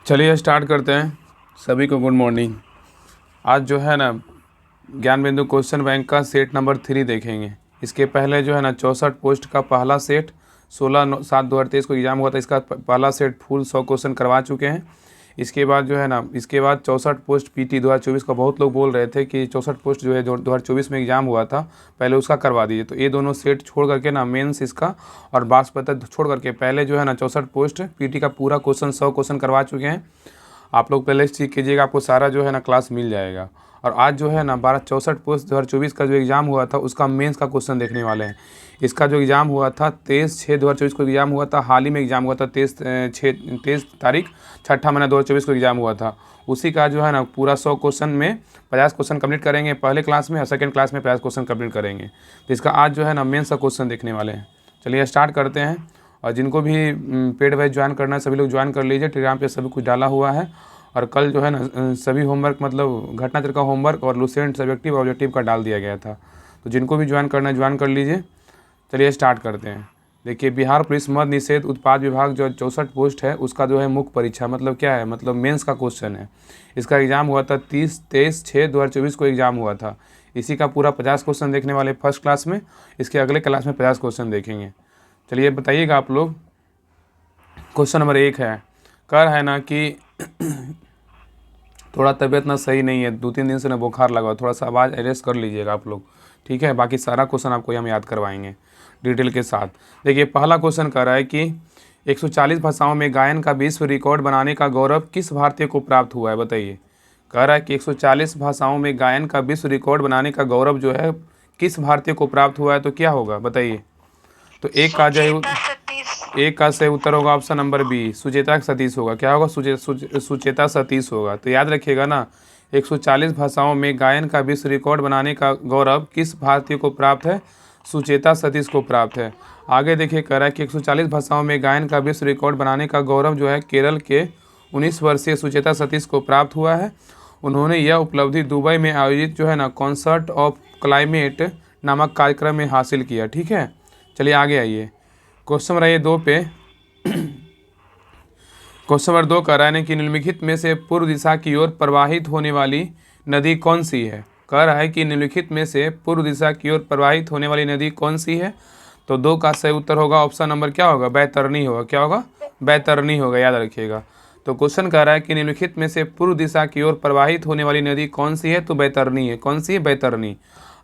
चलिए स्टार्ट करते हैं। सभी को गुड मॉर्निंग। आज जो है ना ज्ञान बिंदु क्वेश्चन बैंक का सेट नंबर 3 देखेंगे। इसके पहले जो है ना 64 पोस्ट का पहला सेट 16/7/2023 को एग्ज़ाम हुआ था। इसका पहला सेट फुल 100 क्वेश्चन करवा चुके हैं। इसके बाद जो है ना इसके बाद 64 पोस्ट पीटी 2024 का बहुत लोग बोल रहे थे कि 64 पोस्ट जो है 2024 में एग्ज़ाम हुआ था पहले उसका करवा दीजिए। तो ये दोनों सेट छोड़ करके ना मेंस इसका और बासपतक छोड़ करके पहले जो है ना 64 पोस्ट पीटी का पूरा क्वेश्चन 100 क्वेश्चन करवा चुके हैं। आप लोग पहले चेक कीजिएगा, आपको सारा जो है ना क्लास मिल जाएगा। और आज जो है ना 12/64 पोस्ट 2024 का जो एग्ज़ाम हुआ था उसका मेंस का क्वेश्चन देखने वाले हैं। इसका जो एग्ज़ाम हुआ था 23/6/2024 को एग्ज़ाम हुआ था। हाल ही में एग्ज़ाम हुआ था 23 तारीख 6 महीना 2024 को एग्ज़ाम हुआ था। उसी का जो है ना पूरा 100 क्वेश्चन में 50 क्वेश्चन कंप्लीट करेंगे पहले क्लास में और सेकेंड क्लास में 50 क्वेश्चन कंप्लीट करेंगे। तो इसका आज जो है ना मेंस का क्वेश्चन देखने वाले हैं। चलिए स्टार्ट करते हैं। और जिनको भी पेड बैच ज्वाइन करना है सभी लोग ज्वाइन कर लीजिए। टेलीग्राम पे सभी कुछ डाला हुआ है। और कल जो है ना सभी होमवर्क मतलब घटनाचक्र का होमवर्क और लुसेंट सब्जेक्टिव ऑब्जेक्टिव का डाल दिया गया था। तो जिनको भी ज्वाइन करना है ज्वाइन कर लीजिए। चलिए स्टार्ट करते हैं। देखिए, बिहार पुलिस मद्य निषेध उत्पाद विभाग जो 64 पोस्ट है उसका जो है मुख्य परीक्षा मतलब क्या है, मतलब मेंस का क्वेश्चन है। इसका एग्ज़ाम हुआ था 23/6/2024 को एग्ज़ाम हुआ था। इसी का पूरा 50 क्वेश्चन देखने वाले फर्स्ट क्लास में। इसके अगले क्लास में 50 क्वेश्चन देखेंगे। चलिए बताइएगा आप लोग। क्वेश्चन नंबर 1 है, कह है ना कि थोड़ा तबीयत ना सही नहीं है, 2-3 दिन से ना बुखार लगा हुआ, थोड़ा सा आवाज़ एडजस्ट कर लीजिएगा आप लोग, ठीक है। बाकी सारा क्वेश्चन आपको हम याद करवाएंगे डिटेल के साथ। देखिए पहला क्वेश्चन कह रहा है कि 140 भाषाओं में गायन का विश्व रिकॉर्ड बनाने का गौरव किस भारतीय को प्राप्त हुआ है, बताइए। कह रहा है कि 140 भाषाओं में गायन का विश्व रिकॉर्ड बनाने का गौरव जो है किस भारतीय को प्राप्त हुआ है, तो क्या होगा बताइए। तो एक का सही उत्तर होगा option number B, Sucheta Satish होगा। क्या होगा, सुचेता सतीश होगा। तो याद रखिएगा ना, 140 भाषाओं में गायन का विश्व रिकॉर्ड बनाने का गौरव किस भारतीय को प्राप्त है, सुचेता सतीश को प्राप्त है। आगे देखिए कह रहा है कि 140 भाषाओं में गायन का विश्व रिकॉर्ड बनाने का गौरव जो है केरल के 19 वर्षीय सुचेता सतीश को प्राप्त हुआ है। उन्होंने यह उपलब्धि दुबई में आयोजित जो है ना कॉन्सर्ट ऑफ क्लाइमेट नामक कार्यक्रम में हासिल किया, ठीक है। चलिए आगे आइए। क्वेश्चन नंबर 2 पे क्वेश्चन नंबर 2 कह रहा है कि निम्नलिखित में से पूर्व दिशा की ओर प्रवाहित होने वाली नदी कौन सी है। कह रहा है कि निम्नलिखित में से पूर्व दिशा की ओर प्रवाहित होने वाली नदी कौन सी है। तो 2 का सही उत्तर होगा ऑप्शन नंबर क्या होगा, बैतरनी होगा। क्या होगा, बैतरनी होगा, याद रखिएगा। तो क्वेश्चन कह रहा है कि निम्नलिखित में से पूर्व दिशा की ओर प्रवाहित होने वाली नदी कौन सी है, तो बैतरनी है। कौन सी है, बैतरनी।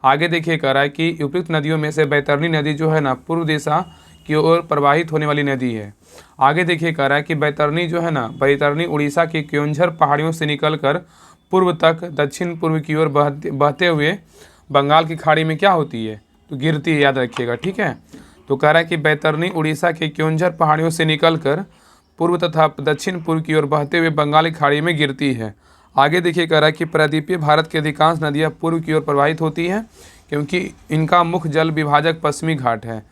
आगे देखिए कह रहा है कि उपयुक्त नदियों में से बैतरनी नदी जो है ना पूर्व दिशा की ओर प्रवाहित होने वाली नदी है। आगे देखिए कह रहा है कि बैतरनी जो है ना, बैतरनी उड़ीसा के क्योंझर पहाड़ियों से निकलकर पूर्व तक दक्षिण पूर्व की ओर बहते हुए बंगाल की खाड़ी में क्या होती है, तो गिरती है, याद रखिएगा, ठीक है। तो कह रहा है कि बैतरनी उड़ीसा के क्योंझर पहाड़ियों से निकलकर पूर्व तथा दक्षिण पूर्व की ओर बहते हुए बंगाल की खाड़ी में गिरती है। आगे देखिए कह रहा है कि प्रायद्वीपीय भारत की अधिकांश नदियाँ पूर्व की ओर प्रवाहित होती हैं क्योंकि इनका मुख्य जल विभाजक पश्चिमी घाट है।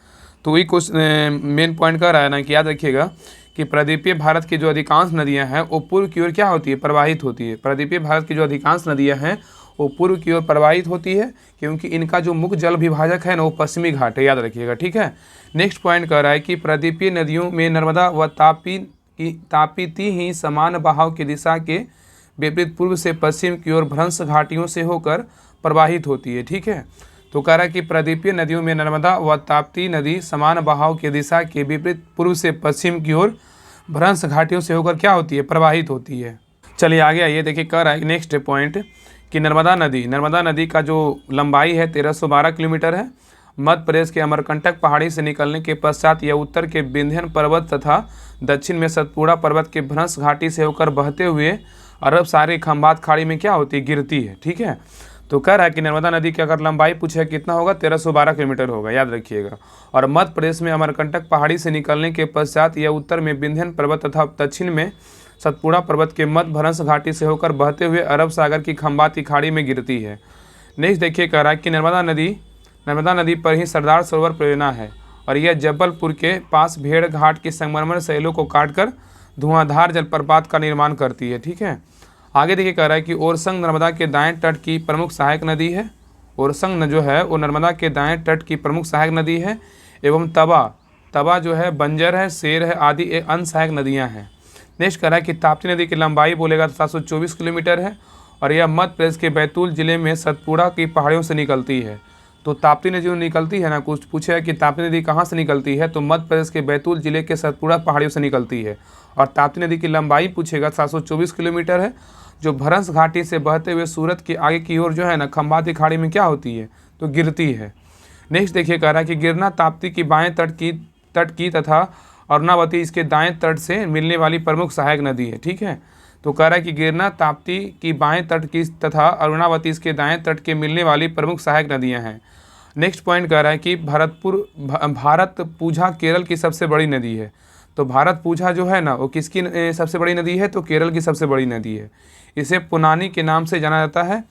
तो वही कुछ मेन पॉइंट कह रहा है ना कि याद रखिएगा कि प्रायद्वीपीय भारत की जो अधिकांश नदियां हैं वो पूर्व की ओर क्या होती है, प्रवाहित होती है। प्रायद्वीपीय भारत की जो अधिकांश नदियां हैं वो पूर्व की ओर प्रवाहित होती है क्योंकि इनका जो मुख्य जल विभाजक है ना वो पश्चिमी घाट है, याद रखिएगा, ठीक है। नेक्स्ट पॉइंट कह रहा है कि प्रायद्वीपीय नदियों में नर्मदा व ताप्ती ही समान बहाव की दिशा के विपरीत पूर्व से पश्चिम की ओर भ्रंश घाटियों से होकर प्रवाहित होती है, ठीक है। तो कह रहा है कि प्रायद्वीपीय नदियों में नर्मदा व ताप्ती नदी समान बहाव की दिशा के विपरीत पूर्व से पश्चिम की ओर भ्रंश घाटियों से होकर क्या होती है, प्रवाहित होती है। चलिए आगे आइए। देखिए कह रहा है नेक्स्ट पॉइंट कि नर्मदा नदी का जो लंबाई है 1312 किलोमीटर है। मध्य प्रदेश के अमरकंटक पहाड़ी से निकलने के पश्चात यह उत्तर के विंध्य पर्वत तथा दक्षिण में सतपुड़ा पर्वत के भ्रंश घाटी से होकर बहते हुए अरब सागर खंभात खाड़ी में क्या होती है, गिरती है, ठीक है। तो कह रहा है कि नर्मदा नदी की अगर लंबाई पूछे कितना होगा, 1312 किलोमीटर होगा, याद रखिएगा। और मध्य प्रदेश में अमरकंटक पहाड़ी से निकलने के पश्चात यह उत्तर में विंध्य पर्वत तथा दक्षिण में सतपुड़ा पर्वत के मध्य भ्रंश घाटी से होकर बहते हुए अरब सागर की खंभात की खाड़ी में गिरती है। नेक्स्ट देखिए कह रहा है कि नर्मदा नदी पर ही सरदार सरोवर परियोजना है और यह जबलपुर के पास भेड़ घाट की संगमरमर शैलों को काटकर धुआंधार जलप्रपात का निर्माण करती है, ठीक है। आगे देखिए कह रहा है कि ओरसंग नर्मदा के दाएं तट की प्रमुख सहायक नदी है। ओरसंग जो है वो नर्मदा के दाएं तट की प्रमुख सहायक नदी है एवं तवा जो है, बंजर है, शेर है आदि अन्य सहायक नदियां हैं। नेक्स्ट कह रहा है कि ताप्ती नदी की लंबाई बोलेगा तो 724 किलोमीटर है और यह मध्य प्रदेश के बैतूल जिले में सतपुड़ा की पहाड़ियों से निकलती है। तो ताप्ती नदी जो निकलती है ना, कुछ पूछा है कि ताप्ती नदी कहाँ से निकलती है, तो मध्य प्रदेश के बैतूल जिले के सतपुड़ा पहाड़ियों से निकलती है। और ताप्ती नदी की लंबाई पूछेगा 724 किलोमीटर है, जो भरस घाटी से बहते हुए सूरत की आगे की ओर जो है ना खंबाती खाड़ी में क्या होती है, तो गिरती है। नेक्स्ट देखिए कह रहा है कि गिरना ताप्ती की बाएं तट की तथा अरुणावती इसके दाएं तट से मिलने वाली प्रमुख सहायक नदी है। ठीक है, तो कह रहा है कि गिरना ताप्ती की बाएं तट की तथा अरुणावती इसके दाएं तट के मिलने वाली प्रमुख सहायक नदियां हैं। नेक्स्ट पॉइंट कह रहा है कि भारत पूजा केरल की सबसे बड़ी नदी है। तो भारत पूजा जो है ना वो किसकी सबसे बड़ी नदी है, तो केरल की सबसे बड़ी नदी है। इसे पुनानी के नाम से जाना जाता है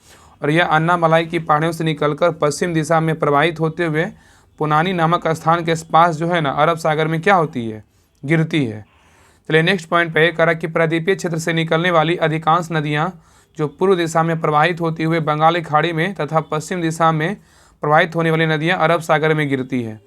और यह अन्नामलाई की पहाड़ियों से निकलकर पश्चिम दिशा में प्रवाहित होते हुए पुनानी नामक स्थान के पास जो है ना अरब सागर में क्या होती है, गिरती है। चलिए नेक्स्ट पॉइंट पे करा कि प्रायद्वीपीय क्षेत्र से निकलने वाली अधिकांश नदियां जो पूर्व दिशा में प्रवाहित होती हुए बंगाल की खाड़ी में तथा पश्चिम दिशा में प्रवाहित होने वाली नदियां अरब सागर में गिरती है।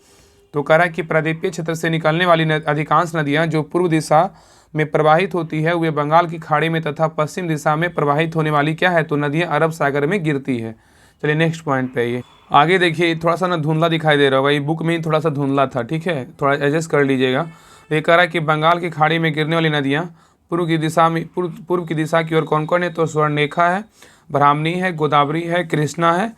तो कह रहा है कि प्रायद्वीपीय क्षेत्र से निकलने वाली अधिकांश नदियां जो पूर्व दिशा में प्रवाहित होती है वे बंगाल की खाड़ी में तथा पश्चिम दिशा में प्रवाहित होने वाली क्या है, तो नदियां अरब सागर में गिरती है। चलिए नेक्स्ट पॉइंट पे ये आगे देखिए, थोड़ा सा ना धुंधला दिखाई दे रहा होगा, ये बुक में ही थोड़ा सा धुंधला था। ठीक है, थोड़ा एडजस्ट कर लीजिएगा। ये कह रहा है कि बंगाल की खाड़ी में गिरने वाली नदियाँ पूर्व की दिशा की ओर कौन कौन है, तो स्वर्णरेखा है, ब्राह्मणी है, गोदावरी है, कृष्णा है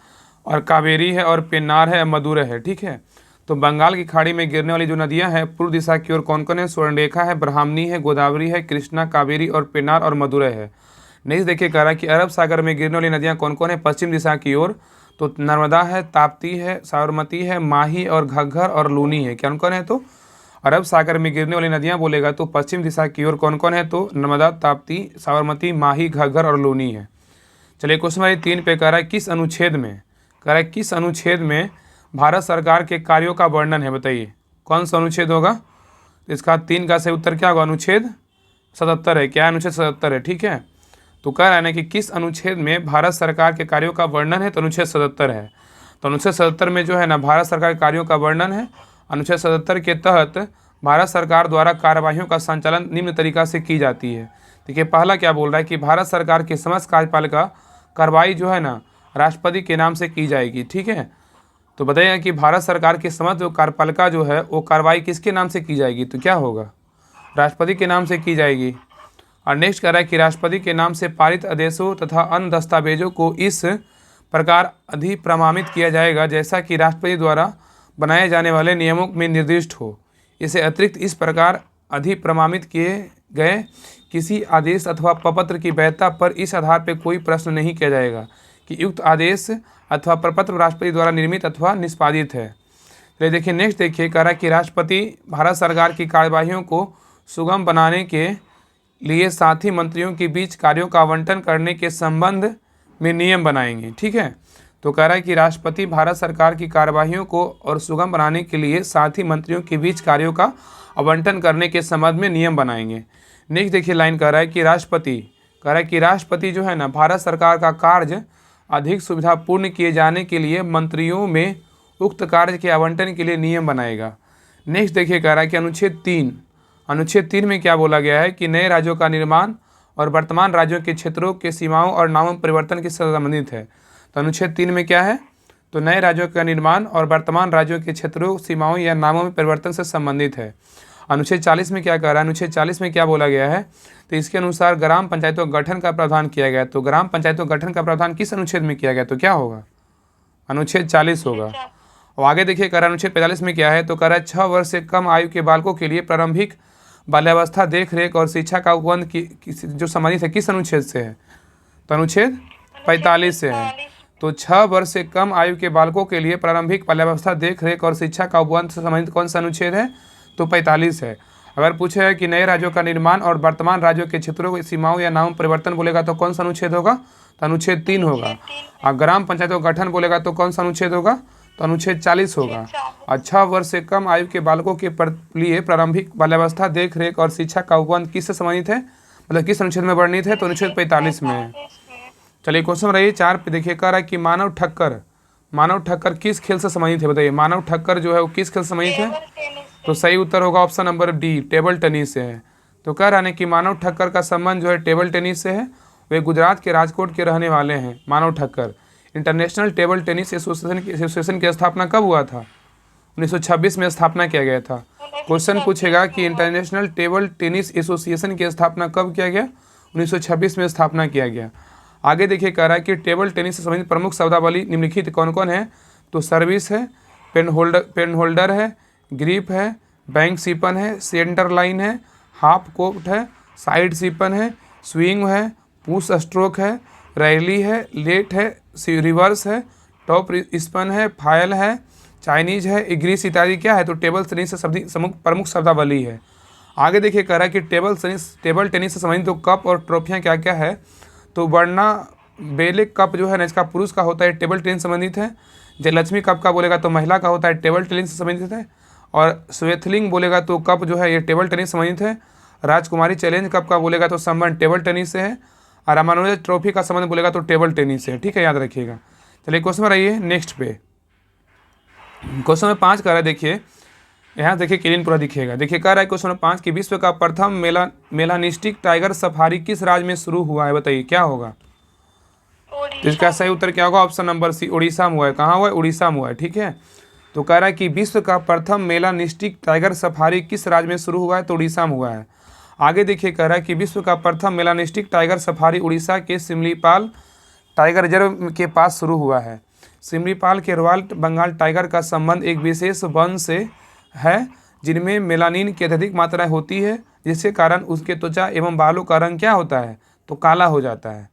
और कावेरी है और पेन्नार है, मदुरै है। ठीक है, तो बंगाल की खाड़ी में गिरने वाली जो नदियां हैं पूर्व दिशा की ओर कौन कौन है, स्वर्णरेखा है, ब्राह्मणी है, गोदावरी है, कृष्णा, कावेरी और पेन्नार और मदुरै है। नेक्स्ट देखिए कह रहा है कि अरब सागर में गिरने वाली नदियां कौन कौन है, पश्चिम दिशा की ओर, तो नर्मदा है, ताप्ती है, साबरमती है, माही और घग्गर और लूनी है। कौन कौन है, तो अरब सागर में गिरने वाली नदियां बोलेगा तो पश्चिम दिशा की ओर कौन कौन है, तो नर्मदा, ताप्ती, साबरमती, माही, घग्गर और लूनी है। चलिए क्वेश्चन नंबर 3 पे कह रहा है किस अनुच्छेद में, कह रहा है किस अनुच्छेद में भारत सरकार के कार्यों का वर्णन है, बताइए कौन सा अनुच्छेद होगा। तो इसका 3 का सही उत्तर क्या होगा, अनुच्छेद 77 है। क्या अनुच्छेद 77 है। ठीक है, तो कह रहा है ना कि किस अनुच्छेद में भारत सरकार के कार्यों का वर्णन है, तो अनुच्छेद 77 है। तो अनुच्छेद 77 में जो है ना भारत सरकार के कार्यों का वर्णन है। अनुच्छेद 77 के तहत भारत सरकार द्वारा कार्यवाहियों का संचालन निम्न तरीका से की जाती है। देखिए पहला क्या बोल रहा है कि भारत सरकार की समस्त कार्यपालिका कार्रवाई जो है ना राष्ट्रपति के नाम से की जाएगी। ठीक है, तो बताइए कि भारत सरकार की समस्त जो कार्यपालिका जो है वो कार्रवाई किसके नाम से की जाएगी, तो क्या होगा, राष्ट्रपति के नाम से की जाएगी। और नेक्स्ट कह रहा है कि राष्ट्रपति के नाम से पारित आदेशों तथा अन्य दस्तावेजों को इस प्रकार अधिप्रमाणित किया जाएगा जैसा कि राष्ट्रपति द्वारा बनाए जाने वाले नियमों में निर्दिष्ट हो। इसे अतिरिक्त इस प्रकार अधिप्रमाणित किए गए किसी आदेश अथवा प्रपत्र की वैधता पर इस आधार पर कोई प्रश्न नहीं किया जाएगा कि युक्त आदेश अथवा प्रपत्र राष्ट्रपति द्वारा निर्मित अथवा निष्पादित है। तो देखिए नेक्स्ट देखिए कह रहा है कि राष्ट्रपति भारत सरकार की कार्यवाहियों को सुगम बनाने के लिए साथ ही मंत्रियों के बीच कार्यों का आवंटन करने के संबंध में नियम बनाएंगे। ठीक है, तो कह रहा है कि राष्ट्रपति भारत सरकार की कार्यवाहियों को और सुगम बनाने के लिए साथ ही मंत्रियों के बीच कार्यों का आवंटन करने के संबंध में नियम बनाएंगे। नेक्स्ट देखिए लाइन कह रहा है कि राष्ट्रपति जो है ना भारत सरकार का कार्य अधिक सुविधापूर्ण किए जाने के लिए मंत्रियों में उक्त कार्य के आवंटन के लिए नियम बनाएगा। नेक्स्ट देखिए कह रहा है कि अनुच्छेद 3 में क्या बोला गया है कि नए राज्यों का निर्माण और वर्तमान राज्यों के क्षेत्रों के सीमाओं और नामों परिवर्तन के साथ संबंधित है। तो अनुच्छेद 3 में क्या है, तो नए राज्यों का निर्माण और वर्तमान राज्यों के क्षेत्रों, सीमाओं या नामों में परिवर्तन से संबंधित है। अनुच्छेद 40 में क्या कह रहा है, अनुच्छेद 40 में क्या बोला गया है, तो इसके अनुसार ग्राम पंचायतों का गठन का प्रावधान किया गया। तो ग्राम पंचायतों का गठन का प्रावधान किस अनुच्छेद में किया गया, तो क्या होगा, अनुच्छेद 40 होगा। और आगे देखिए कह रहा है अनुच्छेद 45 में क्या है, तो कह रहा है 6 वर्ष से कम आयु के बालकों के लिए प्रारंभिक बाल्यावस्था देख रेख और शिक्षा का उपबंध जो संबंधित है किस अनुच्छेद से है, तो अनुच्छेद 45 से है। तो 6 वर्ष से कम आयु के बालकों के लिए प्रारंभिक बाल्यावस्था देख रेख और शिक्षा का उपबंध से संबंधित कौन सा अनुच्छेद है, तो 45 है। अगर पूछे है कि नए राज्यों का निर्माण और वर्तमान राज्यों के क्षेत्रों की सीमाओं या नाम परिवर्तन बोलेगा तो कौन सा अनुच्छेद होगा, तो अनुच्छेद 3 होगा। और ग्राम पंचायतों का गठन बोलेगा तो कौन सा अनुच्छेद होगा, तो अनुच्छेद 40 होगा। 6 वर्ष से कम आयु के बालकों के लिए प्रारंभिक बाल्यावस्था देख रेख और शिक्षा का उपबंध किससे संबंधित है, मतलब किस अनुच्छेद में वर्णित है, तो अनुच्छेद 45 में है। चलिए क्वेश्चन रहिए 4 पे देखिए कह रहा है कि मानव ठक्कर किस खेल से संबंधित है, बताइए मानव ठक्कर जो है वो किस खेल से संबंधित है, तो सही उत्तर होगा option number D, table tennis से है। तो कह रहा है कि मानव ठक्कर का संबंध जो है टेबल टेनिस से है। वे गुजरात के राजकोट के रहने वाले हैं। Manav Thakkar. International table tennis association की स्थापना कब हुआ था? 1926 में स्थापना किया गया था। क्वेश्चन पूछेगा कि इंटरनेशनल टेबल टेनिस एसोसिएशन की स्थापना कब किया गया? 1926 में स्थापना किया गया। आगे देखिए कह रहा है कि टेबल टेनिस से संबंधित प्रमुख शब्दावली निम्नलिखित कौन कौन है? तो सर्विस है, पेन होल्डर है, ग्रिप है, बैंक सीपन है, सेंटर लाइन है, हाफ कोर्ट है, साइड सीपन है, स्विंग है, पुश स्ट्रोक है, रैली है, लेट है, रिवर्स है, टॉप स्पन है, फायल है, चाइनीज है, इग्रीस इत्यादि क्या है? तो टेबल टेनिस से प्रमुख शब्दावली है। आगे देखिए कह रहा है कि टेबल टेनिस से संबंधित तो कप और ट्रॉफियाँ क्या क्या है? तो वर्ना बेले कप जो है ना, इसका पुरुष का होता है, टेबल टेनिस से संबंधित है। जयलक्ष्मी कप का बोलेगा तो महिला का होता है, टेबल टेनिस से संबंधित है। और स्वेथलिंग बोलेगा तो कप जो है ये टेबल टेनिस से संबंधित है। राजकुमारी चैलेंज कप का बोलेगा तो संबंध टेबल टेनिस से है। और रामानुजन ट्रॉफी का संबंध बोलेगा तो टेबल टेनिस से है। ठीक है, याद रखिएगा। चलिए क्वेश्चन में रहिए नेक्स्ट पे। क्वेश्चन में 5 कह रहा है, देखिए यहाँ देखिए क्लीन पूरा दिखेगा। देखिए कह रहा है क्वेश्चन में 5 कि विश्व का प्रथम मेलानिस्टिक टाइगर सफारी किस राज्य में शुरू हुआ है? बताइए क्या होगा? तो इसका सही उत्तर क्या होगा? ऑप्शन नंबर सी, उड़ीसा में हुआ है। कहाँ हुआ है? उड़ीसा में हुआ है। ठीक है, तो कह रहा है कि विश्व का प्रथम मेलानिस्टिक टाइगर सफारी किस राज्य में शुरू हुआ है? तो उड़ीसा में हुआ है। आगे देखिए कह रहा है कि विश्व का प्रथम मेलानिस्टिक टाइगर सफारी उड़ीसा के सिमलीपाल टाइगर रिजर्व के पास शुरू हुआ है। सिमलीपाल के रॉयल बंगाल टाइगर का संबंध एक विशेष वन से है जिनमें मेलानिन की अत्यधिक मात्रा होती है, जिसके कारण उसके त्वचा एवं बालों का रंग क्या होता है? तो काला हो जाता है।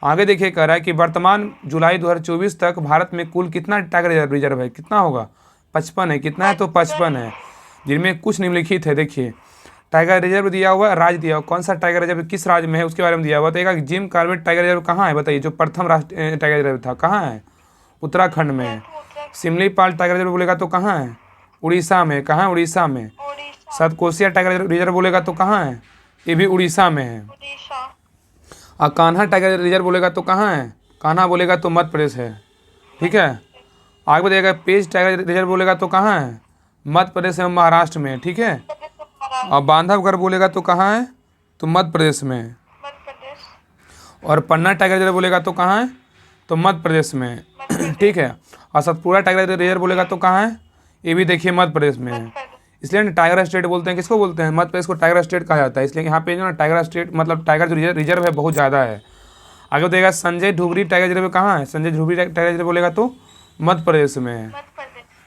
आगे देखिए कह रहा है कि वर्तमान जुलाई 2024 तक भारत में कुल कितना टाइगर रिजर्व है? कितना होगा? 55 है। कितना है? तो 55 है, जिनमें कुछ निम्नलिखित है। देखिए टाइगर रिजर्व दिया हुआ है, राज्य दिया हुआ, कौन सा टाइगर रिजर्व किस राज्य में है उसके बारे में दिया हुआ। तो एक जिम कॉर्बेट टाइगर रिजर्व कहाँ है? बताइए, जो प्रथम राष्ट्रीय टाइगर रिजर्व था कहाँ है? उत्तराखंड में है। सिमलीपाल टाइगर रिजर्व बोलेगा तो कहाँ है? उड़ीसा में। कहाँ है? उड़ीसा में। सतकोसिया टाइगर रिजर्व बोलेगा तो कहाँ है? ये भी उड़ीसा में है। और कान्हा टाइगर रिजर्व बोलेगा तो कहाँ है? कान्हा बोलेगा तो मध्य प्रदेश है। ठीक है, आगे बताइएगा पेज टाइगर रिजर्व बोलेगा तो कहाँ है? मध्य प्रदेश एवं महाराष्ट्र में। ठीक है, और बांधवगढ़ बोलेगा तो कहाँ है? तो मध्य प्रदेश में। और पन्ना टाइगर रिजर्व बोलेगा तो कहाँ है? तो मध्य प्रदेश में। ठीक है, और सतपुरा टाइगर रिजर्व बोलेगा तो कहाँ है? ये भी देखिए मध्य प्रदेश में है। इसलिए ना टाइगर स्टेट बोलते हैं। किसको बोलते हैं? मध्य प्रदेश को टाइगर स्टेट कहा जाता है। इसलिए यहाँ पे जो ना टाइगर स्टेट मतलब टाइगर जो रिजर्व है बहुत ज़्यादा है। आगे बताइएगा संजय ढुबरी टाइगर रिजर्व कहाँ है? संजय ढुबरी टाइगर रिजर्व बोलेगा तो मध्य प्रदेश में है।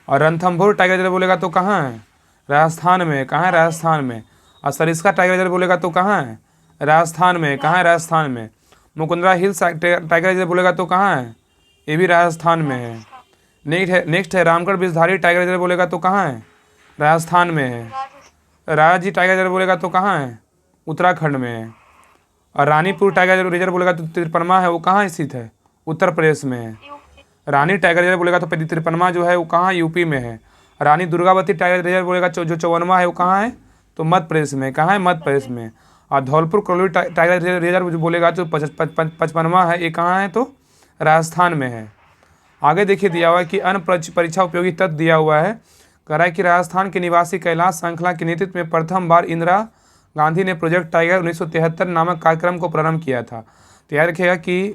और रणथंभौर टाइगर रिजर्व बोलेगा तो कहाँ है? राजस्थान में। कहाँ है? राजस्थान में। और सरिस्का टाइगर रिजर्व बोलेगा तो कहाँ है? राजस्थान में। कहाँ है? राजस्थान में। मुकुंदरा हिल्स टाइगर रिजर्व बोलेगा तो कहाँ है? ये भी राजस्थान में है। नेक्स्ट है रामगढ़ विषधारी टाइगर रिजर्व बोलेगा तो कहाँ है? राजस्थान में है। राजाजी टाइगर रिजर्व बोलेगा तो कहाँ है? उत्तराखंड में है। और रानीपुर टाइगर रिजर्व बोलेगा तो तिरपनमा है, वो कहाँ स्थित है? उत्तर प्रदेश में है। रानी टाइगर रिजर्व बोलेगा तो तिरपनमा जो है वो कहाँ? यूपी में है। रानी दुर्गावती टाइगर रिजर्व बोलेगा जो 54वां है वो कहाँ है? तो मध्य प्रदेश में। कहाँ है? मध्य प्रदेश में। और धौलपुर करौली टाइगर रिजर्व जो बोलेगा जो 55वां है, ये कहाँ है? तो राजस्थान में है। आगे देखिए दिया हुआ है कि अन्य परीक्षा उपयोगी तथ्य दिया हुआ है। कह रहा है कि राजस्थान के निवासी कैलाश श्रृंखला के नेतृत्व में प्रथम बार इंदिरा गांधी ने प्रोजेक्ट टाइगर 1973 नामक कार्यक्रम को प्रारंभ किया था। तो याद रखिएगा कि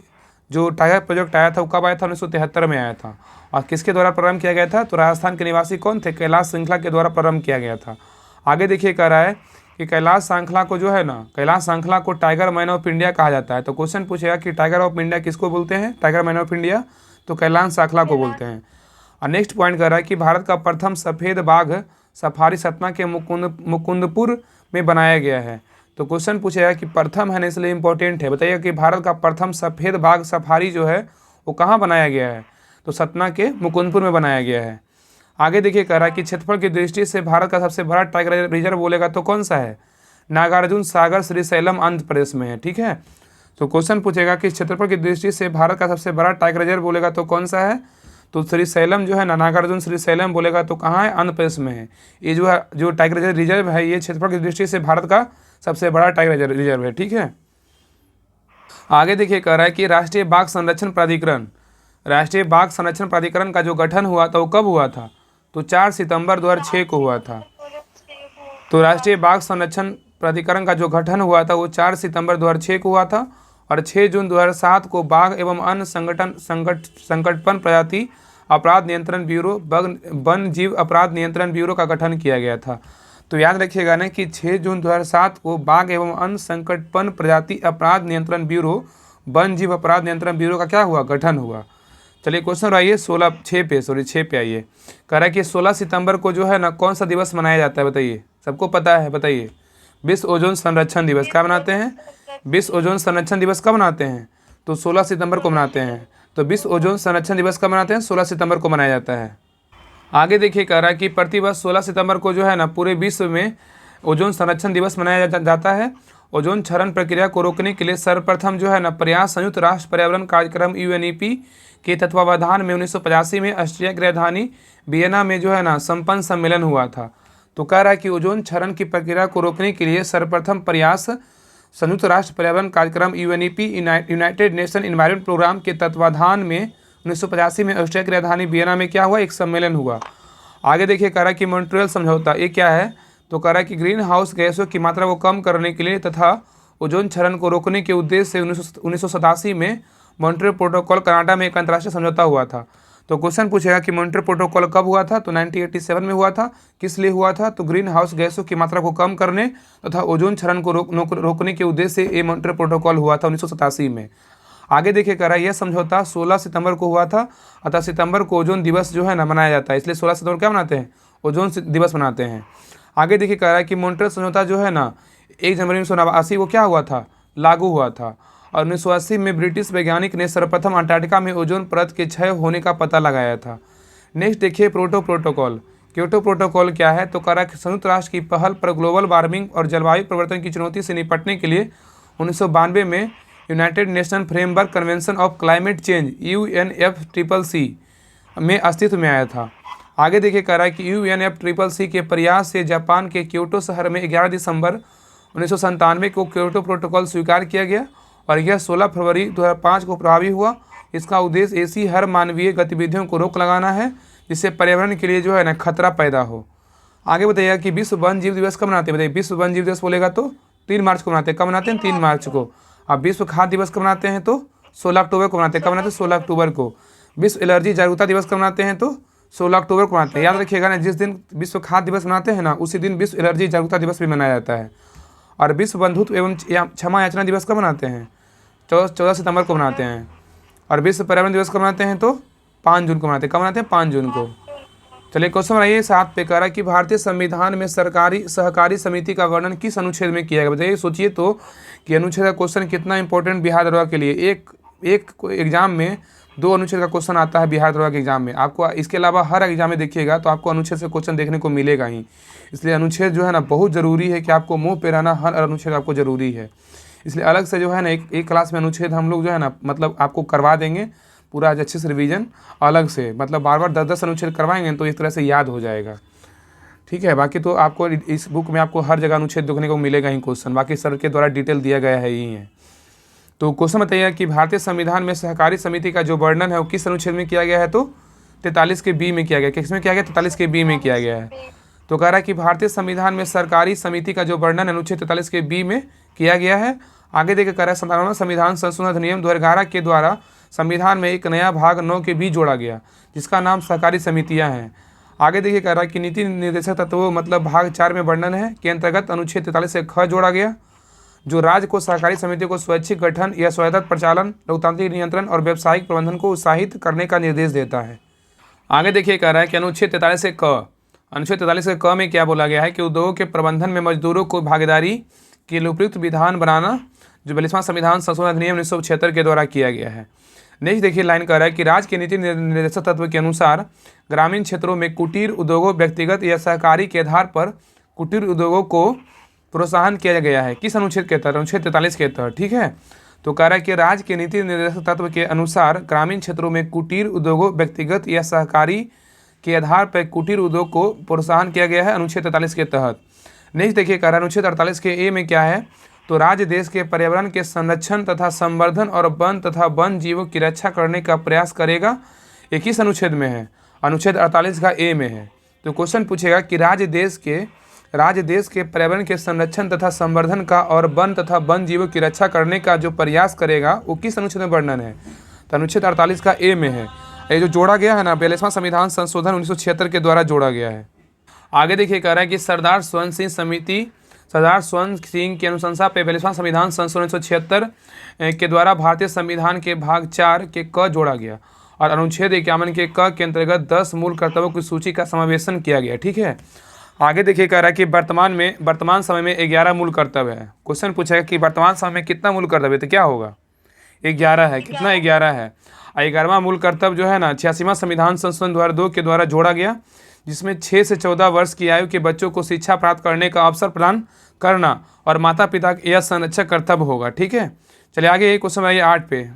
जो टाइगर प्रोजेक्ट आया था वो कब आया था? 1973 में आया था। और किसके द्वारा प्रारंभ किया गया था? तो राजस्थान के निवासी कौन थे? कैलाश श्रृंखला के द्वारा प्रारंभ किया गया था। आगे देखिए कह रहा है कि कैलाश श्रृंखला को जो है ना, कैलाश श्रृंखला को टाइगर मैन ऑफ इंडिया कहा जाता है। तो क्वेश्चन पूछेगा कि टाइगर ऑफ इंडिया किसको बोलते हैं? टाइगर मैन ऑफ इंडिया तो कैलाश श्रृंखला को बोलते हैं। और नेक्स्ट पॉइंट कर रहा है कि भारत का प्रथम सफ़ेद बाघ सफारी सतना के मुकुंदपुर में बनाया गया है। तो क्वेश्चन पूछेगा कि प्रथम है ना, इसलिए इंपॉर्टेंट है। बताइए कि भारत का प्रथम सफ़ेद बाघ सफारी जो है वो कहाँ बनाया गया है? तो सतना के मुकुंदपुर में बनाया गया है। आगे देखिए कह रहा है कि क्षेत्रफल की दृष्टि से भारत का सबसे बड़ा टाइगर रिजर्व बोलेगा तो कौन सा है? नागार्जुन सागर श्रीशैलम आंध्र प्रदेश में है। ठीक है, तो क्वेश्चन पूछेगा कि क्षेत्रफल की दृष्टि से भारत का सबसे बड़ा टाइगर रिजर्व बोलेगा तो कौन सा है? तो श्रीशैलम जो है ना, नागार्जुन श्रीशैलम बोलेगा तो कहाँ है? आंध्र प्रदेश में है। ये जो टाइगर रिजर्व है ये क्षेत्रफल की दृष्टि से भारत का सबसे बड़ा टाइगर रिजर्व है। ठीक है, आगे देखिए कह रहा है कि राष्ट्रीय बाघ संरक्षण प्राधिकरण का जो गठन हुआ था वो कब हुआ था? तो 4 सितंबर 2006 को हुआ था। तो राष्ट्रीय बाघ संरक्षण प्राधिकरण का जो गठन हुआ था वो 4 सितंबर 2006 को हुआ था और 6 जून 2007 को बाघ एवं अन्य संकटपन प्रजाति अपराध नियंत्रण ब्यूरो वन जीव अपराध नियंत्रण ब्यूरो का गठन किया गया था। तो याद रखिएगा ना कि 6 जून 2007 को बाघ एवं अन्य संकटपन प्रजाति अपराध नियंत्रण ब्यूरो वन जीव अपराध नियंत्रण ब्यूरो का क्या हुआ, गठन हुआ। चलिए क्वेश्चन आइए 6 पे आइए। कह रहा है कि 16 सितंबर को जो है ना कौन सा दिवस मनाया जाता है, बताइए, सबको पता है, बताइए। विश्व ओजोन संरक्षण दिवस क्या मनाते हैं? विश्व ओजोन संरक्षण दिवस कब मनाते हैं? तो 16 सितंबर को मनाते हैं। तो विश्व ओजोन संरक्षण दिवस कब मनाते हैं? 16 सितंबर को मनाया जाता है। आगे देखिए, कह रहा है कि प्रतिवर्ष 16 सितंबर को जो है ना पूरे विश्व में ओजोन संरक्षण दिवस मनाया जाता है। ओजोन क्षरण प्रक्रिया को रोकने के लिए सर्वप्रथम जो है ना प्रयास संयुक्त राष्ट्र पर्यावरण कार्यक्रम UNEP के तत्वावधान में 1985 में ऑस्ट्रिया की राजधानी वियना में जो है ना संपन्न सम्मेलन हुआ था। तो कह रहा है कि ओजोन क्षरण की प्रक्रिया को रोकने के लिए सर्वप्रथम प्रयास संयुक्त राष्ट्र पर्यावरण कार्यक्रम UNEP United Nation Environment Programme के तत्वाधान में 1985 में ऑस्ट्रिया की राजधानी वियना में क्या हुआ, एक सम्मेलन हुआ। आगे देखिए, कह रहा है कि मॉन्ट्रियल समझौता, ये क्या है? तो कह रहा है कि ग्रीन हाउस गैसों की मात्रा को कम करने के लिए तथा ओजोन क्षरण को रोकने के उद्देश्य से 1987 में मॉन्ट्रियल प्रोटोकॉल कनाडा में एक अंतर्राष्ट्रीय समझौता हुआ था। तो क्वेश्चन पूछेगा कि मॉन्ट्रियल प्रोटोकॉल कब हुआ था? तो 1987 में हुआ था। किस लिए हुआ था? तो ग्रीन हाउस गैसों की मात्रा को कम करने तथा ओजोन क्षरण को रोकने के उद्देश्य से ये मॉन्ट्रियल प्रोटोकॉल हुआ था 1987 में। आगे देखिए, कह रहा है यह समझौता 16 सितंबर को हुआ था, अतः सितंबर को ओजोन दिवस जो है ना मनाया जाता है, इसलिए 16 सितंबर क्या मनाते हैं? ओजोन दिवस मनाते हैं। आगे देखिए, कह रहा है कि मॉन्ट्रियल समझौता जो है ना 1 जनवरी 1989 को क्या हुआ था, लागू हुआ था। और 1980 में ब्रिटिश वैज्ञानिक ने सर्वप्रथम अंटार्कटिका में ओजोन परत के क्षय होने का पता लगाया था। नेक्स्ट देखिए, प्रोटोकॉल। क्योटो प्रोटोकॉल क्या है? तो कह रहा है कि संयुक्त राष्ट्र की पहल पर ग्लोबल वार्मिंग और जलवायु परिवर्तन की चुनौती से निपटने के लिए 1992 में United nation framework convention of climate change UNFCCC में अस्तित्व में आया था। आगे देखिए, कह रहा है कि UNFCCC के प्रयास से जापान के क्योटो शहर में 11 दिसंबर 1997 को क्योटो प्रोटोकॉल स्वीकार किया गया और यह 16 फरवरी 2005 को प्रभावी हुआ। इसका उद्देश्य ऐसी हर मानवीय गतिविधियों को रोक लगाना है जिससे पर्यावरण के लिए जो है ना खतरा पैदा हो। आगे बताइएगा कि विश्व वन जीव दिवस कब मनाते हैं? बताइए, विश्व वन जीव दिवस बोलेगा तो 3 मार्च को मनाते हैं। कब मनाते हैं? 3 मार्च को। अब विश्व खाद्य दिवस कब मनाते हैं? तो 16 अक्टूबर को मनाते हैं। कब मनाते हैं? 16 अक्टूबर को। विश्व एलर्जी जागरूकता दिवस कब मनाते हैं? तो 16 अक्टूबर को मनाते हैं। याद रखिएगा ना, जिस दिन विश्व खाद्य दिवस मनाते हैं ना उसी दिन विश्व एलर्जी जागरूकता दिवस भी मनाया जाता है। और विश्व बंधुत्व एवं क्षमा याचना दिवस कब मनाते हैं? 14 सितंबर को मनाते हैं। और विश्व पर्यावरण दिवस कब मनाते हैं? तो 5 जून को मनाते हैं। कब मनाते हैं? 5 जून को। चलिए क्वेश्चन बनाइए 7 पे। कह रहा है कि भारतीय संविधान में सहकारी समिति का वर्णन किस अनुच्छेद में किया गया? बताइए, सोचिए तो कि अनुच्छेद का क्वेश्चन कितना इंपॉर्टेंट बिहार दरोगा के लिए। एक एग्जाम में 2 अनुच्छेद का क्वेश्चन आता है बिहार दरोगा के एग्जाम में। आपको इसके अलावा हर एग्जाम में देखिएगा तो आपको अनुच्छेद से क्वेश्चन देखने को मिलेगा ही। इसलिए अनुच्छेद जो है ना बहुत ज़रूरी है कि आपको मुँह पे रहना, हर अनुच्छेद आपको ज़रूरी है। इसलिए अलग से जो है ना एक क्लास में अनुच्छेद हम लोग जो है ना मतलब आपको करवा देंगे पूरा अच्छे से रिवीजन अलग से, मतलब बार बार 10-10 अनुच्छेद करवाएंगे तो इस तरह से याद हो जाएगा। ठीक है, बाकी तो आपको इस बुक में आपको हर जगह अनुच्छेद देखने को मिलेगा ही क्वेश्चन, बाकी सर के द्वारा डिटेल दिया गया है ही है। तो क्वेश्चन बताइए कि भारतीय संविधान में सहकारी समिति का जो वर्णन है वो किस अनुच्छेद में किया गया है? तो 43 के बी में किया गया। किस में किया गया? 43 के बी में किया गया है। तो कह रहा है कि भारतीय संविधान में सरकारी समिति का जो वर्णन अनुच्छेद 43 के बी में किया गया है। आगे देखिए, कह रहा है 57वां संविधान संशोधन अधिनियम 2011 के द्वारा संविधान में एक नया भाग 9 के बी जोड़ा गया जिसका नाम सहकारी समितियां हैं। आगे देखिए, कह रहा है कि नीति निर्देशक तत्वों मतलब भाग 4 में वर्णन है के अंतर्गत अनुच्छेद 43 से ख जोड़ा गया जो राज्य को सहकारी समितियों को स्वैच्छिक गठन या स्वायत्त प्रचालन, लोकतांत्रिक नियंत्रण और व्यावसायिक प्रबंधन को उत्साहित करने का निर्देश देता है। आगे देखिए, कह रहा है कि अनुच्छेद 43 से क, अनुच्छेद 43 के क में क्या बोला गया है कि उद्योगों के प्रबंधन में मजदूरों को भागीदारी के लिए उपयुक्त विधान बनाना जो 42वां संविधान संशोधन अधिनियम 1976 के द्वारा किया गया है। नेक्स्ट देखिए, लाइन कह रहा है कि राज्य के नीति निर्देशक तत्व के अनुसार ग्रामीण क्षेत्रों में कुटीर उद्योगों व्यक्तिगत या सहकारी के आधार पर कुटीर उद्योगों को प्रोत्साहन किया गया है। किस अनुच्छेद के तहत? अनुच्छेद 43 के तहत। ठीक है, तो कह रहा है कि राज्य के नीति निर्देशक तत्व के अनुसार ग्रामीण क्षेत्रों में कुटीर उद्योगों व्यक्तिगत या सहकारी के आधार पर कुटीर उद्योग को प्रोत्साहन किया गया है अनुच्छेद 43 के तहत। नेक्स्ट देखिए, कह रहा है अनुच्छेद 48 के ए में क्या है? तो राज्य देश के पर्यावरण के संरक्षण तथा संवर्धन और वन तथा वन जीवों की रक्षा करने का प्रयास करेगा। ये किस अनुच्छेद में है? अनुच्छेद 48 का ए में है। तो क्वेश्चन पूछेगा कि राज्य देश के राज्य देश के पर्यावरण के संरक्षण तथा संवर्धन का और वन तथा वन जीवों की रक्षा करने का जो प्रयास करेगा वो किस अनुच्छेद में वर्णन है? तो अनुच्छेद 48 का ए में है। ये जो जोड़ा गया है ना 42वां संविधान संशोधन 1976 के द्वारा जोड़ा गया है। आगे देखिए कह रहा है कि सरदार स्वर्ण सिंह की अनुशंसा पे 42वां संविधान संशोधन 1976 के द्वारा भारतीय संविधान के भाग 4 के क जोड़ा गया और अनुच्छेद 51 के क के अंतर्गत 10 मूल कर्तव्यों की सूची का समावेशन किया गया। ठीक है, आगे देखिए कह रहा है कि वर्तमान समय में 11 मूल कर्तव्य है। क्वेश्चन पूछेगा कि वर्तमान समय में कितना मूल कर्तव्य, तो क्या होगा? 11 है। कितना? 11 है। 11वां मूल कर्तव्य जो है ना 86वां संविधान संशोधन 2002 के द्वारा जोड़ा गया, जिसमें 6 से 14 वर्ष की आयु के बच्चों को शिक्षा प्राप्त करने का अवसर प्रदान करना और माता पिता का यह संरक्षक कर्तव्य होगा। ठीक है, चलिए आगे क्वेश्चन आइए 8 पे।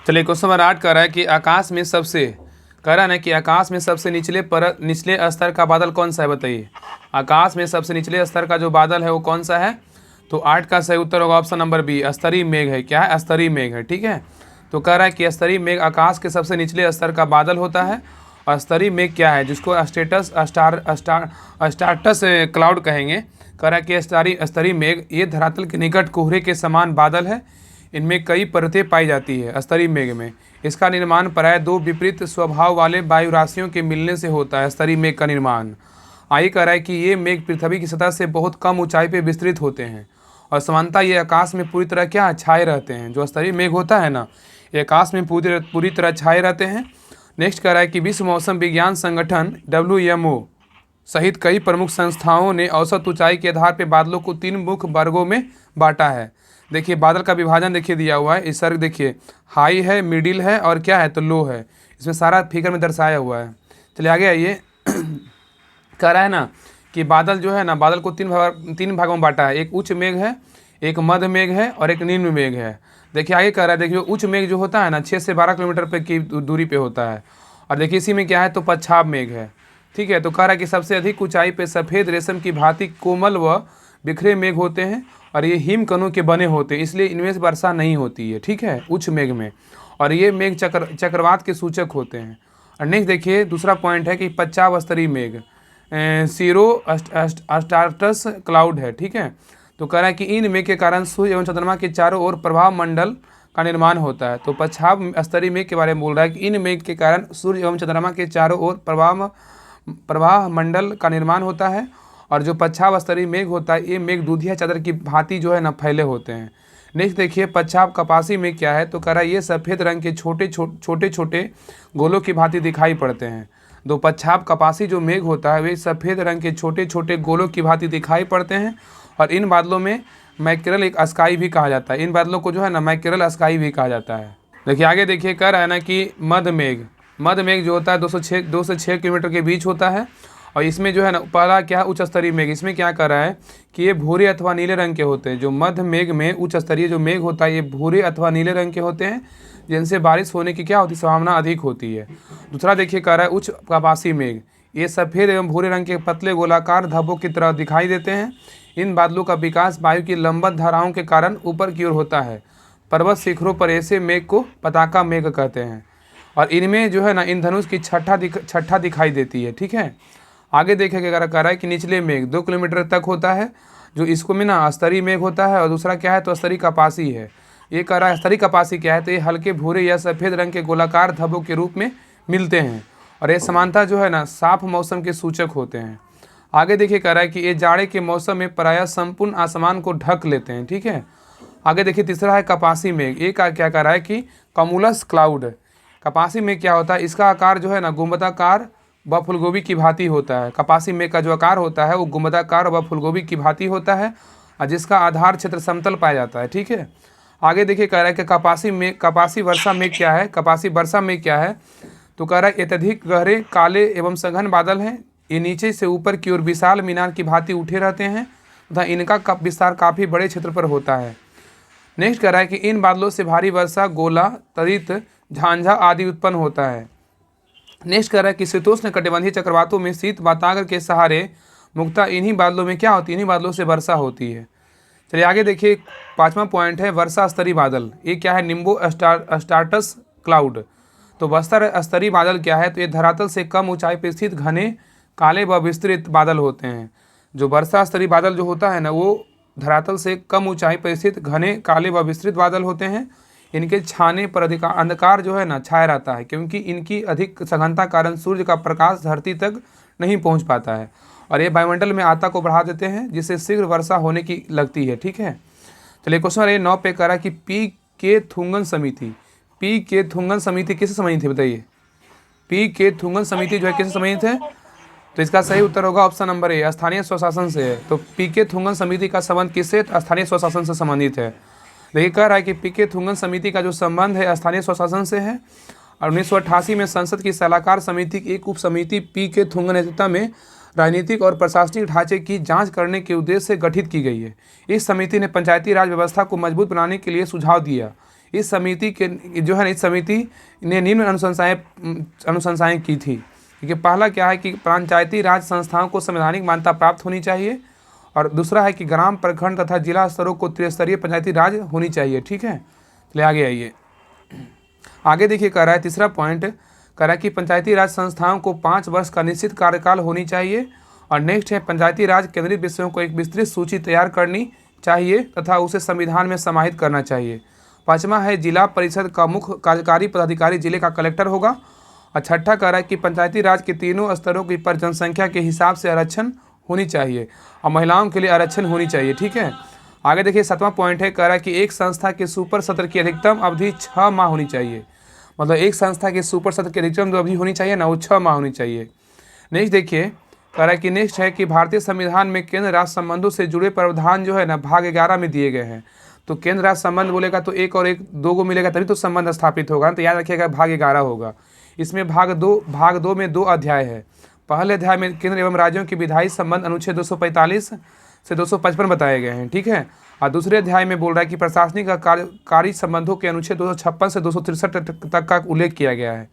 चलिए क्वेश्चन नंबर 8 कह रहा है कि आकाश में सबसे निचले स्तर का बादल कौन सा है? बताइए, आकाश में सबसे निचले स्तर का जो बादल है वो कौन सा है? तो 8 का सही उत्तर होगा ऑप्शन नंबर बी, स्तरीय मेघ है। क्या है? स्तरीय मेघ है। ठीक है, तो कह रहा है कि स्तरीय मेघ आकाश के सबसे निचले स्तर का बादल होता है। और स्तरीय मेघ क्या है? जिसको स्टार्टस क्लाउड कहेंगे। कह रहा है कि स्तरीय मेघ ये धरातल के निकट कोहरे के समान बादल है। इनमें कई परतें पाई जाती है स्तरीय मेघ में। इसका निर्माण प्रायः 2 विपरीत स्वभाव वाले वायु राशियों के मिलने से होता है। स्तरीय मेघ का निर्माण आगे कह रहा है कि ये मेघ पृथ्वी की सतह से बहुत कम ऊंचाई पर विस्तृत होते हैं और सामान्यतः ये आकाश में पूरी तरह क्या छाए रहते हैं। जो स्तरीय मेघ होता है ना, ये आकाश में पूरी तरह छाए रहते हैं। नेक्स्ट कह रहा है कि विश्व मौसम विज्ञान संगठन WMO सहित कई प्रमुख संस्थाओं ने औसत ऊंचाई के आधार पर बादलों को 3 मुख्य वर्गों में बांटा है। देखिए बादल का विभाजन देखिए दिया हुआ है। इस सर्ग देखिए हाई है, मिडिल है और क्या है तो लो है। इसमें सारा फिगर में दर्शाया हुआ है। चलिए आगे आइए। कह रहा है ना कि बादल जो है ना, बादल को 3 भागों में बांटा है। एक उच्च मेघ है, एक मध्य मेघ है और एक निम्न मेघ है। देखिए आगे कह रहा है, देखिए उच्च मेघ जो होता है ना 6 से 12 किलोमीटर पे की दूरी पे होता है। और देखिए इसी में क्या है तो पच्छाव मेघ है। ठीक है, तो कह रहा है कि सबसे अधिक ऊंचाई पे सफ़ेद रेशम की भांति कोमल व बिखरे मेघ होते हैं और ये हिमकणों के बने होते हैं, इसलिए इनमें से वर्षा नहीं होती है। ठीक है, उच्च मेघ में। और ये मेघ चक्रवात के सूचक होते हैं। और नेक्स्ट देखिए दूसरा पॉइंट है कि 50 स्तरीय मेघ सीरो स्टार्टस क्लाउड है। ठीक है, तो कह रहा है कि इन मेघ के कारण सूर्य एवं चंद्रमा के चारों ओर प्रभाव मंडल का निर्माण होता है। तो 50 स्तरीय मेघ के बारे में बोल रहा है कि इन मेघ के कारण सूर्य एवं चंद्रमा के चारों ओर प्रवाह मंडल का निर्माण होता है। और जो 50 स्तरीय मेघ होता है ये मेघ दूधिया चादर की भांति जो है ना फैले होते हैं। नेक्स्ट देखिए 50 कपासी मेघ क्या है, तो कह रहा है ये सफ़ेद रंग के छोटे छोटे गोलों की भांति दिखाई पड़ते हैं। 50 कपासी जो मेघ होता है वे सफ़ेद रंग के छोटे छोटे गोलों की भांति दिखाई पड़ते हैं। और इन बादलों में मैकेरल एक स्काई भी कहा जाता है। इन बादलों को जो है ना मैकेरल स्काई भी कहा जाता है। देखिए आगे देखिए कह रहा है ना कि मध्य मेघ जो होता है 2 से 6 किलोमीटर के बीच होता है। और इसमें जो है ना पहला क्या उच्च स्तरीय मेघ, इसमें क्या कर रहा है कि ये भूरे अथवा नीले रंग के होते हैं। जो मध्य मेघ में उच्च स्तरीय जो मेघ होता है ये भूरे अथवा नीले रंग के होते हैं, जिनसे बारिश होने की क्या होती है संभावना अधिक होती है। दूसरा देखिए कह रहा है उच्च कपासी मेघ, ये सफ़ेद एवं भूरे रंग के पतले गोलाकार धब्बों की तरह दिखाई देते हैं। इन बादलों का विकास वायु की लंबवत धाराओं के कारण ऊपर की ओर होता है। पर्वत शिखरों पर ऐसे मेघ को पताका मेघ कहते हैं और इनमें जो है ना इंद्रधनुष की छठा दिखाई देती है। ठीक है, आगे देखेगा कह रहा है कि निचले मेघ 2 किलोमीटर तक होता है, जो इसको में ना स्तरीय मेघ होता है। और दूसरा क्या है तो स्तरीय कपासी है। ये कह रहा है स्तरीय कपासी क्या है तो ये हल्के भूरे या सफ़ेद रंग के गोलाकार धब्बों के रूप में मिलते हैं और ये समानता जो है ना साफ मौसम के सूचक होते हैं। आगे देखिए कह रहा है कि ये जाड़े के मौसम में प्रायः संपूर्ण आसमान को ढक लेते हैं। ठीक है, आगे देखिए तीसरा है कपासी मेघ। ये क्या कह रहा है कि कमुलस क्लाउड। कपासी मेघ क्या होता है, इसका आकार जो है ना गुंबदाकार व फूलगोभी की भांति होता है। कपासी मेघ का जो आकार होता है वो गुंबदाकार व फूलगोभी की भांति होता है और जिसका आधार क्षेत्र समतल पाया जाता है। ठीक है, आगे देखिए कह रहा है कि कपासी वर्षा मेघ क्या है। कपासी वर्षा मेघ क्या है तो कह रहा है अत्यधिक गहरे काले एवं सघन बादल हैं। ये नीचे से ऊपर की ओर विशाल मीनार की भांति उठे रहते हैं तथा इनका विस्तार काफ़ी बड़े क्षेत्र पर होता है। नेक्स्ट कह रहा है कि इन बादलों से भारी वर्षा, गोला, तड़ित, झांझा आदि उत्पन्न होता है। नेक्स्ट कह रहा है कि शीतोष्ण कटिबंधीय चक्रवातों में शीत वातावरण के सहारे मुक्ता इन्हीं बादलों में क्या होती है, इन्हीं बादलों से वर्षा होती है। चलिए आगे देखिए 5वां पॉइंट है वर्षा स्तरीय बादल। ये क्या है, निम्बो स्टार्टस क्लाउड। तो वर्षा स्तरीय बादल क्या है तो ये धरातल से कम ऊंचाई पर स्थित घने काले व विस्तृत बादल होते हैं। जो वर्षा स्तरीय बादल जो होता है ना, वो धरातल से कम ऊंचाई पर स्थित घने काले व विस्तृत बादल होते हैं। इनके छाने पर अधिकार अंधकार जो है ना छाया रहता है, क्योंकि इनकी अधिक सघनता कारण सूर्य का प्रकाश धरती तक नहीं पहुंच पाता है, और ये वायुमंडल में आता को बढ़ा देते हैं, जिससे शीघ्र वर्षा होने की लगती है। ठीक है, चलिए क्वेश्चन ये 9 पे करा कि पी के थुंगन समिति, पी के थुंगन समिति किससे संबंधित है बताइए। पी के थुंगन समिति जो है किससे संबंधित है? तो इसका सही उत्तर होगा ऑप्शन नंबर ए, स्थानीय स्वशासन से है। तो पी के थुंगन समिति का संबंध किससे? स्थानीय स्वशासन से संबंधित है। देखिए कह रहा है कि पी के थुंगन समिति का जो संबंध है स्थानीय स्वशासन से है, और 1988 में संसद की सलाहकार समिति की एक उप समिति पी के थुंगन नेतृत्व में राजनीतिक और प्रशासनिक ढांचे की जांच करने के उद्देश्य से गठित की गई है। इस समिति ने पंचायती राज व्यवस्था को मजबूत बनाने के लिए सुझाव दिया। इस समिति ने निम्न अनुशंसाएं की थी कि पहला क्या है कि पंचायती राज संस्थाओं को संवैधानिक मान्यता प्राप्त होनी चाहिए, और दूसरा है कि ग्राम, प्रखंड तथा जिला स्तरों को त्रिस्तरीय पंचायती राज होनी चाहिए। ठीक है, चलिए आगे आइए। आगे देखिए कह रहा है तीसरा पॉइंट, कह रहा है कि पंचायती राज संस्थाओं को 5 वर्ष का निश्चित कार्यकाल होनी चाहिए। और नेक्स्ट है पंचायती राज केंद्रित विषयों को एक विस्तृत सूची तैयार करनी चाहिए तथा उसे संविधान में समाहित करना चाहिए। पाँचवा है जिला परिषद का मुख्य कार्यकारी पदाधिकारी जिले का कलेक्टर होगा। और छठा कह रहा है कि पंचायती राज के तीनों स्तरों की पर जनसंख्या के हिसाब से आरक्षण होनी चाहिए, और महिलाओं के लिए आरक्षण होनी चाहिए। ठीक है, आगे देखिए 7वां पॉइंट है, कह रहा है कि एक संस्था के सुपर सत्र की अधिकतम अवधि 6 माह होनी चाहिए। मतलब एक संस्था के सुपर सत्र की अधिकतम जो अवधि होनी चाहिए ना, वो 6 माह होनी चाहिए। नेक्स्ट देखिए कह रहा है कि नेक्स्ट है कि भारतीय संविधान में केंद्र राज्य संबंधों से जुड़े प्रावधान जो है ना भाग 11 में दिए गए हैं। तो केंद्र राज्य संबंध बोलेगा तो एक और एक दो को मिलेगा तभी तो संबंध स्थापित होगा, तो याद रखिएगा भाग 11 होगा। इसमें भाग दो में 2 अध्याय है। पहले अध्याय में केंद्र एवं राज्यों के विधायी संबंध अनुच्छेद 245 से 255 बताए गए हैं। ठीक है, और दूसरे अध्याय में बोल रहा है कि प्रशासनिक कार्य संबंधों के अनुच्छेद 256 से 263 तक का उल्लेख किया गया है।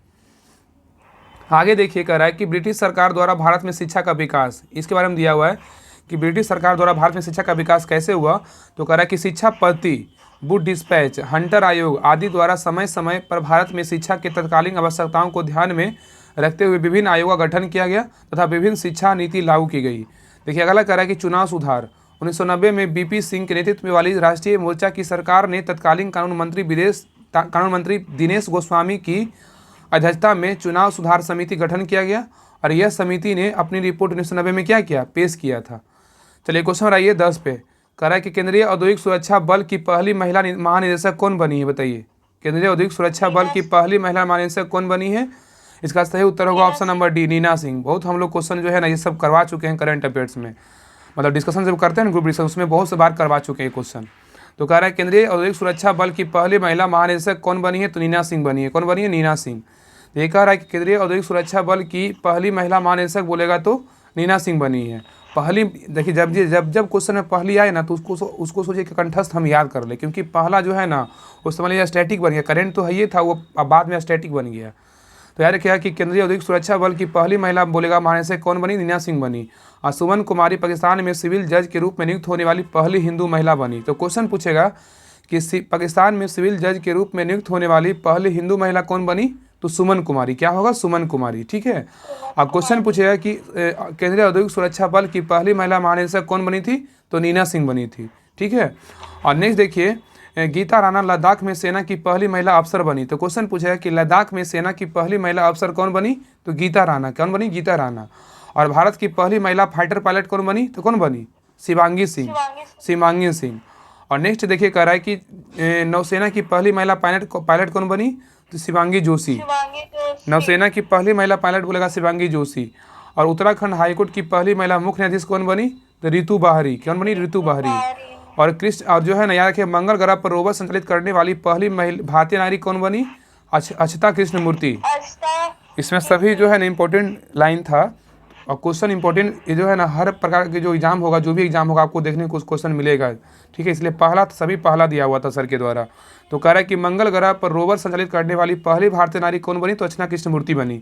आगे देखिए कह रहा है कि ब्रिटिश सरकार द्वारा भारत में शिक्षा का विकास, इसके बारे में दिया हुआ है कि ब्रिटिश सरकार द्वारा भारत में शिक्षा का विकास कैसे हुआ। तो कह रहा है कि शिक्षा पद्धति, बुक डिस्पैच, हंटर आयोग आदि द्वारा समय समय पर भारत में शिक्षा के तत्कालीन आवश्यकताओं को ध्यान में रखते हुए विभिन्न आयोगों का गठन किया गया तथा विभिन्न शिक्षा नीति लागू की गई। देखिए अगला कह रहा है कि चुनाव सुधार, 1990 में बीपी सिंह के नेतृत्व वाली राष्ट्रीय मोर्चा की सरकार ने तत्कालीन कानून मंत्री दिनेश गोस्वामी की अध्यक्षता में चुनाव सुधार समिति गठन किया गया, और यह समिति ने अपनी रिपोर्ट 1990 में क्या किया, पेश किया था। चलिए क्वेश्चन आइए 10 पे, कह रहा है कि केंद्रीय औद्योगिक सुरक्षा बल की पहली महिला महानिदेशक कौन बनी है बताइए। केंद्रीय औद्योगिक सुरक्षा बल की पहली महिला महानिदेशक कौन बनी है? इसका सही उत्तर होगा option number D, Neena Singh. बहुत हम लोग क्वेश्चन जो है ना ये सब करवा चुके हैं करंट अफेयर्स में, मतलब डिस्कशन जब करते हैं ना ग्रुप डिस्कशन, उसमें बहुत से बार करवा चुके हैं क्वेश्चन। तो कह रहा है केंद्रीय औद्योगिक सुरक्षा बल की पहली महिला महानिदेशक कौन बनी है? तो नीना सिंह बनी है। कौन बनी है? नीना सिंह। ये कह रहा है कि केंद्रीय औद्योगिक सुरक्षा बल की पहली महिला महानिदेशक बोलेगा तो नीना सिंह बनी है। पहली, देखिए जब क्वेश्चन में पहली आए ना तो उसको सोचिए कि कंठस्थ हम याद कर ले, क्योंकि पहला जो है ना उस समय स्टैटिक बन गया, करेंट तो है ये था, वो अब बाद में स्टैटिक बन गया। तो याद रखिएगा कि केंद्रीय औद्योगिक सुरक्षा बल की पहली महिला बोलेगा महानिदेशक कौन बनी? नीना सिंह बनी। और सुमन कुमारी पाकिस्तान में सिविल जज के रूप में नियुक्त होने वाली पहली हिंदू महिला बनी। तो क्वेश्चन पूछेगा कि पाकिस्तान में सिविल जज के रूप में नियुक्त होने वाली पहली हिंदू महिला कौन बनी? तो सुमन कुमारी। क्या होगा? सुमन कुमारी। ठीक है, अब क्वेश्चन पूछेगा कि केंद्रीय औद्योगिक सुरक्षा बल की पहली महिला महानिदेशक कौन बनी थी? तो नीना सिंह बनी थी। ठीक है, और नेक्स्ट देखिए गीता राणा लद्दाख में सेना की पहली महिला अफसर बनी। तो क्वेश्चन पूछेगा कि लद्दाख में सेना की पहली महिला अफसर कौन बनी? तो गीता राणा। कौन बनी? गीता राणा। और भारत की पहली महिला फाइटर पायलट कौन बनी? तो कौन बनी? शिवांगी सिंह। और नेक्स्ट देखिए कह रहा है कि नौसेना की पहली महिला पायलट कौन बनी? तो शिवांगी जोशी। नौसेना की पहली महिला पायलट बोलेगा शिवांगी जोशी। और उत्तराखंड हाईकोर्ट की पहली महिला मुख्य न्यायाधीश कौन बनी? तो ऋतु बाहरी। कौन बनी? ऋतु बाहरी। और जो है ना याद रखिए मंगल ग्रह पर रोवर संचालित करने वाली पहली भारतीय नारी कौन बनी? अक्षता कृष्णमूर्ति। इसमें सभी जो है ना इम्पोर्टेंट लाइन था, और क्वेश्चन इंपॉर्टेंट ये जो है ना हर प्रकार के जो एग्जाम होगा, जो भी एग्जाम होगा आपको देखने को क्वेश्चन मिलेगा। ठीक है, इसलिए सभी पहला दिया हुआ था सर के द्वारा। तो कह रहा है कि मंगल ग्रह पर रोवर संचालित करने वाली पहली भारतीय नारी कौन बनी? तो अक्षता कृष्णमूर्ति बनी।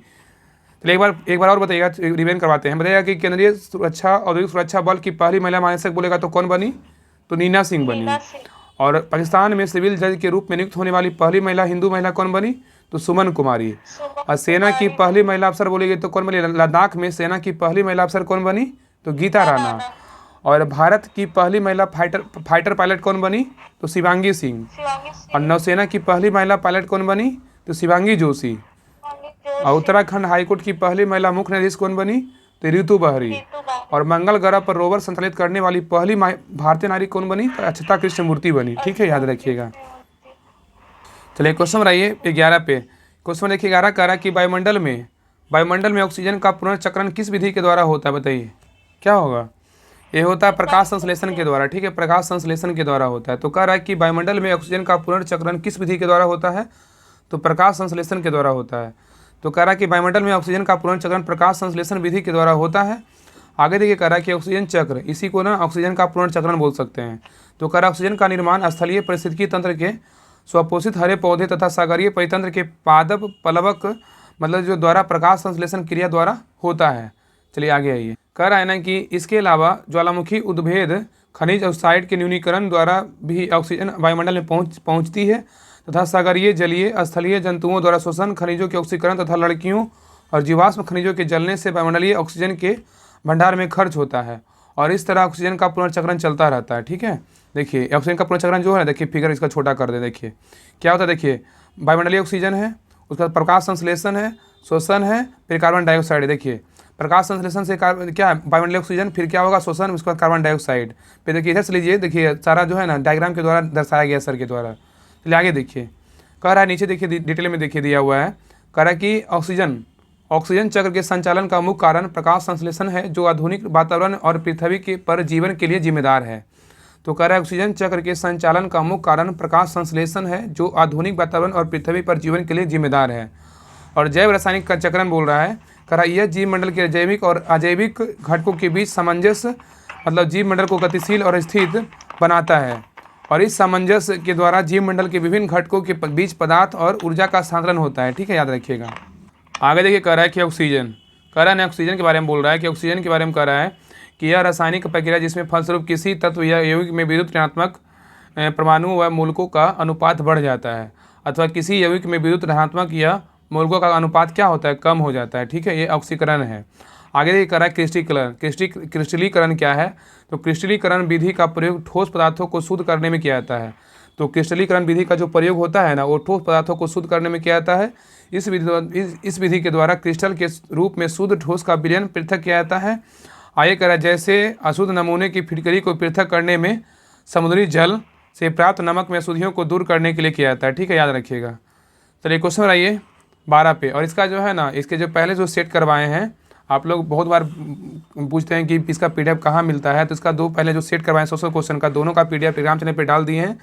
तो एक बार और बताइएगा, रिवीजन करवाते हैं। बताइएगा कि केंद्रीय औद्योगिक सुरक्षा बल की पहली महिला महानिदेशक बोलेगा तो कौन बनी? तो नीना सिंह बनी। और पाकिस्तान में सिविल जज के रूप में नियुक्त होने वाली पहली महिला हिंदू महिला कौन बनी? तो सुमन कुमारी। और सेना की पहली महिला अफसर बोलेगी तो कौन बनी? लद्दाख में सेना की पहली महिला अफसर कौन बनी? तो गीता राणा। और भारत की पहली महिला फाइटर पायलट कौन बनी? तो शिवांगी सिंह। और नौसेना की पहली महिला पायलट कौन बनी? तो शिवांगी जोशी। और उत्तराखंड हाईकोर्ट की पहली महिला मुख्य न्यायाधीश कौन बनी? तो ऋतु बहरी। और मंगल ग्रह पर रोवर संचालित करने वाली पहली भारतीय नारी कौन बनी? तो अक्षता कृष्णमूर्ति बनी। ठीक है, याद रखिएगा। चलिए क्वेश्चन बनाइए 11 पे। क्वेश्चन देखिए 11 कह रहा है कि वायुमंडल में ऑक्सीजन का पुनर्चक्रण किस विधि के द्वारा होता है? बताइए क्या होगा? ये होता है प्रकाश संश्लेषण के द्वारा। ठीक है, प्रकाश संश्लेषण के द्वारा होता है। तो कह रहा है कि वायुमंडल में ऑक्सीजन का पुनर्चक्रण किस विधि के द्वारा होता है? तो प्रकाश संश्लेषण के द्वारा होता है। तो कह रहा है कि वायुमंडल में ऑक्सीजन का पुनर्चक्रण प्रकाश संश्लेषण विधि के द्वारा होता है। आगे देखिए कह रहा है कि ऑक्सीजन चक्र, इसी को ना ऑक्सीजन का पुनर्चक्रण बोल सकते हैं। तो कह रहा है ऑक्सीजन का निर्माण स्थलीय पारिस्थितिकी तंत्र के स्वपोषित हरे पौधे तथा सागरीय परितंत्र के पादप पलवक मतलब जो द्वारा प्रकाश संश्लेषण क्रिया द्वारा होता है। चलिए आगे आइए। कह रहा है ना कि इसके अलावा ज्वालामुखी उद्भेद खनिज ऑक्साइड के न्यूनीकरण द्वारा भी ऑक्सीजन वायुमंडल में पहुंचती है तथा सागरीय जलीय स्थलीय जंतुओं द्वारा शोषण, खनिजों के ऑक्सीकरण तथा लड़कियों और जीवाश्म खनिजों के जलने से वायुमंडलीय ऑक्सीजन के भंडार में खर्च होता है और इस तरह ऑक्सीजन का पुनर्चक्रण चलता रहता है। ठीक है, देखिए ऑक्सीजन का पुनर्चक्रण जो है, देखिए फिगर इसका छोटा कर दे। देखिए क्या होता है, देखिए वायुमंडलीय ऑक्सीजन है, उसके बाद प्रकाश संश्लेषण है, शोषण है, फिर कार्बन डाइऑक्साइड है। देखिए प्रकाश संश्लेषण से क्या है, वायुमंडलीय ऑक्सीजन, फिर क्या होगा शोषण, उसके बाद कार्बन डाइऑक्साइड। फिर देखिए इधर से लीजिए, देखिए सारा जो है ना डायग्राम के द्वारा दर्शाया गया सर के द्वारा। चलिए आगे देखिए, कह रहा है नीचे देखिए डिटेल में देखिए दिया हुआ है। कह रहा है कि ऑक्सीजन चक्र के संचालन का मुख्य कारण प्रकाश संश्लेषण है जो आधुनिक वातावरण और पृथ्वी के पर जीवन के लिए जिम्मेदार है। तो कह रहा है ऑक्सीजन चक्र के संचालन का मुख्य कारण प्रकाश संश्लेषण है जो आधुनिक वातावरण और पृथ्वी पर जीवन के लिए जिम्मेदार है। और जैव रासायनिक का चक्रण बोल रहा है, कह रहा है यह जीव मंडल के जैविक और अजैविक घटकों के बीच सामंजस्य मतलब जीव मंडल को गतिशील और स्थिर बनाता है और इस सामंजस्य के द्वारा जीव मंडल के विभिन्न घटकों के बीच पदार्थ और ऊर्जा का स्थानांतरण होता है। ठीक है, याद रखिएगा। आगे देखिए कह रहा है कि ऑक्सीजन, कह रहा है ऑक्सीजन के बारे में बोल रहा है कि ऑक्सीजन के बारे में कह रहा है कि यह रासायनिक प्रक्रिया जिसमें फलस्वरूप किसी तत्व या यौगिक में विद्युत ऋणात्मक परमाणु व मूलकों का अनुपात बढ़ जाता है अथवा किसी यौगिक में विद्युत ऋणात्मक या मूलकों का अनुपात क्या होता है, कम हो जाता है। ठीक है, ये ऑक्सीकरण है। आगे देखिए कह रहा है क्रिस्टलीकरण क्या है? तो क्रिस्टलीकरण विधि का प्रयोग ठोस पदार्थों को शुद्ध करने में किया जाता है। तो क्रिस्टलीकरण विधि का जो प्रयोग होता है ना, वो ठोस पदार्थों को शुद्ध करने में किया जाता है। इस विधि के द्वारा क्रिस्टल के रूप में शुद्ध ठोस का विलयन पृथक किया जाता है। आगे कह रहा है जैसे अशुद्ध नमूने की फिटकरी को पृथक करने में समुद्री जल से प्राप्त नमक में अशुद्धियों को दूर करने के लिए किया जाता है। ठीक है, याद रखिएगा। चलिए क्वेश्चन आइए 12 पे। और इसका जो है ना, इसके जो पहले जो सेट करवाए हैं, आप लोग बहुत बार पूछते हैं कि इसका पीडीएफ कहाँ मिलता है। तो इसका पहले जो सेट करवाए 100 क्वेश्चन का, दोनों का पीडीएफ टेलीग्राम चैनल पे डाल दिए हैं।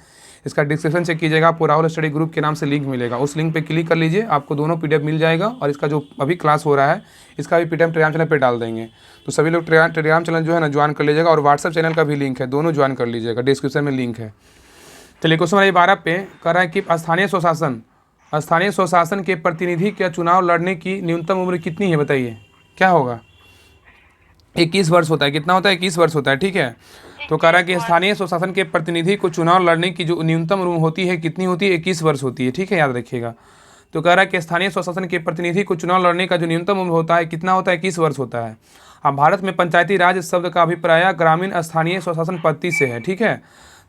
इसका डिस्क्रिप्शन चेक कीजिएगा, आपको राहुल स्टडी ग्रुप के नाम से लिंक मिलेगा, उस लिंक पे क्लिक कर लीजिए, आपको दोनों पीडीएफ मिल जाएगा। और इसका जो अभी क्लास हो रहा है, इसका भी पीडीएफ टेलीग्राम चैनल पे डाल देंगे। तो सभी लोग टेलीग्राम चैनल जो है ना ज्वाइन कर लीजिएगा और व्हाट्सएप चैनल का भी लिंक है, दोनों ज्वाइन कर लीजिएगा, डिस्क्रिप्शन में लिंक है। चलिए क्वेश्चन नंबर 12 पे कह रहा है कि स्थानीय स्वशासन के प्रतिनिधि का चुनाव लड़ने की न्यूनतम उम्र कितनी है? बताइए क्या होगा? 21 वर्ष होता है। कितना होता है? 21 वर्ष होता है। ठीक है, तो कह रहा है कि स्थानीय स्वशासन के प्रतिनिधि को चुनाव लड़ने की जो न्यूनतम उम्र होती है कितनी होती है? 21 वर्ष होती है। ठीक है, याद रखिएगा। तो कह रहा है कि स्थानीय स्वशासन के प्रतिनिधि को चुनाव लड़ने का जो न्यूनतम उम्र होता है कितना होता है? 21 वर्ष होता है। अब भारत में पंचायती राज शब्द का अभिप्राय ग्रामीण स्थानीय स्वशासन पद्धति से है। ठीक है,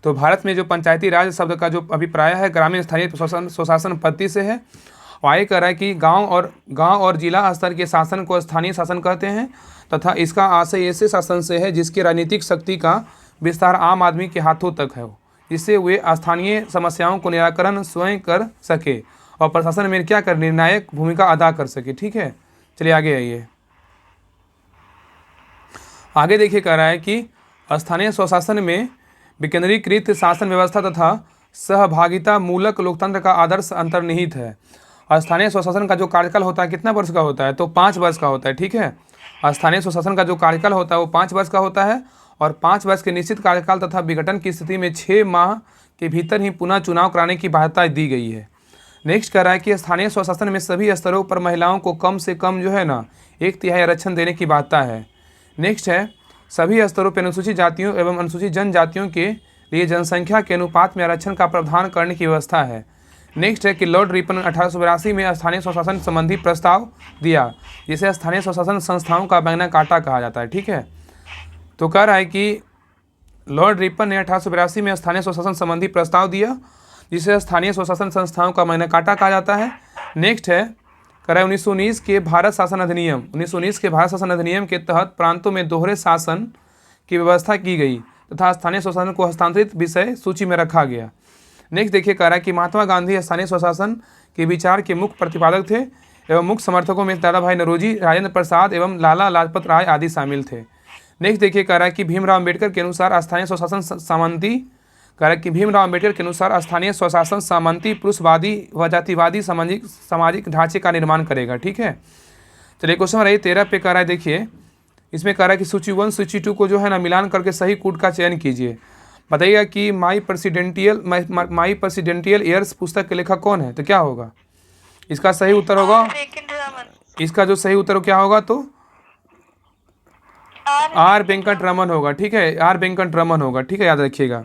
तो भारत में जो पंचायती राज शब्द का जो अभिप्राय है ग्रामीण स्थानीय स्वशासन पद्धति से है। वाई कह रहा है कि गांव और जिला स्तर के शासन को स्थानीय शासन कहते हैं तथा इसका आशय ऐसे शासन से है जिसकी राजनीतिक शक्ति का विस्तार आम आदमी के हाथों तक है, जिससे वे स्थानीय समस्याओं को निराकरण स्वयं कर सके और प्रशासन में क्या कर निर्णायक भूमिका अदा कर सके। ठीक है, चलिए आगे आइए। आगे देखिए कह रहा है कि स्थानीय स्वशासन में विकेंद्रीकृत शासन व्यवस्था तथा सहभागिता मूलक लोकतंत्र का आदर्श अंतर्निहित है। स्थानीय स्वशासन का जो कार्यकाल होता है कितना वर्ष का होता है? तो 5 वर्ष का होता है। ठीक है, स्थानीय स्वशासन का जो कार्यकाल होता है वो 5 वर्ष का होता है और 5 वर्ष के निश्चित कार्यकाल तथा विघटन की स्थिति में 6 माह के भीतर ही पुनः चुनाव कराने की बाध्यता दी गई है। नेक्स्ट कह रहा है कि स्थानीय स्वशासन में सभी स्तरों पर महिलाओं को कम से कम जो है ना 1/3 आरक्षण देने की बाध्यता है। नेक्स्ट है सभी स्तरों पर अनुसूचित जातियों एवं अनुसूचित जनजातियों के लिए जनसंख्या के अनुपात में आरक्षण का प्रावधान करने की व्यवस्था है। नेक्स्ट है कि लॉर्ड रिपन 1882 में स्थानीय स्वशासन संबंधी प्रस्ताव दिया, जिसे स्थानीय स्वशासन संस्थाओं का मैग्ना कार्टा कहा जाता है। ठीक है, तो कह रहा है कि लॉर्ड रिपन ने 1882 में स्थानीय स्वशासन संबंधी प्रस्ताव दिया, जिसे स्थानीय स्वशासन संस्थाओं का मैंने काटा कहा जाता है। नेक्स्ट है कह रहा है 1919 के भारत शासन अधिनियम, 1919 के भारत शासन अधिनियम के तहत प्रांतों में दोहरे शासन की व्यवस्था की गई तथा स्थानीय स्वशासन को हस्तांतरित विषय सूची में रखा गया। नेक्स्ट देखिए कह रहा है कि महात्मा गांधी स्थानीय स्वशासन के विचार के मुख्य प्रतिपादक थे एवं मुख्य समर्थकों में दादा भाई नौरोजी, राजेंद्र प्रसाद एवं लाला लाजपत राय आदि शामिल थे। नेक्स्ट देखिए कह रहा है कि भीमराव अम्बेडकर के अनुसार स्थानीय स्वशासन सामंती, कह रहा है कि भीमराव अम्बेडकर के अनुसार स्थानीय स्वशासन सामंती, पुरुषवादी व जातिवादी सामाजिक ढांचे का निर्माण करेगा। ठीक है, चलिए क्वेश्चन रही 13 पे कह रहा है, देखिए इसमें कह रहा है कि सूची 1 सूची 2 को जो है ना मिलान करके सही कूट का चयन कीजिए। बताइएगा कि माई प्रेसिडेंटियल ईयर्स पुस्तक के लेखक कौन है, तो क्या होगा इसका सही उत्तर होगा, इसका जो सही उत्तर क्या होगा तो आर वेंकट रमन होगा। ठीक है, आर वेंकट रमन होगा। ठीक है, याद रखिएगा।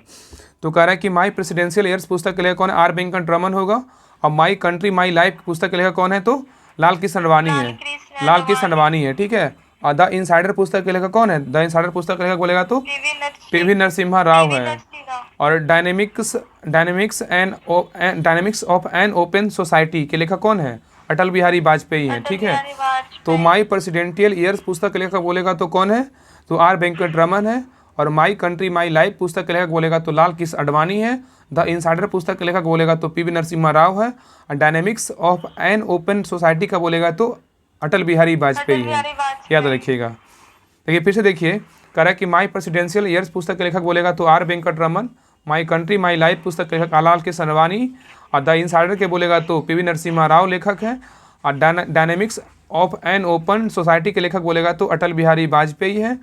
तो कह रहा है कि माई प्रेसिडेंशियल ईयर्स पुस्तक के लेखक कौन है, आर वेंकट रमन होगा। और माई कंट्री माई लाइफ पुस्तक के लेखक कौन है, तो लाल कृष्ण अडवाणी है, लाल कृष्ण अडवाणी है। ठीक है, और द इनसाइडर पुस्तक के लेखक कौन है, द इनसाइडर पुस्तक के लेखक बोलेगा तो पीवी नरसिम्हा राव है। और dynamics of an open society के लेखक कौन है, अटल बिहारी वाजपेयी हैं। ठीक है, तो माई प्रेसिडेंटियल ईयर्स पुस्तक के लेखक बोलेगा तो कौन है, तो आर वेंकट रमन है। और माई कंट्री माई लाइफ पुस्तक के लेखक बोलेगा तो लाल कृष्ण अडवाणी है। द इनसाइडर पुस्तक के लेखक बोलेगा तो पीवी नरसिम्हा राव है। और dynamics of an open society का बोलेगा तो अटल बिहारी वाजपेयी है, याद रखिएगा। देखिए फिर से देखिए, कह रहा है कि माई प्रेसिडेंशियल ईयर्स पुस्तक के लेखक बोलेगा तो R Venkataraman, my country my life पुस्तक के लेखक लाल कृष्ण अडवाणी, और द इनसाइडर के बोलेगा तो पीवी नरसिम्हा राव लेखक है। और dynamics of an open society के लेखक बोलेगा तो अटल बिहारी वाजपेयी है।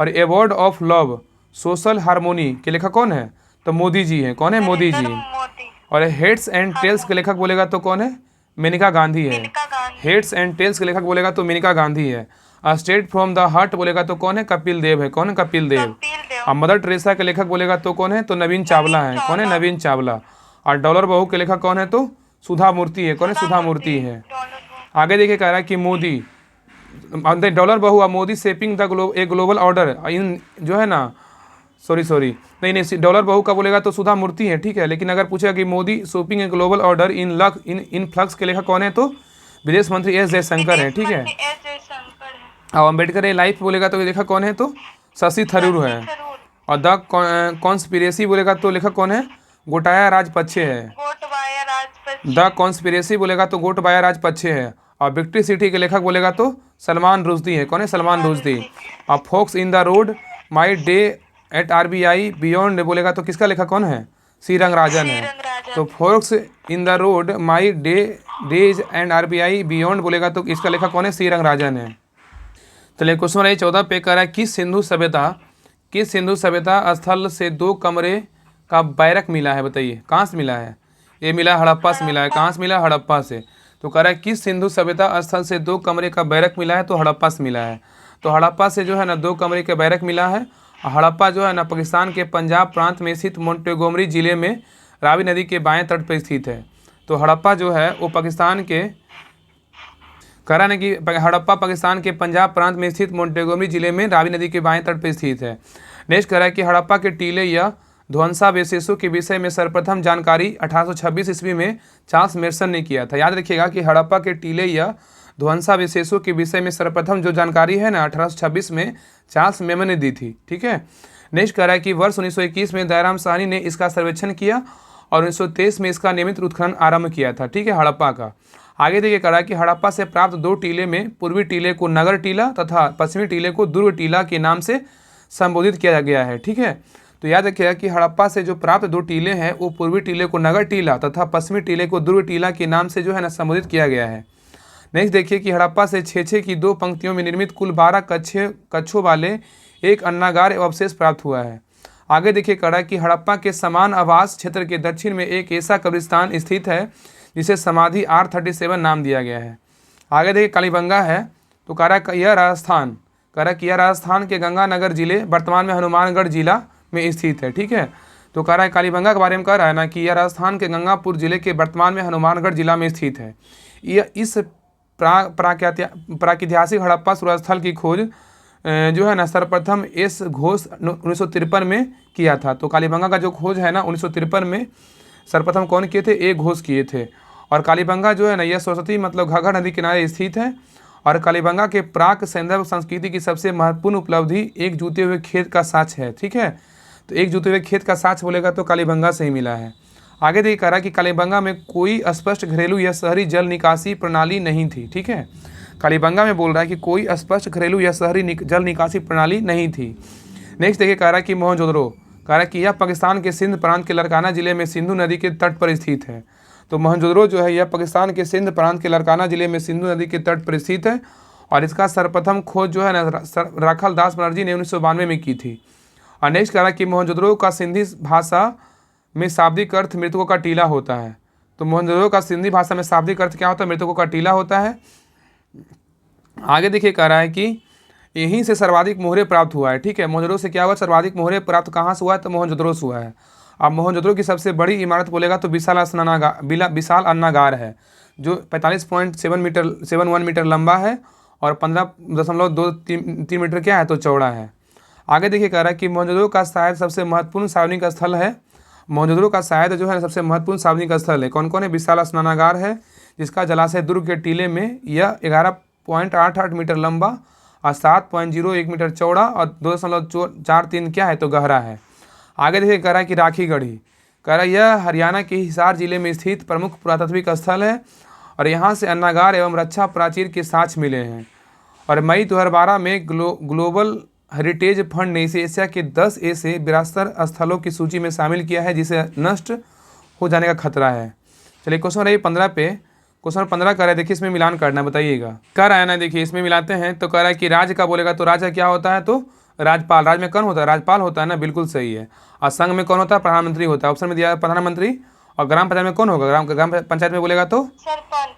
और award of love social harmony के लेखक कौन है, तो मोदी जी हैं। कौन है, मोदी जी। और हेड्स एंड टेल्स के लेखक बोलेगा तो कौन है, मेनका गांधी है। हेड्स एंड टेल्स के लेखक बोलेगा तो मेनका गांधी है। स्ट्रेट फ्रॉम द हार्ट बोलेगा तो कौन है, कपिल देव है। कौन है, कपिल देव। और मदर टेरेसा के लेखक बोलेगा तो कौन है, तो नवीन चावला है। कौन है, नवीन चावला। और डॉलर बहू के लेखक कौन है, तो सुधा मूर्ति है। कौन है, सुधा मूर्ति है। आगे देखिए कह रहा है कि मोदी डॉलर बहू और Modi shaping the a global order in जो है ना सॉरी नहीं डॉलर बहू का बोलेगा तो सुधा मूर्ति है। ठीक है, लेकिन अगर पूछेगा कि Modi shaping a global order in flux के लेखक कौन है, तो विदेश मंत्री एस जयशंकर है। ठीक है, और अम्बेडकर ए लाइफ बोलेगा तो लेखक कौन है, तो शशि थरूर है। और द कॉन्स्पिरेसी बोलेगा तो लेखक कौन है, गोटाया राजपक्षे है। द कॉन्स्पिरेसी बोलेगा तो गोटबाया राजपक्षे है। और विक्ट्री सिटी के लेखक बोलेगा तो सलमान रुश्दी है। कौन है, सलमान रुश्दी। और forks in the road my day at RBI beyond बोलेगा तो किसका लेखक कौन है, सी रंगराजन है। तो forks in the road my days and RBI beyond बोलेगा तो इसका लेखक कौन है, सी रंगराजन है। चलिए क्वेश्चन नंबर 14 पे कर रहा है किस सिंधु सभ्यता स्थल से 2 कमरे का बैरक मिला है। बताइए कहाँ से मिला है, ये मिला हड़प्पा से मिला है। कहाँ से मिला, हड़प्पा से। तो कह रहा है किस सिंधु सभ्यता स्थल से 2 कमरे का बैरक मिला है, तो हड़प्पा से मिला है। तो हड़प्पा से जो है ना 2 कमरे के बैरक मिला है। हड़प्पा जो है ना पाकिस्तान के पंजाब प्रांत में स्थित मोंटेगोमरी जिले में रावी नदी के बाएं तट पर स्थित है। तो हड़प्पा जो है वो पाकिस्तान के कह रहा है कि हड़प्पा पाकिस्तान के पंजाब प्रांत में स्थित मोंटेगोमरी जिले में रावी नदी के बाएं तट पर स्थित है। नेक्स्ट कह रहा है कि हड़प्पा के टीले या ध्वंसावशेषों के विषय में सर्वप्रथम जानकारी 1826 ईस्वी में चार्ल्स मेसन ने किया था। याद रखिएगा कि हड़प्पा के टीले या ध्वंसावशेषों के विषय में सर्वप्रथम जो जानकारी है ना 1826 में चार्ल्स मेसन ने दी थी। ठीक है, नेक्स्ट कह रहा है कि वर्ष 1921 में दयाराम साहनी ने इसका सर्वेक्षण किया और 1923 में इसका नियमित उत्खनन आरंभ किया था। ठीक है, हड़प्पा का। आगे देखिए कह रहा है कि हड़प्पा से प्राप्त 2 टीले में पूर्वी टीले को नगर टीला तथा पश्चिमी टीले को दुर्ग टीला के नाम से संबोधित किया गया है। ठीक है, तो याद रखिएगा कि हड़प्पा से जो प्राप्त 2 टीले हैं वो पूर्वी टीले को नगर टीला तथा पश्चिमी टीले को दुर्ग टीला के नाम से जो है ना संबोधित किया गया है। नेक्स्ट देखिए कि हड़प्पा से 6-6 की 2 पंक्तियों में निर्मित कुल 12 कक्षों वाले एक अन्नागार अवशेष प्राप्त हुआ है। आगे देखिए कह रहा है कि हड़प्पा के समान आवास क्षेत्र के दक्षिण में एक ऐसा कब्रिस्तान स्थित है जिसे समाधि R37 नाम दिया गया है। आगे देखिए कालीबंगा है। तो कह रहा है यह राजस्थान के गंगानगर जिले वर्तमान में हनुमानगढ़ जिला में स्थित है। ठीक है, तो कह रहा है कालीबंगा के बारे में कह रहा है ना कि यह राजस्थान के गंगापुर जिले के वर्तमान में हनुमानगढ़ जिला में स्थित है। यह इस प्रागैतिहासिक हड़प्पा सूर्यस्थल की खोज जो है ना सर्वप्रथम एस घोष 1953 में किया था। तो कालीबंगा का जो खोज है ना 1953 में सर्वप्रथम कौन किए थे? ए घोष किए थे। और कालीबंगा जो है ना यह सरस्वती मतलब घाघर नदी किनारे स्थित है। और कालीबंगा के प्राक सैंधव संस्कृति की सबसे महत्वपूर्ण उपलब्धि एक जूते हुए खेत का साक्ष है। ठीक है, तो एक जूते हुए खेत का साक्ष बोलेगा तो कालीबंगा से ही मिला है। आगे देखिए कह रहा है कि कालीबंगा में कोई स्पष्ट घरेलू या शहरी जल निकासी प्रणाली नहीं थी। ठीक है, कालीबंगा में बोल रहा है कि कोई स्पष्ट घरेलू या शहरी जल निकासी प्रणाली नहीं थी। नेक्स्ट देखिए कह रहा है कि मोहनजोदड़ो, कह रहा है कि यह पाकिस्तान के सिंध प्रांत के लड़काना जिले में सिंधु नदी के तट पर स्थित है। तो मोहनजोदड़ो जो है यह पाकिस्तान के सिंध प्रांत के लड़काना जिले में सिंधु नदी के तट पर स्थित है। और इसका सर्वप्रथम खोज जो है ना राखल दास बनर्जी ने 1992 में की थी। और नेक्स्ट कह रहा है कि मोहनजोदड़ो का सिंधी भाषा में शाब्दिक अर्थ मृतकों का टीला होता है। तो मोहनजोदड़ो का सिंधी भाषा में शाब्दिक अर्थ क्या होता है? मृतकों का टीला होता है। आगे देखिए कह रहा है कि यहीं से सर्वाधिक मोहरे प्राप्त हुआ है। ठीक है, मोहनजोदड़ो से क्या हुआ? सर्वाधिक मोहरे प्राप्त कहाँ से हुआ है? तो मोहनजोदड़ो से हुआ है। अब मोहनजोदड़ो की सबसे बड़ी इमारत बोलेगा तो विशाल अन्नागार है, जो 45.71 मीटर लंबा है और 15.23 मीटर क्या है तो चौड़ा है। आगे देखिए कह रहा है कि मोहनजोदड़ो का शायद सबसे महत्वपूर्ण सार्वजनिक स्थल है। मोहनजोदड़ो का शायद जो है सबसे महत्वपूर्ण सार्वजनिक स्थल है। कौन कौन है? विशाल स्नानागार है, जिसका जलाशय दुर्ग के टीले में यह 11.88 मीटर लंबा और 7.01 मीटर चौड़ा और 2.43 क्या है तो गहरा है। आगे देखिए कह रहा है कि राखीगढ़ी, कह रहा है यह हरियाणा के हिसार जिले में स्थित प्रमुख पुरातात्विक स्थल है और यहाँ से अन्नागार एवं रक्षा प्राचीर के साक्ष मिले हैं। और मई 2012 में ग्लोबल हेरिटेज फंड ने इसे एशिया के 10 ऐसे विरासत स्थलों की सूची में शामिल किया है जिसे नष्ट हो जाने का खतरा है। चलिए क्वेश्चन रही 15 पे, क्वेश्चन 15 कर रहा है, देखिए इसमें मिलान करना बताइएगा। कर रहा है ना, देखिए इसमें मिलाते हैं। तो कह रहा है कि राज्य का बोलेगा तो राज्य क्या होता है? तो राज्यपाल। राज्य में कौन होता है? राज्यपाल होता है ना, बिल्कुल सही है। और संघ में कौन होता है? प्रधानमंत्री होता है। ऑप्शन में दिया है प्रधानमंत्री। और ग्राम पंचायत में कौन होगा? ग्राम पंचायत में बोलेगा तो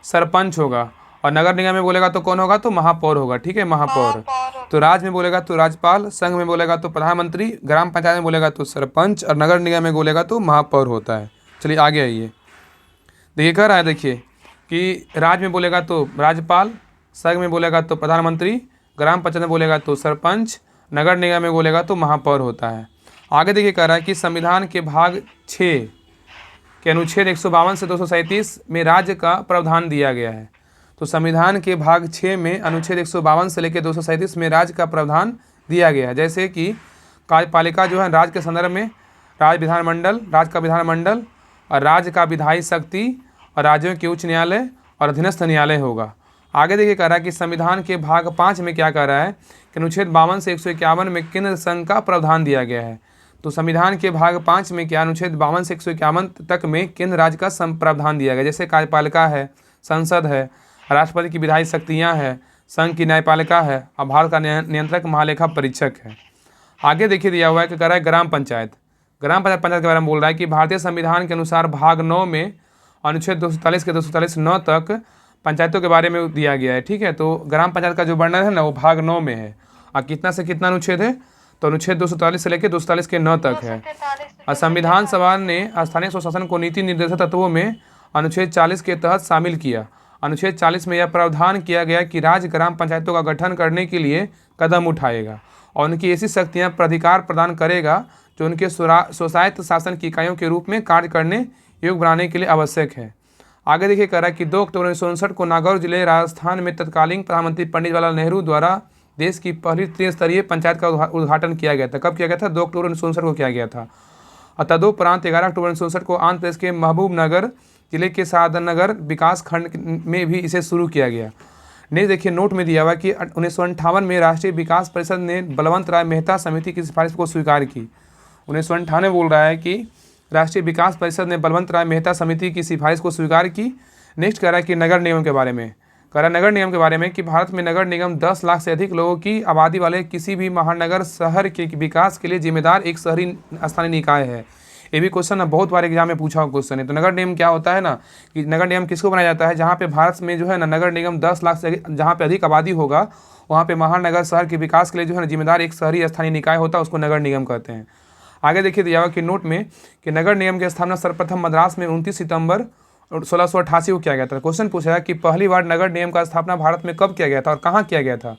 सरपंच होगा। और नगर निगम में बोलेगा तो कौन होगा? तो महापौर होगा। ठीक है, महापौर। तो राज्य में बोलेगा तो राज्यपाल, संघ में बोलेगा तो प्रधानमंत्री, ग्राम पंचायत में बोलेगा तो सरपंच और नगर निगम में बोलेगा तो महापौर होता है। चलिए आगे आइए, देखिए कह रहा है देखिए कि राज्य में बोलेगा तो राज्यपाल, संघ में बोलेगा तो प्रधानमंत्री, ग्राम पंचायत में बोलेगा तो सरपंच, नगर निगम में बोलेगा तो महापौर होता है। आगे देखिए कह रहा है कि संविधान के भाग 6 के अनुच्छेद 152 से 237 में राज्य का प्रावधान दिया गया है। तो संविधान के भाग 6 में अनुच्छेद 152 से लेकर 237 में राज्य का प्रावधान दिया गया है। जैसे कि कार्यपालिका जो है राज्य के संदर्भ में राज्य का विधानमंडल और राज्य का विधायी शक्ति और राज्यों के उच्च न्यायालय और अधीनस्थ न्यायालय होगा। आगे देखिए कह रहा है कि संविधान के भाग 5 में क्या कह रहा है कि अनुच्छेद 52 से 151 में केंद्र संघ का प्रावधान दिया गया है। तो संविधान के भाग 5 में क्या अनुच्छेद 52 से 151 तक में केंद्र राज्य का प्रावधान दिया गया। जैसे कार्यपालिका है, संसद है, राष्ट्रपति की विधायी शक्तियाँ है, संघ की न्यायपालिका है और भारत का नियंत्रक महालेखा परीक्षक है। आगे देखिए दिया हुआ है कि कह रहा है ग्राम पंचायत के बारे में बोल रहा है कि भारतीय संविधान के अनुसार भाग 9 में अनुच्छेद 243 के 249 तक पंचायतों के बारे में दिया गया है। ठीक है, तो ग्राम पंचायत का जो वर्णन है ना वो भाग 9 में है। और कितना से कितना अनुच्छेद है? तो अनुच्छेद 243 से लेकर 247 के 9 तक है। और संविधान सभा ने स्थानीय स्वशासन को नीति निर्देशक तत्वों में अनुच्छेद 40 के तहत शामिल किया। अनुच्छेद 40 में यह प्रावधान किया गया कि राज्य ग्राम पंचायतों का गठन करने के लिए कदम उठाएगा और उनकी ऐसी शक्तियां प्राधिकार प्रदान करेगा जो उनके स्वशायत्त शासन की इकाइयों के रूप में कार्य करने योग्य बनाने के लिए आवश्यक है। आगे देखिए कह रहा है कि 2 अक्टूबर 1959 को नागौर जिले राजस्थान में तत्कालीन प्रधानमंत्री पंडित जवाहरलाल नेहरू द्वारा देश की पहली त्रिस्तरीय पंचायत का उद्घाटन किया गया था। कब किया गया था? 2 अक्टूबर 1959 को किया गया था। और तदुपरांत 11 अक्टूबर 1959 को आंध्र प्रदेश के महबूबनगर जिले के सादनगर विकास खंड में भी इसे शुरू किया गया। नहीं देखिए नोट में दिया हुआ कि 1958 में राष्ट्रीय विकास परिषद ने बलवंत राय मेहता समिति की सिफारिश को स्वीकार की। 1958 बोल रहा है कि राष्ट्रीय विकास परिषद ने बलवंत राय मेहता समिति की सिफारिश को स्वीकार की। नेक्स्ट कह रहा है कि नगर निगम के बारे में कह रहा है नगर निगम के बारे में कि भारत में नगर निगम 10 लाख से अधिक लोगों की आबादी वाले किसी भी महानगर शहर के विकास के लिए जिम्मेदार एक शहरी स्थानीय निकाय है। ये भी क्वेश्चन ना बहुत बार एग्जाम में पूछा हुआ क्वेश्चन है। तो नगर निगम क्या होता है ना कि नगर निगम किसको बनाया जाता है? जहाँ पे भारत में जो है ना नगर निगम 10 लाख से जहाँ पे अधिक आबादी होगा वहाँ पे महानगर शहर के विकास के लिए जो है ना जिम्मेदार एक शहरी स्थानीय निकाय होता है, उसको नगर निगम कहते हैं। आगे देखिए दिया हुआ कि नोट में कि नगर निगम की स्थापना सर्वप्रथम मद्रास में 29 सितंबर 1688 को किया गया था। क्वेश्चन पूछा कि पहली बार नगर निगम का स्थापना भारत में कब किया गया था और कहाँ किया गया था?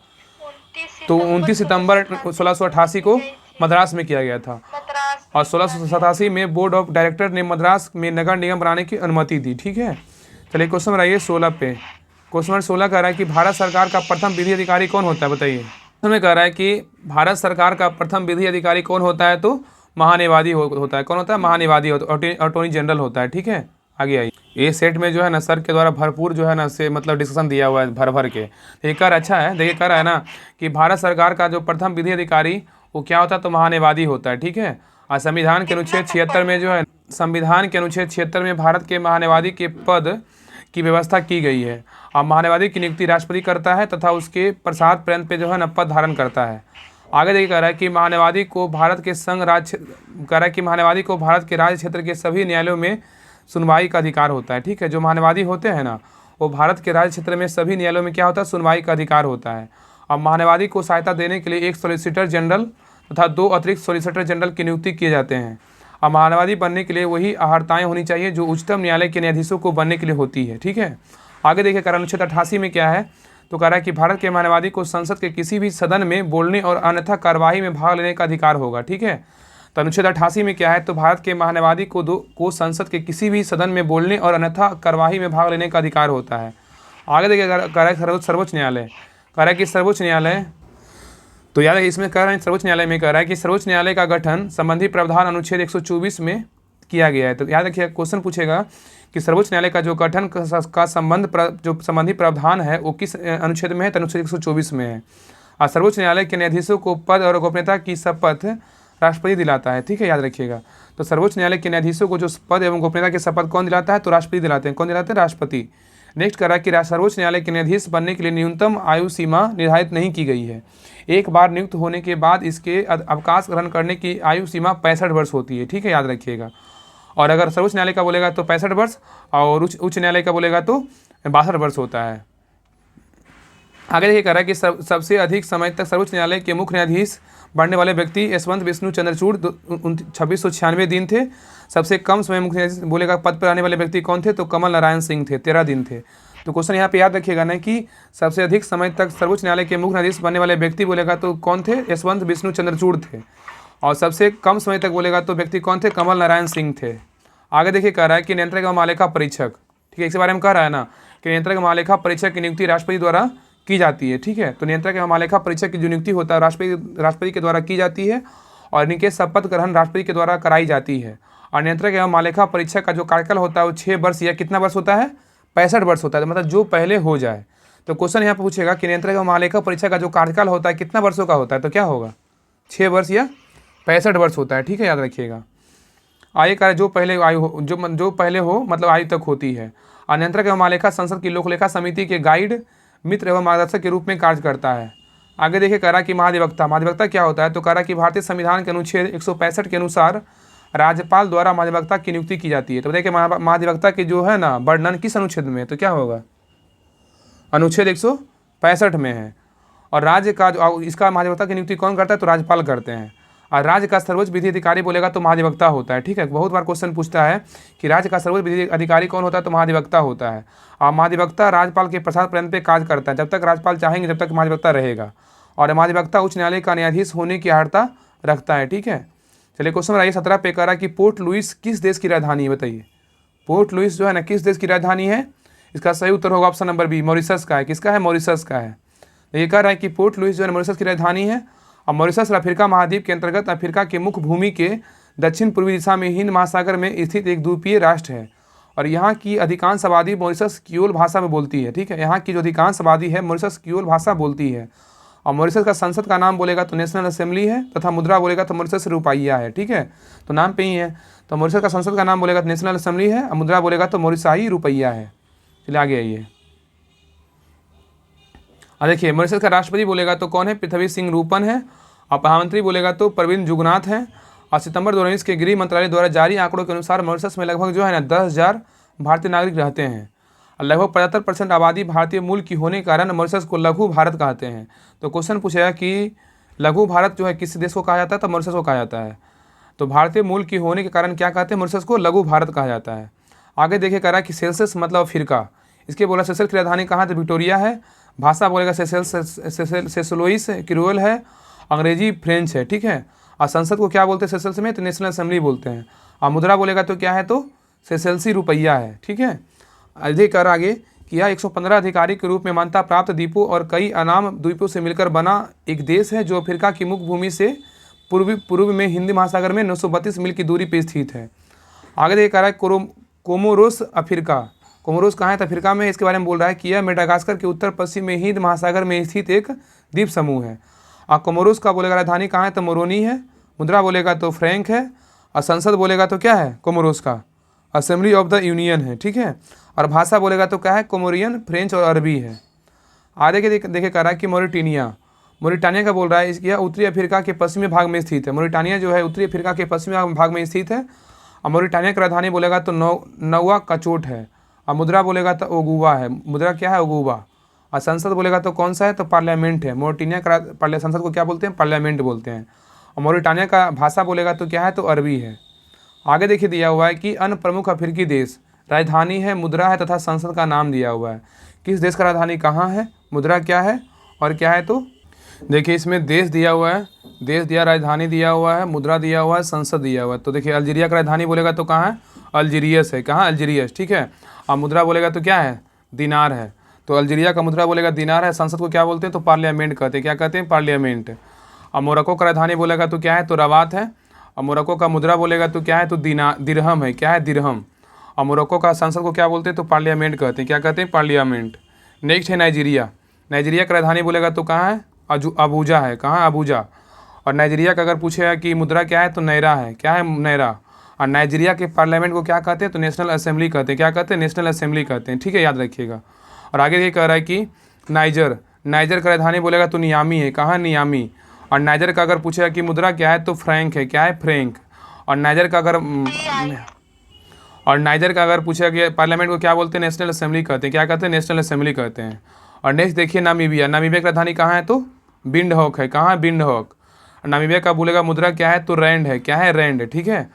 तो 29 सितंबर 1688 को मद्रास में किया गया था। मद्रास और 1687 में बोर्ड ऑफ डायरेक्टर ने मद्रास में नगर निगम बनाने की अनुमति दी। ठीक है, चलिए क्वेश्चन नंबर आइए 16 पे। क्वेश्चन नंबर 16 कह रहा है कि भारत सरकार का प्रथम विधि अधिकारी कौन होता है, बताइए। हमें कह रहा है कि भारत सरकार का प्रथम विधि अधिकारी कौन होता है, तो महानिवादी होता है। कौन होता है, महानिवादी अटॉर्नी जनरल होता है। ठीक है, आगे आइए। ये सेट में जो है ना सर के द्वारा भरपूर जो है ना से मतलब डिस्कशन दिया हुआ है भर भर के। ये कर अच्छा है, देखिए कर है ना कि भारत सरकार का जो प्रथम विधि अधिकारी वो क्या होता है, तो महानिवादी होता है। ठीक है, और संविधान के अनुच्छेद 76 में जो है, संविधान के अनुच्छेद 76 में भारत के महानिवादी के पद की व्यवस्था की गई है। और महानिवादी की नियुक्ति राष्ट्रपति करता है तथा उसके प्रसाद पर्यंत पे जो है ना पद धारण करता है। आगे देखिए कह रहा है कि महानिवादी को भारत के संघ राज्य कह रहा है कि महानिवादी को भारत के राज्य क्षेत्र के सभी न्यायालयों में सुनवाई का अधिकार होता है। ठीक है, जो महानिवादी होते हैं ना वो भारत के राज्य क्षेत्र में सभी न्यायालयों में क्या होता है, सुनवाई का अधिकार होता है। और महानिवादी को सहायता देने के लिए एक सॉलिसिटर जनरल तथा 2 अतिरिक्त सॉलिसिटर जनरल की नियुक्ति किए जाते हैं। और महानिवादी बनने के लिए वही अर्हताएं होनी चाहिए जो उच्चतम न्यायालय के न्यायाधीशों को बनने के लिए होती है। ठीक है, आगे देखिए कारण अनुच्छेद 88 में क्या है, तो कह रहा है कि भारत के महानिवादी को संसद के किसी भी सदन में बोलने और अन्यथा कार्यवाही में भाग लेने का अधिकार होगा। ठीक है, तो अनुच्छेद 88 में क्या है, तो भारत के महानिवादी को संसद के किसी भी सदन में बोलने और अन्यथा कार्यवाही में भाग लेने का अधिकार होता है। आगे देखिए कह रहा है सर्वोच्च न्यायालय, कह रहा है कि सर्वोच्च न्यायालय, तो याद है इसमें कह रहा है सर्वोच्च न्यायालय में कह रहा है कि सर्वोच्च न्यायालय का गठन संबंधी प्रावधान अनुच्छेद 124 में किया गया है। तो याद रखिए क्वेश्चन पूछेगा कि सर्वोच्च न्यायालय का जो गठन का जो संबंधी प्रावधान है वो किस अनुच्छेद में है, तो अनुच्छेद 124 में है। और सर्वोच्च न्यायालय के न्यायाधीशों को पद और गोपनीयता की शपथ राष्ट्रपति दिलाता है। ठीक है, याद रखिएगा। तो सर्वोच्च न्यायालय के न्यायाधीशों को जो पद एवं गोपनीयता की शपथ कौन दिलाता है, तो राष्ट्रपति दिलाते हैं। कौन दिलाते हैं, राष्ट्रपति। नेक्स्ट कह रहा है कि सर्वोच्च न्यायालय के न्यायाधीश बनने के लिए न्यूनतम आयु सीमा निर्धारित नहीं की गई है। एक बार नियुक्त होने के बाद इसके अवकाश ग्रहण करने की आयु सीमा 65 वर्ष होती है। ठीक है, याद रखिएगा। और अगर सर्वोच्च न्यायालय का बोलेगा तो 65 वर्ष और उच्च न्यायालय का बोलेगा तो 62 वर्ष होता है। आगे देखिए कह रहा है कि सबसे अधिक समय तक सर्वोच्च न्यायालय के मुख्य न्यायाधीश बनने वाले व्यक्ति यशवंत विष्णु चंद्रचूड़ 2696 दिन थे। सबसे कम समय मुख्य न्यायाधीश बोलेगा पद पर आने वाले व्यक्ति कौन थे, तो कमल नारायण सिंह थे, 13 दिन थे। तो क्वेश्चन यहाँ पे याद रखिएगा ना कि सबसे अधिक समय तक सर्वोच्च न्यायालय के मुख्य न्यायाधीश बनने वाले व्यक्ति बोलेगा तो कौन थे, यशवंत विष्णु चंद्रचूड़ थे। और सबसे कम समय तक बोलेगा तो व्यक्ति कौन थे, कमल नारायण सिंह थे। आगे देखिए कह रहा है कि नियंत्रक एवं महालेखा परीक्षक, ठीक है, इसके बारे में कह रहा है ना कि नियंत्रक एवं महालेखा परीक्षक की नियुक्ति राष्ट्रपति द्वारा की जाती है। ठीक है, तो नियंत्रक एवं महालेखा परीक्षक की जो नियुक्ति होता है राष्ट्रपति के द्वारा की जाती है और इनके शपथ ग्रहण राष्ट्रपति के द्वारा कराई जाती है। और नियंत्रक एवं महालेखा परीक्षक का जो कार्यकाल होता है वो 6 वर्ष या कितना वर्ष होता है, 65 वर्ष होता है, मतलब जो पहले हो जाए। तो क्वेश्चन यहाँ पर पूछेगा कि नियंत्रक एवं महालेखा परीक्षक का जो कार्यकाल होता है कितना वर्षों का होता है, तो क्या होगा, 6 वर्ष या 65 वर्ष होता है। ठीक है, याद रखिएगा। आय कार्य जो पहले आयु हो जो पहले हो मतलब आयु तक होती है। और नियंत्रक एवं महालेखा संसद की लोकलेखा समिति के गाइड, मित्र एवं मार्गदर्शक के रूप में कार्य करता है। आगे देखिए कह रहा कि महाधिवक्ता क्या होता है, तो कह रहा कि भारतीय संविधान के अनुच्छेद 165 के अनुसार राज्यपाल द्वारा महाधिवक्ता की नियुक्ति की जाती है। तो देखिए महाधिवक्ता की जो है ना वर्णन किस अनुच्छेद में है, तो क्या होगा, अनुच्छेद 165 में है। और राज्य का जो इसका महाधिवक्ता की नियुक्ति कौन करता है, तो राज्यपाल करते हैं। और राज्य का सर्वोच्च विधि अधिकारी बोलेगा तो महाधिवक्ता होता है। ठीक है, बहुत बार क्वेश्चन पूछता है कि राज्य का सर्वोच्च विधि अधिकारी कौन होता है, तो महाधिवक्ता होता है। और महाधिवक्ता राज्यपाल के प्रसाद पर्यंत पे कार्य करता है, जब तक राज्यपाल चाहेंगे जब तक महाधिवक्ता रहेगा। और महाधिवक्ता उच्च न्यायालय का न्यायाधीश होने की अर्हता रखता है। ठीक है, चलिए क्वेश्चन आइए 17 पे कह रहा कि पोर्ट लुइस किस देश की राजधानी है, बताइए। पोर्ट लुइस जो है ना किस देश की राजधानी है, इसका सही उत्तर होगा ऑप्शन नंबर बी, मॉरिशस का है। किसका है, मॉरिशस का है। ये कह रहा है कि पोर्ट लुइस जो है मॉरिशस की राजधानी है। और मॉरिशस अफ्रीका महाद्वीप के अंतर्गत अफ्रीका के मुख्य भूमि के दक्षिण पूर्वी दिशा में हिंद महासागर में स्थित एक द्वीपीय राष्ट्र है। और यहाँ की अधिकांश आबादी मॉरिशस क्रियोल भाषा में बोलती है। ठीक है, यहाँ की जो अधिकांश आबादी है मॉरिशस क्रियोल भाषा बोलती है। और मॉरिशस का संसद का नाम बोलेगा तो नेशनल असेंबली है, तथा मुद्रा बोलेगा तो मॉरिशस रुपया है। ठीक है, तो नाम पे ही है। तो मॉरिशस का संसद का नाम बोलेगा तो नेशनल असेंबली है और मुद्रा बोलेगा तो मॉरिशाई रुपया है। चलिए आगे आइए। देखिए मॉरिशस का राष्ट्रपति बोलेगा तो कौन है, पृथ्वी सिंह रूपन है। और प्रधानमंत्री बोलेगा तो प्रवीण जुगनाथ हैं। और सितंबर 2019 के गृह मंत्रालय द्वारा जारी आंकड़ों के अनुसार मॉरिशस में लगभग जो है ना 10,000 भारतीय नागरिक रहते हैं। और लगभग 75% आबादी भारतीय मूल की होने के कारण मॉरिशस को लघु भारत कहते हैं। तो क्वेश्चन पूछेगा कि लघु भारत जो है किस देश को कहा जाता है, तो मॉरिशस को कहा जाता है। तो भारतीय मूल की होने के कारण क्या कहते हैं, मॉरिशस को लघु भारत कहा जाता है। आगे देखिए कह रहा है कि सेल्सियस मतलब फिरका, इसके बोला सेल्सियस की राजधानी कहाँ, तो विक्टोरिया है। भाषा बोलेगा सेसोलोइस क्रियोल है, अंग्रेजी फ्रेंच है, ठीक है। और संसद को क्या बोलते हैं सेशल्स में, तो नेशनल असेंबली बोलते हैं। और मुद्रा बोलेगा तो क्या है, तो सेशल्सी रुपया है, ठीक है। अधिकार आगे कि यह 115 अधिकारी के रूप में मान्यता प्राप्त द्वीपों और कई अनाम द्वीपों से मिलकर बना एक देश है जो अफ्रीका की मुख्य भूमि से पूर्व में हिंदी महासागर में 932 मील की दूरी पर स्थित है। आगे देखिए कह रहा है कोमोरोस अफ्रीका। कोमोरोस कहाँ है, तो अफ्रीका में। इसके बारे में बोल रहा है कि यह मेडागास्कर के उत्तर पश्चिम में हिंद महासागर में स्थित एक द्वीप समूह है। और कोमोरोस का बोलेगा राजधानी कहाँ है, तो मोरोनी है। मुद्रा बोलेगा तो फ्रैंक है। और संसद बोलेगा तो क्या है, कोमोरोस का असेंबली ऑफ द यूनियन है, ठीक है। और भाषा बोलेगा तो क्या है, कोमोरियन, फ्रेंच और अरबी है। आगे के देखे कह रहा है कि मोरिटानिया का बोल रहा है, इसकी उत्तरी अफ्रीका के पश्चिमी भाग में स्थित है। मोरिटानिया जो है उत्तरी अफ्रीका के पश्चिमी भाग में स्थित है। और मोरिटानिया की राजधानी बोलेगा तो नौवा कचोट है। और मुद्रा बोलेगा तो ओगुवा है। मुद्रा क्या है, ओगुवा। और संसद बोलेगा तो कौन सा है, तो पार्लियामेंट है। मोरिटानिया का संसद को क्या बोलते हैं, पार्लियामेंट बोलते हैं। और मोरिटानिया का भाषा बोलेगा तो क्या है, तो अरबी है। आगे देखिए दिया हुआ है कि अन्य प्रमुख अफ्रीकी देश, राजधानी है, मुद्रा है तथा संसद का नाम दिया हुआ है। किस देश का राजधानी कहाँ है, मुद्रा क्या है और क्या है, तो देखिए इसमें देश दिया हुआ है, देश दिया, राजधानी दिया हुआ है, मुद्रा दिया हुआ है, संसद दिया हुआ है। तो देखिए अल्जीरिया का राजधानी बोलेगा तो कहाँ है, अल्जीरियस है। कहाँ, अल्जीरियस, ठीक है। और मुद्रा बोलेगा तो क्या है, दिनार है। तो अल्जीरिया का मुद्रा बोलेगा दिनार है। संसद को क्या बोलते हैं, तो पार्लियामेंट कहते हैं। क्या कहते हैं, पार्लियामेंट। और मोरक्को का राजधानी बोलेगा तो क्या है, तो रबात है। और मोरक्को का मुद्रा बोलेगा तो क्या है, तो दिरहम है। क्या है, दिरहम। और मोरक्को का संसद को क्या बोलते हैं, तो पार्लियामेंट कहते हैं। क्या कहते हैं, पार्लियामेंट। नेक्स्ट है नाइजीरिया। नाइजीरिया का राजधानी बोलेगा तो कहाँ है, अबूजा है। कहाँ, अबूजा। और नाइजीरिया का अगर पूछेगा कि मुद्रा क्या है, तो नैरा है। क्या है, नैरा। और नाइजीरिया के पार्लियामेंट को क्या कहते हैं, तो नेशनल असेंबली कहते हैं। क्या कहते हैं, नेशनल असेंबली कहते हैं, ठीक है, याद रखिएगा। और आगे ये कह रहा है कि नाइजर का राजधानी बोलेगा तो नियामी है। कहाँ, नियामी। और नाइजर का अगर पूछेगा कि मुद्रा क्या है, तो फ्रैंक है। क्या है, फ्रैंक। और नाइजर का अगर पूछेगा कि पार्लियामेंट को क्या बोलते हैं, नेशनल असेंबली कहते हैं। क्या कहते हैं, नेशनल असेंबली कहते हैं। और नेक्स्ट देखिए नामीबिया की राजधानी कहाँ है, तो विंडहॉक है। कहाँ, विंडहॉक। नामीबिया का बोलेगा मुद्रा क्या है, तो रैंड है। क्या है, रैंड, ठीक है।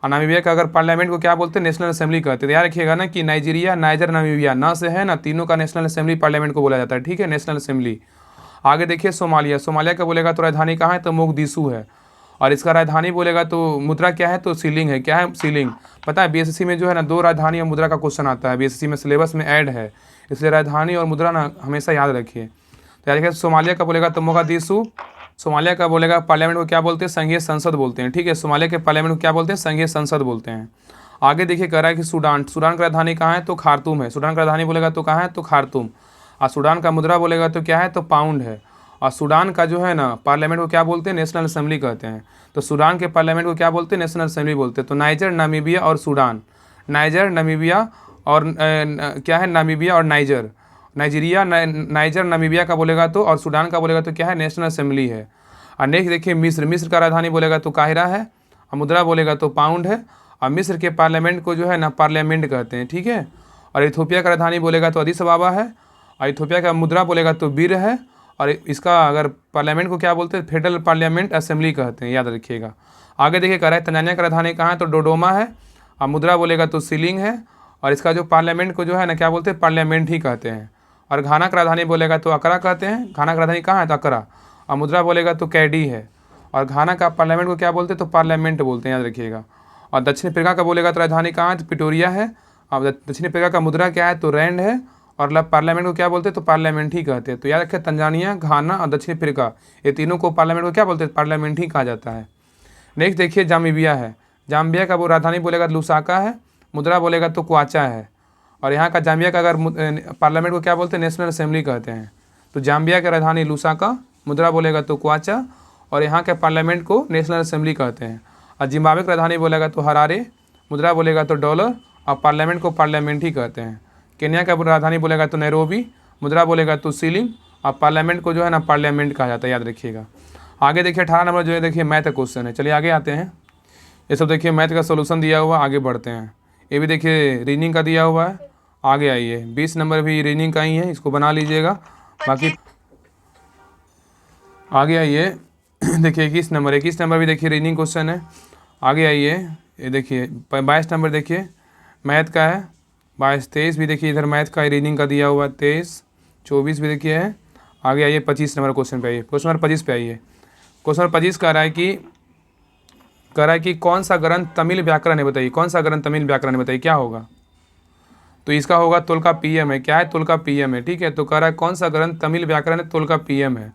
और नामीबिया का अगर पार्लियामेंट को क्या बोलते हैं, नेशनल असेंबली कहते हैं। याद रखिएगा ना कि नाइजीरिया, नाइजर, नामीबिया ना से है ना, तीनों का नेशनल असेंबली पार्लियामेंट को बोला जाता है, ठीक है, नेशनल असेंबली। आगे देखिए सोमालिया का बोलेगा तो राजधानी कहाँ है, तो मोगदिशु है। और इसका राजधानी बोलेगा तो मुद्रा क्या है, तो सीलिंग है। क्या है, सीलिंग। पता है बीएसएससी में जो है ना 2 राजधानी और मुद्रा का क्वेश्चन आता है, बीएसएससी में सिलेबस में ऐड है, इसलिए राजधानी और मुद्रा ना हमेशा याद रखिए। तो याद रखिए सोमालिया का बोलेगा तो मोगादिशु। सोमालिया का बोलेगा पार्लियामेंट को क्या बोलते हैं, संघीय संसद बोलते हैं, ठीक है। सोमालिया के पार्लियामेंट को क्या बोलते हैं, संघीय संसद बोलते हैं। आगे देखिए कह रहा है कि सूडान की राजधानी कहाँ है, तो खार्तूम है। सूडान की राजधानी बोलेगा तो कहाँ है, तो खार्तूम। और सूडान का मुद्रा बोलेगा तो क्या है, तो पाउंड है। और सूडान का जो है ना पार्लियामेंट को क्या बोलते हैं, नेशनल असेंबली कहते हैं। तो सूडान के पार्लियामेंट को क्या बोलते हैं, नेशनल असेंबली बोलते हैं। तो नाइजर, नामीबिया और सूडान। नाइजर, नामीबिया और क्या है, नामीबिया और नाइजर। नाइजीरिया, नाइजर, नामीबिया का बोलेगा तो, और सूडान का बोलेगा तो क्या है, नेशनल असेंबली है। और नेक्स्ट देखिए मिस्र का राजधानी बोलेगा तो काहिरा है। और मुद्रा बोलेगा तो पाउंड है। और मिस्र के पार्लियामेंट को जो है ना पार्लियामेंट कहते हैं, ठीक है। और इथोपिया का राजधानी बोलेगा तो अदीस अबाबा है। और इथोपिया का मुद्रा बोलेगा तो बीर है। और इसका अगर पार्लियामेंट को क्या बोलते हैं, फेडरल पार्लियामेंट असेंबली कहते हैं, याद रखिएगा। आगे देखिए कह रहा है तंजानिया का राजधानी कहाँ है, तो डोडोमा है। और मुद्रा बोलेगा तो सीलिंग है। और इसका जो पार्लियामेंट को जो है ना क्या बोलते हैं, पार्लियामेंट ही कहते हैं। और घाना का राजधानी बोलेगा तो अकरा कहते हैं। घाना का राजधानी कहाँ है, तो अकरा। और मुद्रा बोलेगा तो कैडी है। और घाना का पार्लियामेंट को क्या बोलते हैं, तो पार्लियामेंट बोलते हैं, याद रखिएगा। और दक्षिण अफ्रीका का बोलेगा तो राजधानी कहाँ है, तो पिटोरिया है। और दक्षिण अफ्रीका का मुद्रा क्या है, तो रैंड है। और पार्लियामेंट को क्या बोलते हैं, तो पार्लियामेंट ही कहते हैं। तो याद रखें तंजानिया, घाना और दक्षिण अफ्रीका, ये तीनों को पार्लियामेंट को क्या बोलते हैं, पार्लियामेंट ही कहा जाता है। नेक्स्ट देखिए जाम्बिया है। जाम्बिया का वो राजधानी बोलेगा तो लुसाका है। मुद्रा बोलेगा तो क्वाचा है। और यहाँ का जाम्बिया का अगर पार्लियामेंट को क्या बोलते हैं, नेशनल असेंबली कहते हैं। तो जाम्बिया की राजधानी लुसाका, मुद्रा बोलेगा तो क्वाचा। और यहाँ के पार्लियामेंट को नेशनल असेंबली कहते हैं। और जिम्बाब्वे की राजधानी बोलेगा तो हरारे, मुद्रा बोलेगा तो डॉलर। और पार्लियामेंट को पार्लियामेंट ही कहते हैं। केन्या का राजधानी बोलेगा तो नैरोबी, मुद्रा बोलेगा तो सीलिंग। और पार्लियामेंट को जो है ना पार्लियामेंट कहा जाता है, याद रखिएगा। आगे देखिए 18 नंबर जो है देखिए मैथ का क्वेश्चन है। चलिए आगे आते हैं। ये सब देखिए मैथ का सोल्यूशन दिया हुआ, आगे बढ़ते हैं। ये भी देखिए रीजनिंग का दिया हुआ है, आगे आइए। 20 नंबर भी रीजनिंग का ही है, इसको बना लीजिएगा। बाकी आगे आइए देखिए 21 नंबर भी देखिए रीजनिंग क्वेश्चन है। आगे आइए, ये देखिए 22 नंबर देखिए मैथ का है। 22, 23 भी देखिए इधर मैथ का रीजनिंग का दिया हुआ है। 23, 24 भी देखिए है। आगे आइए 25 नंबर क्वेश्चन पे आइए। क्वेश्चन नंबर 25 पे आइए। क्वेश्चन नंबर 25 कह रहा है कि कौन सा ग्रंथ तमिल व्याकरण है, बताइए कौन सा ग्रंथ तमिल व्याकरण है, बताइए क्या होगा। तो इसका होगा तोल्काप्पियम है। क्या है? तोल्काप्पियम है। ठीक है, तो कह रहा है कौन सा ग्रंथ तमिल व्याकरण है, तोल्काप्पियम है।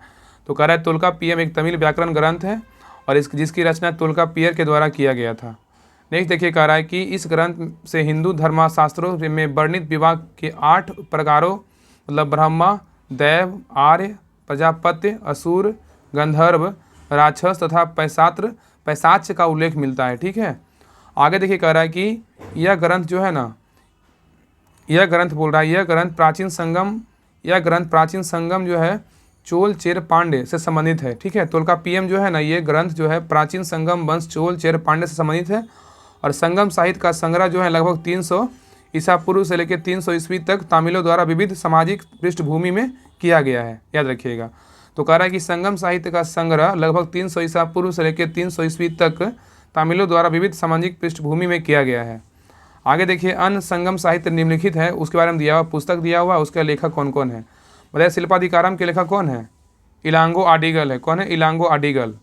तो कह रहा है तोल्काप्पियम एक तमिल व्याकरण ग्रंथ है और जिसकी रचना तोल्काप्पियर के द्वारा किया गया था। नेक्स्ट देखिए, कह रहा है कि इस ग्रंथ से हिंदू धर्मशास्त्रों में वर्णित विवाह के 8 प्रकारों मतलब ब्रह्मा, दैव, आर्य, प्रजापत्य, असुर, गंधर्व, राक्षस तथा पैशाच का उल्लेख मिलता है। ठीक है, आगे देखिए कह रहा है कि यह ग्रंथ जो है ना, यह ग्रंथ बोल रहा है यह ग्रंथ प्राचीन संगम जो है चोल चेर पांड्य से संबंधित है। ठीक है, तोल्काप्पियम जो है ना, ये ग्रंथ जो है प्राचीन संगम वंश चोल चेर पांड्य से संबंधित है और संगम साहित्य का संग्रह जो है लगभग 300 ईसा पूर्व से लेकर 300 ईस्वी तक तमिलों द्वारा विविध सामाजिक पृष्ठभूमि में किया गया है, याद रखिएगा। तो कह रहा है कि संगम साहित्य का संग्रह लगभग 300 ईसा पूर्व से लेकर 300 ईस्वी तक तमिलों द्वारा विविध सामाजिक पृष्ठभूमि में किया गया है। आगे देखिए, अन्य संगम साहित्य निम्नलिखित है, उसके बारे में दिया हुआ पुस्तक दिया हुआ, उसका लेखक कौन कौन है बताइए। शिल्पाधिकारम के लेखक कौन है? इलांगो आडिगल है। कौन है? इलांगो आडिगल।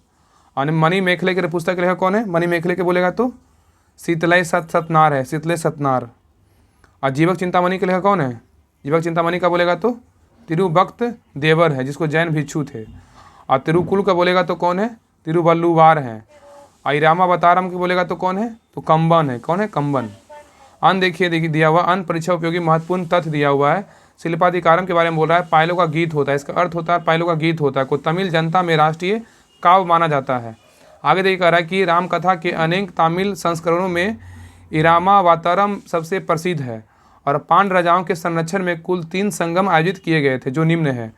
और मणि मेखले के पुस्तक के लेखक कौन है? मणि मेखले के बोलेगा तो शीतलय सतनार है, शीतलय सतनार। और जीवक चिंतामणि के लेखक कौन है? जीवक चिंतामणि का बोलेगा तो तिरुभक्त देवर है, जिसको जैन भिक्षु थे। और तिरुकुल का बोलेगा तो कौन है? तिरुवल्लुवार है। और इरामावतारम की बोलेगा तो कौन है? तो कंबन है। कौन है? कंबन। अन देखिए दिया हुआ अन परीक्षा उपयोगी महत्वपूर्ण तथ्य दिया हुआ है। शिल्पाधिकारम के बारे में बोल रहा है पायलों का गीत होता है, इसका अर्थ होता है पायलों का गीत होता है, को तमिल जनता में राष्ट्रीय काव्य माना जाता है। आगे देखिए कह रहा है कि रामकथा के अनेक तमिल संस्करणों में इरामावतारम सबसे प्रसिद्ध है और पांड्य राजाओं के संरक्षण में कुल 3 संगम आयोजित किए गए थे, जो निम्न है।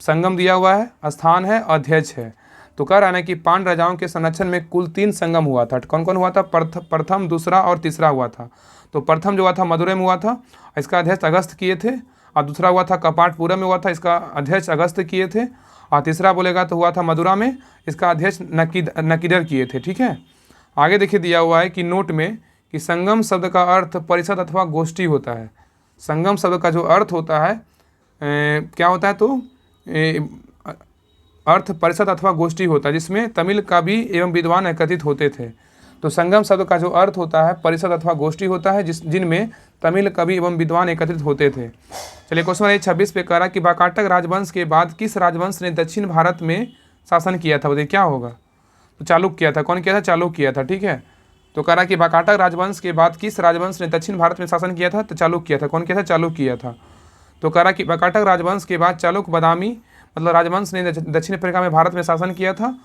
संगम दिया हुआ है, स्थान है, अध्यक्ष है। तो कह रहा है कि पांड्य राजाओं के संरक्षण में कुल 3 संगम हुआ था। कौन कौन हुआ था? प्रथम, दूसरा और तीसरा हुआ था। तो प्रथम जो हुआ था मदुरै में हुआ था, इसका अध्यक्ष अगस्त किए थे। और दूसरा हुआ था कपाटपुरम में हुआ था, इसका अध्यक्ष अगस्त किए थे। और तीसरा बोलेगा तो हुआ था मदुरा में, इसका अध्यक्ष नकीदर किए थे। ठीक है, आगे देखिए दिया हुआ है कि नोट में कि संगम शब्द का अर्थ परिषद अथवा गोष्ठी होता है। संगम शब्द का जो अर्थ होता है क्या होता है? तो अर्थ परिषद अथवा गोष्ठी होता है, जिसमें तमिल कवि एवं विद्वान एकत्रित होते थे। तो संगम शब्द का जो अर्थ होता है परिषद अथवा गोष्ठी होता है, जिनमें तमिल कवि एवं विद्वान एकत्रित होते थे। चलिए क्वेश्चन नंबर 26 पे कह रहा कि वाकाटक राजवंश के बाद किस राजवंश ने दक्षिण भारत में शासन किया था, बताइए क्या होगा। तो चालुक्य किया था। कौन किया था? चालुक्य किया था। ठीक है, तो कह रहा कि वाकाटक राजवंश के बाद किस राजवंश ने दक्षिण भारत में शासन किया था? तो चालुक्य किया था। कौन किया था? चालुक्य किया था। तो कह रहा कि वाकाटक राजवंश के बाद चालुक्य बादामी मतलब राजवंश ने दक्षिण अफ्रीका में भारत में शासन किया था।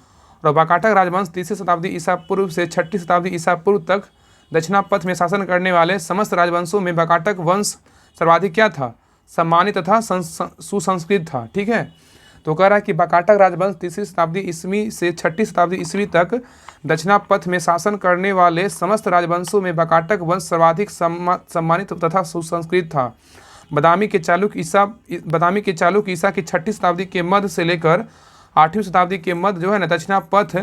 और वाकाटक राजवंश 3वीं शताब्दी ईसा पूर्व से 6वीं शताब्दी ईसा पूर्व तक दक्षिणापथ में शासन करने वाले समस्त राजवंशों में वाकाटक वंश सर्वाधिक क्या था? सम्मानित तथा सुसंस्कृत था। ठीक है, तो कह रहा है कि वाकाटक राजवंश 3वीं शताब्दी ईस्वी से 6वीं शताब्दी ईस्वी तक दक्षिणापथ में शासन करने वाले समस्त राजवंशों में वाकाटक वंश सर्वाधिक सम्मानित तथा सुसंस्कृत था। बादामी के चालुक्य ईसा की 6वीं शताब्दी के मध्य से लेकर 8वीं शताब्दी के मध्य जो है ना दक्षिणापथ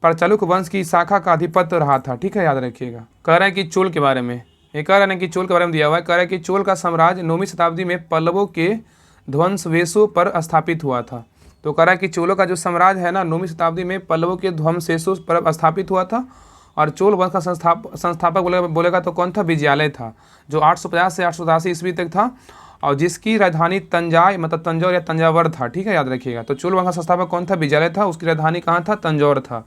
पर चालुक्य वंश की शाखा का अधिपत्य रहा था। ठीक है, याद रखिएगा। कह रहा है कि चोल के बारे में, ये कह रहा है कि चोल के बारे में दिया हुआ है। कह रहा है कि चोल का साम्राज्य 9वीं शताब्दी में पल्लवों के ध्वंसवेशों पर स्थापित हुआ था। तो कह रहा है कि चोलों का जो साम्राज्य है ना 9वीं शताब्दी में पल्लवों के ध्वंसवेशों पर स्थापित हुआ था। और चोल वंश का संस्थापक बोलेगा तो कौन था? विजयालय था, जो 850 से 887 ईस्वी तक था और जिसकी राजधानी तंजाई मतलब तंजौर या तंजावर था। ठीक है, याद रखिएगा। तो चोल वंश का संस्थापक कौन था? विजयालय था। उसकी राजधानी कहाँ था? तंजौर था।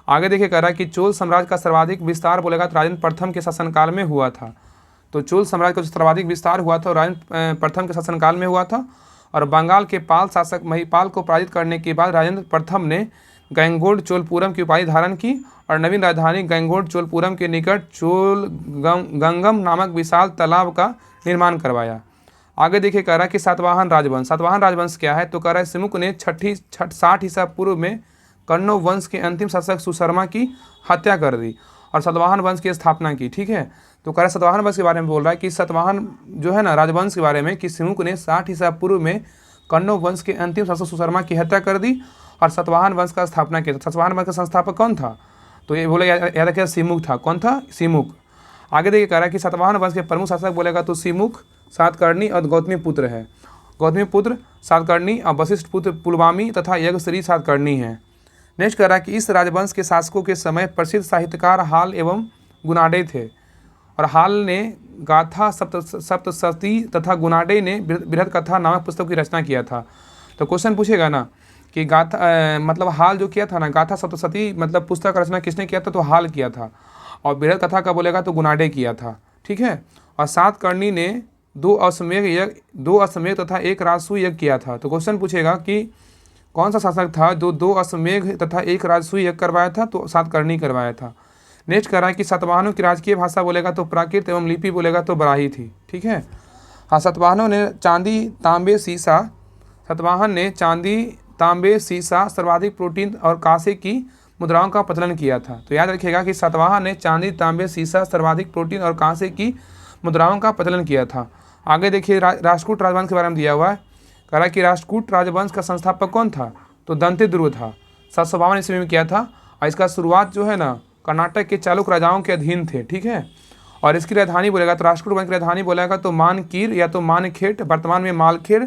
आगे देखिए कह रहा है कि चोल साम्राज्य का सर्वाधिक विस्तार बोलेगा तो राजेंद्र प्रथम के शासनकाल में हुआ था। तो चोल साम्राज्य का जो सर्वाधिक विस्तार हुआ था राजेंद्र प्रथम के शासनकाल में हुआ था। और बंगाल के पाल शासक महिपाल को पराजित करने के बाद राजेंद्र प्रथम ने गंगोड चोलपुरम की उपाधि धारण की और नवीन राजधानी गंगोड चोलपुरम के निकट गंगम नामक विशाल तालाब का निर्माण करवाया। आगे देखिए कह रहा है कि सातवाहन राजवंश क्या है? तो कह रहा है सिमुक ने 60 ईसा पूर्व में कण्व वंश के अंतिम शासक सुशर्मा की हत्या कर दी और सातवाहन वंश की स्थापना की। ठीक है, तो कह रहा है सातवाहन वंश के बारे में बोल रहा है कि सातवाहन जो है ना राजवंश के बारे में कि सिमुक ने 60 ईसा पूर्व में कण्व वंश के अंतिम शासक सुशर्मा की हत्या कर दी और सातवाहन वंश का स्थापना किया। सातवाहन वंश का संस्थापक कौन था? तो ये बोले याद रखिए सिमुक था। कौन था? सिमुक। आगे देखिए कह रहा है कि सातवाहन वंश के प्रमुख शासक बोलेगा तो सिमुक, सातकर्णी और गौतमी पुत्र है। गौतमीपुत्र सातकर्णी और वशिष्ठ पुत्र पुलमावी तथा यज्ञश्री सातकर्णी हैं। नेक्स्ट कह रहा है कि इस राजवंश के शासकों के समय प्रसिद्ध साहित्यकार हाल एवं गुनाडे थे। और हाल ने गाथा सप्तशती तथा गुनाडे ने बृहद कथा नामक पुस्तक की रचना किया था। तो क्वेश्चन पूछेगा ना कि गाथा मतलब हाल जो किया था ना, गाथा सप्तशती मतलब पुस्तक का रचना किसने किया था, तो हाल किया था। और बृहद कथा का बोलेगा तो गुनाडे किया था, ठीक है। और सातकर्णी ने 2 अश्वमेध तथा 1 राजसूय यज्ञ किया था। तो क्वेश्चन पूछेगा कि कौन सा शासक था जो 2 अश्वमेध तथा 1 राजसूय यज्ञ करवाया था, तो सातकर्णी करवाया था। नेक्स्ट कह रहा है कि सातवाहनों की राजकीय भाषा बोलेगा तो प्राकृत एवं लिपि बोलेगा तो बराही थी, ठीक है। हाँ, सातवाहन ने चांदी तांबे सीसा सर्वाधिक प्रोटीन और कांसे की मुद्राओं का प्रचलन किया था। तो याद रखिएगा कि सातवाहन ने चांदी तांबे सीसा सर्वाधिक प्रोटीन और कांसे की मुद्राओं का प्रचलन किया था। आगे देखिए राष्ट्रकूट राजवंश के बारे में दिया हुआ है। कह रहा है कि राष्ट्रकूट राजवंश का संस्थापक कौन था, तो दंतेद्रुव था। 752 ईस्वी में किया था। और इसका शुरुआत जो है ना कर्नाटक के चालुक्य राजाओं के अधीन थे, ठीक है। और इसकी राजधानी बोलेगा तो राष्ट्रकूट वंश की राजधानी बोलेगा तो मानकीर या तो मानखेड़, वर्तमान में मालखेड़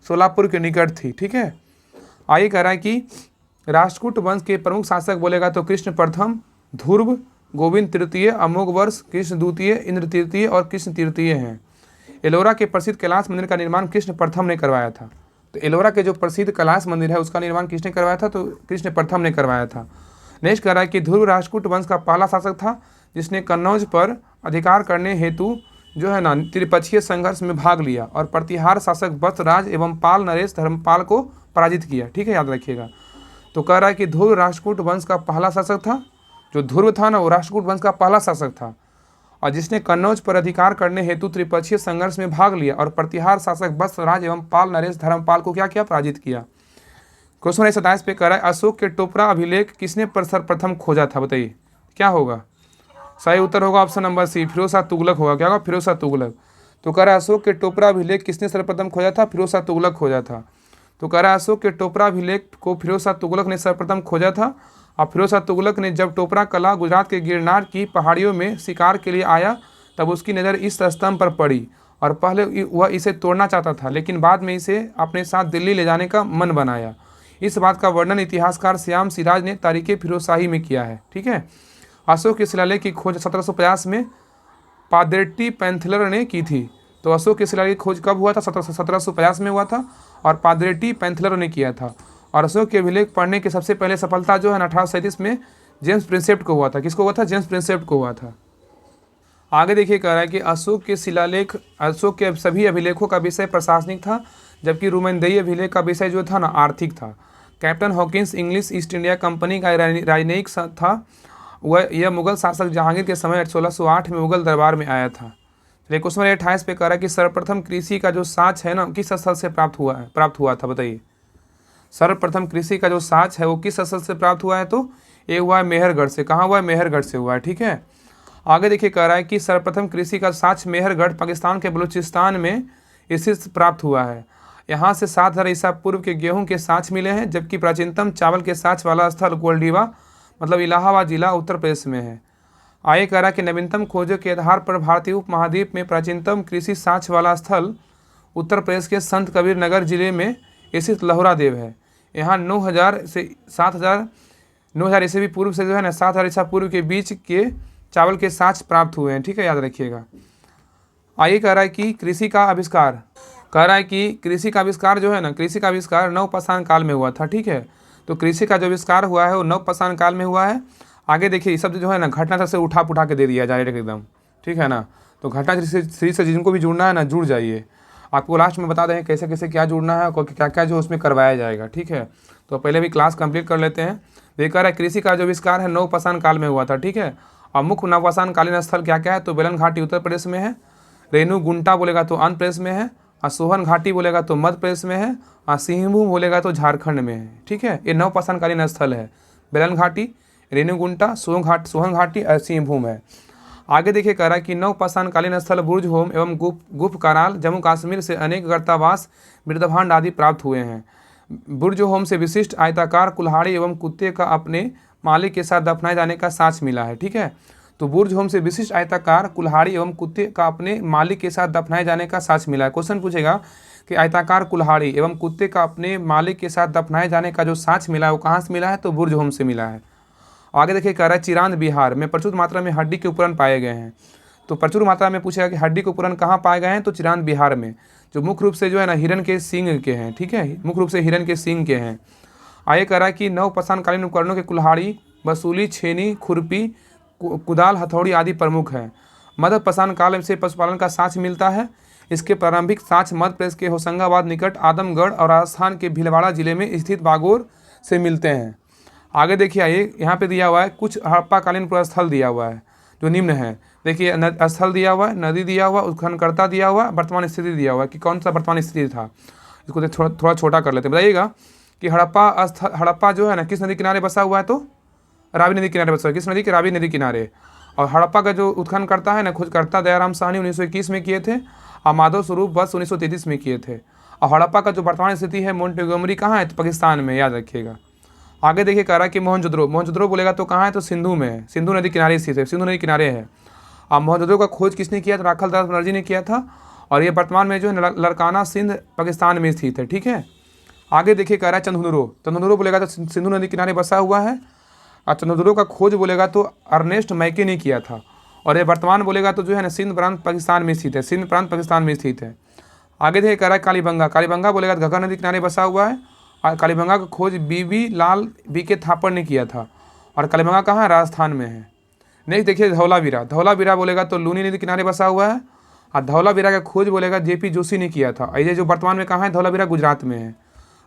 सोलापुर के निकट थी, ठीक है। आगे कह रहा है कि राष्ट्रकूट वंश के प्रमुख शासक बोलेगा तो कृष्ण प्रथम, ध्रुव, गोविंद तृतीय, अमोघ वर्ष, कृष्ण द्वितीय, इंद्र तृतीय और कृष्ण तृतीय हैं। एलोरा के प्रसिद्ध कैलाश मंदिर का निर्माण कृष्ण प्रथम ने करवाया था। तो एलोरा के जो प्रसिद्ध कैलाश मंदिर है उसका निर्माण किसने करवाया था, तो कृष्ण प्रथम ने करवाया था। नेक्स्ट कह रहा है कि ध्रुव राष्ट्रकूट वंश का पहला शासक था जिसने कन्नौज पर अधिकार करने हेतु जो है ना त्रिपक्षीय संघर्ष में भाग लिया और प्रतिहार शासक वत्सराज एवं पाल नरेश धर्मपाल को पराजित किया, ठीक है, याद रखिएगा। तो कह रहा है कि ध्रुव राष्ट्रकूट वंश का पहला शासक था। जो ध्रुव था ना वो राष्ट्रकूट वंश का पहला शासक था और जिसने कन्नौज पर अधिकार करने हेतु त्रिपक्षीय संघर्ष में भाग लिया और प्रतिहार शासक वत्सराज एवं पाल नरेश धर्मपाल को क्या किया, पराजित किया। क्वेश्चन 27 पे कह रहा है अशोक के टोपरा अभिलेख किसने सर्वप्रथम खोजा था, बताइए क्या होगा। सही उत्तर होगा option number C, Firoz Shah Tughlaq होगा। क्या होगा, फिरोज शाह तुगलक। तो कह रहा है अशोक के टोपरा अभिलेख किसने सर्वप्रथम खोजा था, फिरोज शाह तुगलक खोजा था। तो कह रहा है अशोक के टोपरा अभिलेख को फिरोज शाह तुगलक ने सर्वप्रथम खोजा था। और फिरोज शाह तुगलक ने जब टोपरा कला गुजरात के गिरनार की पहाड़ियों में शिकार के लिए आया तब उसकी नज़र इस स्तंभ पर पड़ी और पहले वह इसे तोड़ना चाहता था लेकिन बाद में इसे अपने साथ दिल्ली ले जाने का मन बनाया। इस बात का वर्णन इतिहासकार श्याम सिराज ने तारीखे फिरोजशाही में किया है, ठीक है। अशोक के शिलालेख की खोज 1750 में पादेट्टी पैंथलर ने की थी। तो अशोक के शिलालेख की खोज कब हुआ था, 1750 में हुआ था और पादेट्टी पैंथलर ने किया था। और अशोक के अभिलेख पढ़ने की सबसे पहले सफलता जो है 1837 में जेम्स प्रिंसेप्ट को हुआ था। किसको हुआ था, जेम्स प्रिंसेप्ट को हुआ था। आगे देखिए कह रहा है कि अशोक के सभी अभिलेखों का विषय प्रशासनिक था जबकि रोमनदेही अभिलेख का विषय जो था ना आर्थिक था। Captain Hawkins English east India company का राजनयिक था। यह मुगल शासक जहांगीर के समय 1608 में मुगल दरबार में आया था। चलिए क्वेश्चन 28 पे कह रहा है कि सर्वप्रथम कृषि का जो साक्ष है ना किस स्थल से प्राप्त हुआ था, बताइए। सर्वप्रथम कृषि का जो साक्ष है वो किस स्थल से प्राप्त हुआ है, तो ये हुआ है मेहरगढ़ से। कहाँ हुआ है, मेहरगढ़ से हुआ है, ठीक है। आगे देखिए कह रहा है कि सर्वप्रथम कृषि का साक्ष्य मेहरगढ़ पाकिस्तान के बलूचिस्तान में स्थित प्राप्त हुआ है। यहाँ से 7000 ईसा पूर्व के गेहूं के साक्ष्य मिले हैं जबकि प्राचीनतम चावल के साक्ष्य वाला स्थल गोल्डीवा मतलब इलाहाबाद जिला उत्तर प्रदेश में है। आगे कह रहा है कि नवीनतम खोजों के आधार पर भारतीय उपमहाद्वीप में प्राचीनतम कृषि साक्ष्य वाला स्थल उत्तर प्रदेश के संत कबीर नगर जिले में स्थित लहुरा देव है। यहाँ 9000 ईस्वी पूर्व से जो है ना 7000 ईसा पूर्व के बीच के चावल के साक्ष्य प्राप्त हुए हैं, ठीक है, याद रखिएगा। आगे कह रहा है कि कृषि का आविष्कार जो है ना कृषि का आविष्कार नवपाषाण काल में हुआ था, ठीक है। तो कृषि का जो आविष्कार हुआ है वो नवपाषाण काल में हुआ है। आगे देखिए ये शब्द जो है ना घटना से उठा के दे दिया जाए एकदम, ठीक है ना। तो घटना श्री से जिनको भी जुड़ना है ना जुड़ जाइए। आपको लास्ट में बता दें कैसे कैसे क्या जुड़ना है और क्या क्या जो उसमें करवाया जाएगा, ठीक है। तो पहले भी क्लास कंप्लीट कर लेते हैं। देखा रहा है कृषि का जो आविष्कार है नवपाषाण काल में हुआ था, ठीक है। और मुख्य नवपाषाण कालीन स्थल क्या क्या है, तो बेलन घाटी उत्तर प्रदेश में है, रेणुगुंटा बोलेगा तो आंध्र प्रदेश में है, और सोहन घाटी बोलेगा तो मध्य प्रदेश में है, और सिंहभूम बोलेगा तो झारखंड में है, ठीक है। ये नवपाषाण कालीन स्थल है, बेलन घाटी, रेणुगुंटा, सोहन घाटी और सिंहभूम है। आगे देखिए कह रहा है कि नवपाषाण कालीन स्थल बुर्ज होम एवं गुफ कराल जम्मू कश्मीर से अनेक गर्तावास मृदभांड आदि प्राप्त हुए हैं। बुर्ज होम से विशिष्ट आयताकार कुल्हाड़ी एवं कुत्ते का अपने मालिक के साथ दफनाए जाने का साक्ष्य मिला है, ठीक है। तो बुर्ज होम से विशिष्ट आयताकार कुल्हाड़ी एवं कुत्ते का अपने मालिक के साथ दफनाए जाने का साक्ष्य मिला है। क्वेश्चन पूछेगा कि आयताकार कुल्हाड़ी एवं कुत्ते का अपने मालिक के साथ दफनाए जाने का जो साक्ष्य मिला है वो कहाँ से मिला है, तो बुर्ज होम से मिला है। आगे देखिए कह रहा है चिरांद बिहार में प्रचुर मात्रा में हड्डी के उपकरण पाए गए हैं। तो प्रचुर मात्रा में पूछेगा कि हड्डी के उपकरण कहाँ पाए गए हैं, तो चिरांद बिहार में, जो मुख्य रूप से जो है ना हिरन के सींग के हैं। ठीक है, मुख्य रूप से हिरन के सींग के हैं। आगे कह रहा है कि नवपाषाणकालीन उपकरणों के कुल्हाड़ी, बसूली, छेनी, खुरपी, कुदाल, हथौड़ी आदि प्रमुख हैं। मध्य पाषाण काल से पशुपालन का साक्ष्य मिलता है। इसके प्रारंभिक साक्ष्य मध्य प्रदेश के होशंगाबाद निकट आदमगढ़ और राजस्थान के भीलवाड़ा जिले में स्थित बागोर से मिलते हैं। आगे देखिए आइए, यहाँ पे दिया हुआ है कुछ हड़प्पाकालीन पुरास्थल दिया हुआ है जो निम्न है। देखिए स्थल दिया हुआ है, नदी दिया हुआ, उत्खननकर्ता दिया हुआ, वर्तमान स्थिति दिया हुआ है कि कौन सा वर्तमान स्थिति था। इसको थोड़ा छोटा कर लेते हैं। बताइएगा कि हड़प्पा जो है ना किस नदी किनारे बसा हुआ है, तो रावी नदी किनारे बसा हुआ है। किस नदी के, रावी नदी किनारे। और हड़प्पा का जो उत्खननकर्ता है ना, खोजकर्ता दयाराम साहनी 1921 में किए थे और माधव स्वरूप बस 1933 में किए थे। और हड़प्पा का जो वर्तमान स्थिति है मोंटेगोमरी कहाँ है, तो पाकिस्तान में, याद रखिएगा। आगे देखिए कह रहा है कि मोहनजोदड़ो बोलेगा तो कहाँ है, तो सिंधु में है, सिंधु नदी किनारे स्थित है, सिंधु नदी किनारे है। और मोहनजोदड़ो का खोज किसने किया, तो राखल दास बनर्जी ने किया था। और ये वर्तमान में जो है लड़काना सिंध पाकिस्तान में स्थित है। ठीक है, आगे देखिए कह रहा है चंदनुरो बोलेगा तो सिंधु नदी किनारे बसा हुआ है। और चंदनुरो का खोज बोलेगा तो अर्नेस्ट मैके ने किया था। और ये वर्तमान बोलेगा तो जो है ना सिंध प्रांत पाकिस्तान में स्थित है, सिंध प्रांत पाकिस्तान में स्थित है। आगे देखिए कह रहा है कालीबंगा बोलेगा तो घग्गर नदी किनारे बसा हुआ है। और कालीबंगा का खोज बीबी लाल बीके थापड़ ने किया था। और कालीबंगा कहाँ है, राजस्थान में है। नेक्स्ट देखिए धौलावीरा बोलेगा तो लूनी नदी किनारे बसा हुआ है। और धौलावीरा का खोज बोलेगा जेपी जोशी ने किया था। ये जो वर्तमान में कहाँ है, धौलावीरा गुजरात में है।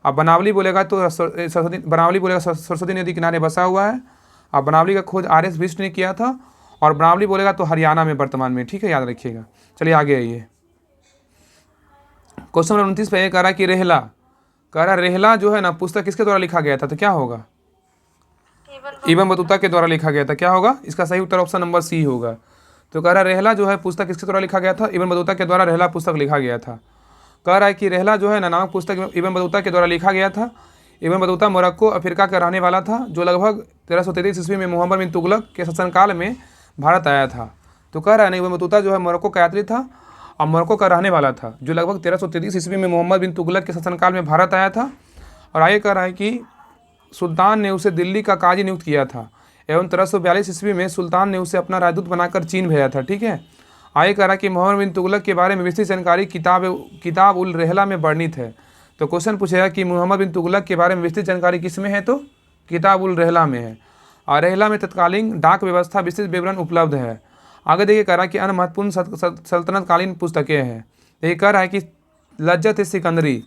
अब बनावली बोलेगा तो सरस्वती नदी किनारे बसा हुआ है। और बनावली का खोज आर एस बिष्ट ने किया था। और बनावली बोलेगा तो हरियाणा में वर्तमान में। ठीक है, याद रखिएगा। चलिए आगे आइए, क्वेश्चन नंबर 29 पे कह रहा है कि रेहला जो है ना पुस्तक किसके द्वारा लिखा गया था, तो क्या होगा, इब्न बतूता के द्वारा लिखा गया था। क्या होगा, इसका सही उत्तर ऑप्शन नंबर सी होगा। तो कह रहा है रेहला जो है पुस्तक किसके द्वारा लिखा गया था, इब्न बतूता के द्वारा रेहला पुस्तक लिखा गया था। कह रहा है कि रेहला जो है ना नामक पुस्तक इब्न बतूता के द्वारा लिखा गया था। इब्न बतूता मोरक्को अफ्रीका का रहने वाला था, जो लगभग 1333 ईस्वी में मोहम्मद बिन तुगलक के शासनकाल में भारत आया था। तो कह रहा है इब्न बतूता जो है मोरक्को का यात्री था और मोरक्को का रहने वाला था, जो लगभग 1333 ईस्वी में मोहम्मद बिन तुगलक के शासनकाल में भारत आया था। और आगे कह रहा है कि सुल्तान ने उसे दिल्ली का काजी नियुक्त किया था एवं 1342 ईस्वी में सुल्तान ने उसे अपना राजदूत बनाकर चीन भेजा था। ठीक है, आगे कह रहा है कि मोहम्मद बिन तुगलक के बारे में विस्तृत जानकारी किताब उल रेहला में वर्णित है। तो क्वेश्चन पूछेगा कि मोहम्मद बिन तुगलक के बारे में विस्तृत जानकारी किस में है, तो किताब उल रेहला में है। और रेहला में तत्कालीन डाक व्यवस्था विस्तृत विवरण उपलब्ध है। आगे देखिए कह रहा है कि अन्य महत्वपूर्ण सल्तनतकालीन पुस्तकें हैं। देखिए कह रहा है कि लज्जत सिकंदरी,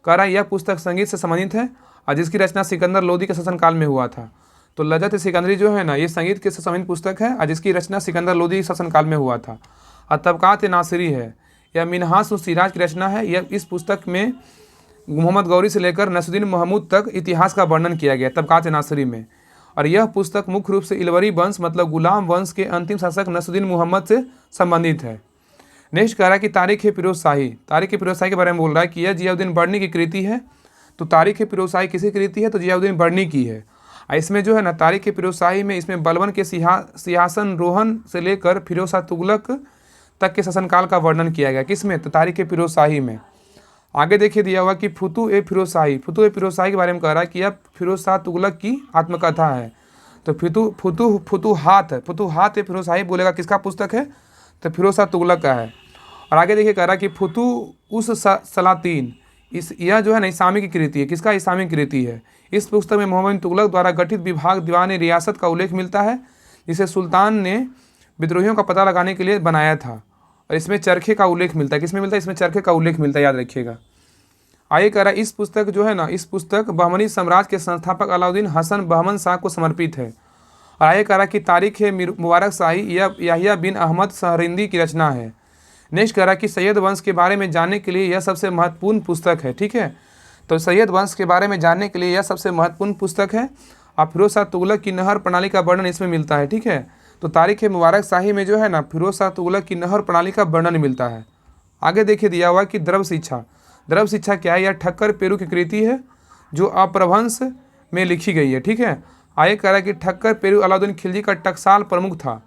कह रहा है यह पुस्तक संगीत से संबंधित है और जिसकी रचना सिकंदर लोदी के शासनकाल में हुआ था। तो लज्जत सिकंदरी जो है ना ये संगीत के संबंधित पुस्तक है और जिसकी रचना सिकंदर लोदी के शासनकाल में हुआ था। और तबकात नासिरी है, यह मिनहास सिराज की रचना है। यह इस पुस्तक में मोहम्मद गौरी से लेकर नसरुद्दीन महमूद तक इतिहास का वर्णन किया गया तबकात नासिरी में। और यह पुस्तक मुख्य रूप से इलवरी वंश मतलब गुलाम वंश के अंतिम शासक नसरुद्दीन मोहम्मद से संबंधित है। नेक्स्ट कह रहा है कि तारीख फिरोज शाही के बारे में बोल रहा है कि यह जियाउद्दीन बर्नी की कृति है। तो तारीख फिरोज शाही किसी कृति है, तो जियाउद्दीन बर्नी की है। इसमें जो है ना तारीख फिरोज शाही में इसमें बलबन के सिंहासन रोहन से लेकर फिरोज शाह तुगलक तक के शासनकाल का वर्णन किया गया। किसमें, तो तारीख फिरोज शाही में। आगे देखिए दिया हुआ कि फुतू ए फिरोज शाही के बारे में कह रहा है कि यह फिरोज शाह तुगलक की आत्मकथा है। तो फुतूहात ए फिरोज शाही बोलेगा किसका पुस्तक है, तो फिरोज शाह तुगलक का है। और आगे देखिए कह रहा है कि फुतू उस सलातीन, यह जो है ना इस्लामी की कृति है। किसका, इस्लामी कृति है। इस पुस्तक में मोहम्मद बिन तुगलक द्वारा गठित विभाग दीवान रियासत का उल्लेख मिलता है, जिसे सुल्तान ने विद्रोहियों का पता लगाने के लिए बनाया था। और इसमें चरखे का उल्लेख मिलता है। किसमें मिलता है, इसमें चरखे का उल्लेख मिलता है, याद रखिएगा। आगे कह रहा है इस पुस्तक जो है ना इस पुस्तक बहमनी साम्राज्य के संस्थापक अलाउद्दीन हसन बहमन शाह को समर्पित है। और आगे कह रहा है कि तारीख मुबारक शाही याहिया बिन अहमद सहरिंदी की रचना है। नेक्स्ट कह रहा है कि सैयद वंश के बारे में जानने के लिए यह सबसे महत्वपूर्ण पुस्तक है। ठीक है, तो सैयद वंश के बारे में जानने के लिए यह सबसे महत्वपूर्ण पुस्तक है। और फिरोज शाह तुगलक की नहर प्रणाली का वर्णन इसमें मिलता है। ठीक है, तो तारीख मुबारक शाही में जो है ना फिरोज शाह तुगलक की नहर प्रणाली का वर्णन मिलता है। आगे देखिए दिया हुआ कि द्रव शिक्षा क्या है, यह ठक्कर पेरू की कृति है जो अपभ्रंश में लिखी गई है। ठीक है, आगे कह रहा है कि ठक्कर पेरू अलाउद्दीन खिलजी का टकसाल प्रमुख था।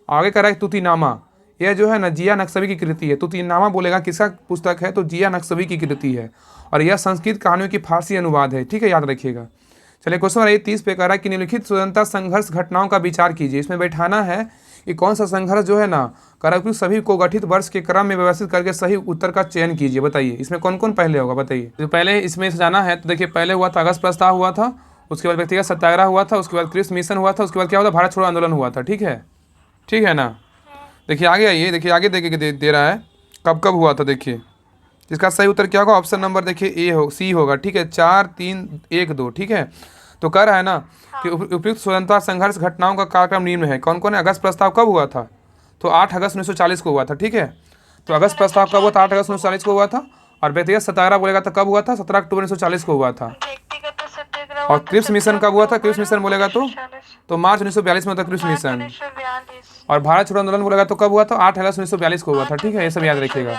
आगे कह रहा है तुतीनामा, यह जो है ना जिया नक्शबी की कृति है। तुतीनामा बोलेगा किसका पुस्तक है, तो जिया नक्शबी की कृति है और यह संस्कृत कहानियों की फारसी अनुवाद है। ठीक है, याद रखिएगा। चलिए क्वेश्चन नंबर 30 पे कह रहा है कि निम्नलिखित स्वतंत्रता संघर्ष घटनाओं का विचार कीजिए। इसमें बैठाना है कि कौन सा संघर्ष जो है ना करा सभी को गठित वर्ष के क्रम में व्यवस्थित करके सही उत्तर का चयन कीजिए। बताइए इसमें कौन कौन पहले होगा, बताइए। तो पहले इसमें से जाना है तो देखिए, पहले हुआ था अगस्त प्रस्ताव हुआ था, उसके बाद व्यक्तिगत सत्याग्रह हुआ था, उसके बाद क्रिप्स मिशन हुआ था, उसके बाद क्या हुआ था, भारत छोड़ो आंदोलन हुआ था। ठीक है ना। देखिए आगे आइए, देखिए आगे देखिए दे रहा है कब कब हुआ था। देखिए इसका सही उत्तर क्या होगा, ऑप्शन नंबर देखिए सी होगा। ठीक है, 4 3 1 2। ठीक है, तो कह रहा है ना कि उपयुक्त स्वतंत्रता संघर्ष घटनाओं का कार्यक्रम निम्न है। कौन कौन है। अगस्त प्रस्ताव कब हुआ था, तो 8 अगस्त 1940 को हुआ था। ठीक है, तो अगस्त प्रस्ताव कब हुआ था, 8 अगस्त 1940 को हुआ था। और व्यक्तिगत सत्याग्रह बोलेगा तो कब हुआ था, 17 अक्टूबर 1940 को हुआ था। और क्रिप्स मिशन कब हुआ था, क्रिप्स मिशन बोलेगा तो मार्च 1942 में होता क्रिप्स मिशन। और भारत छोड़ो आंदोलन बोलेगा तो कब हुआ था, 8 अगस्त 1942 को हुआ था। ठीक है, ये सब याद रखिएगा।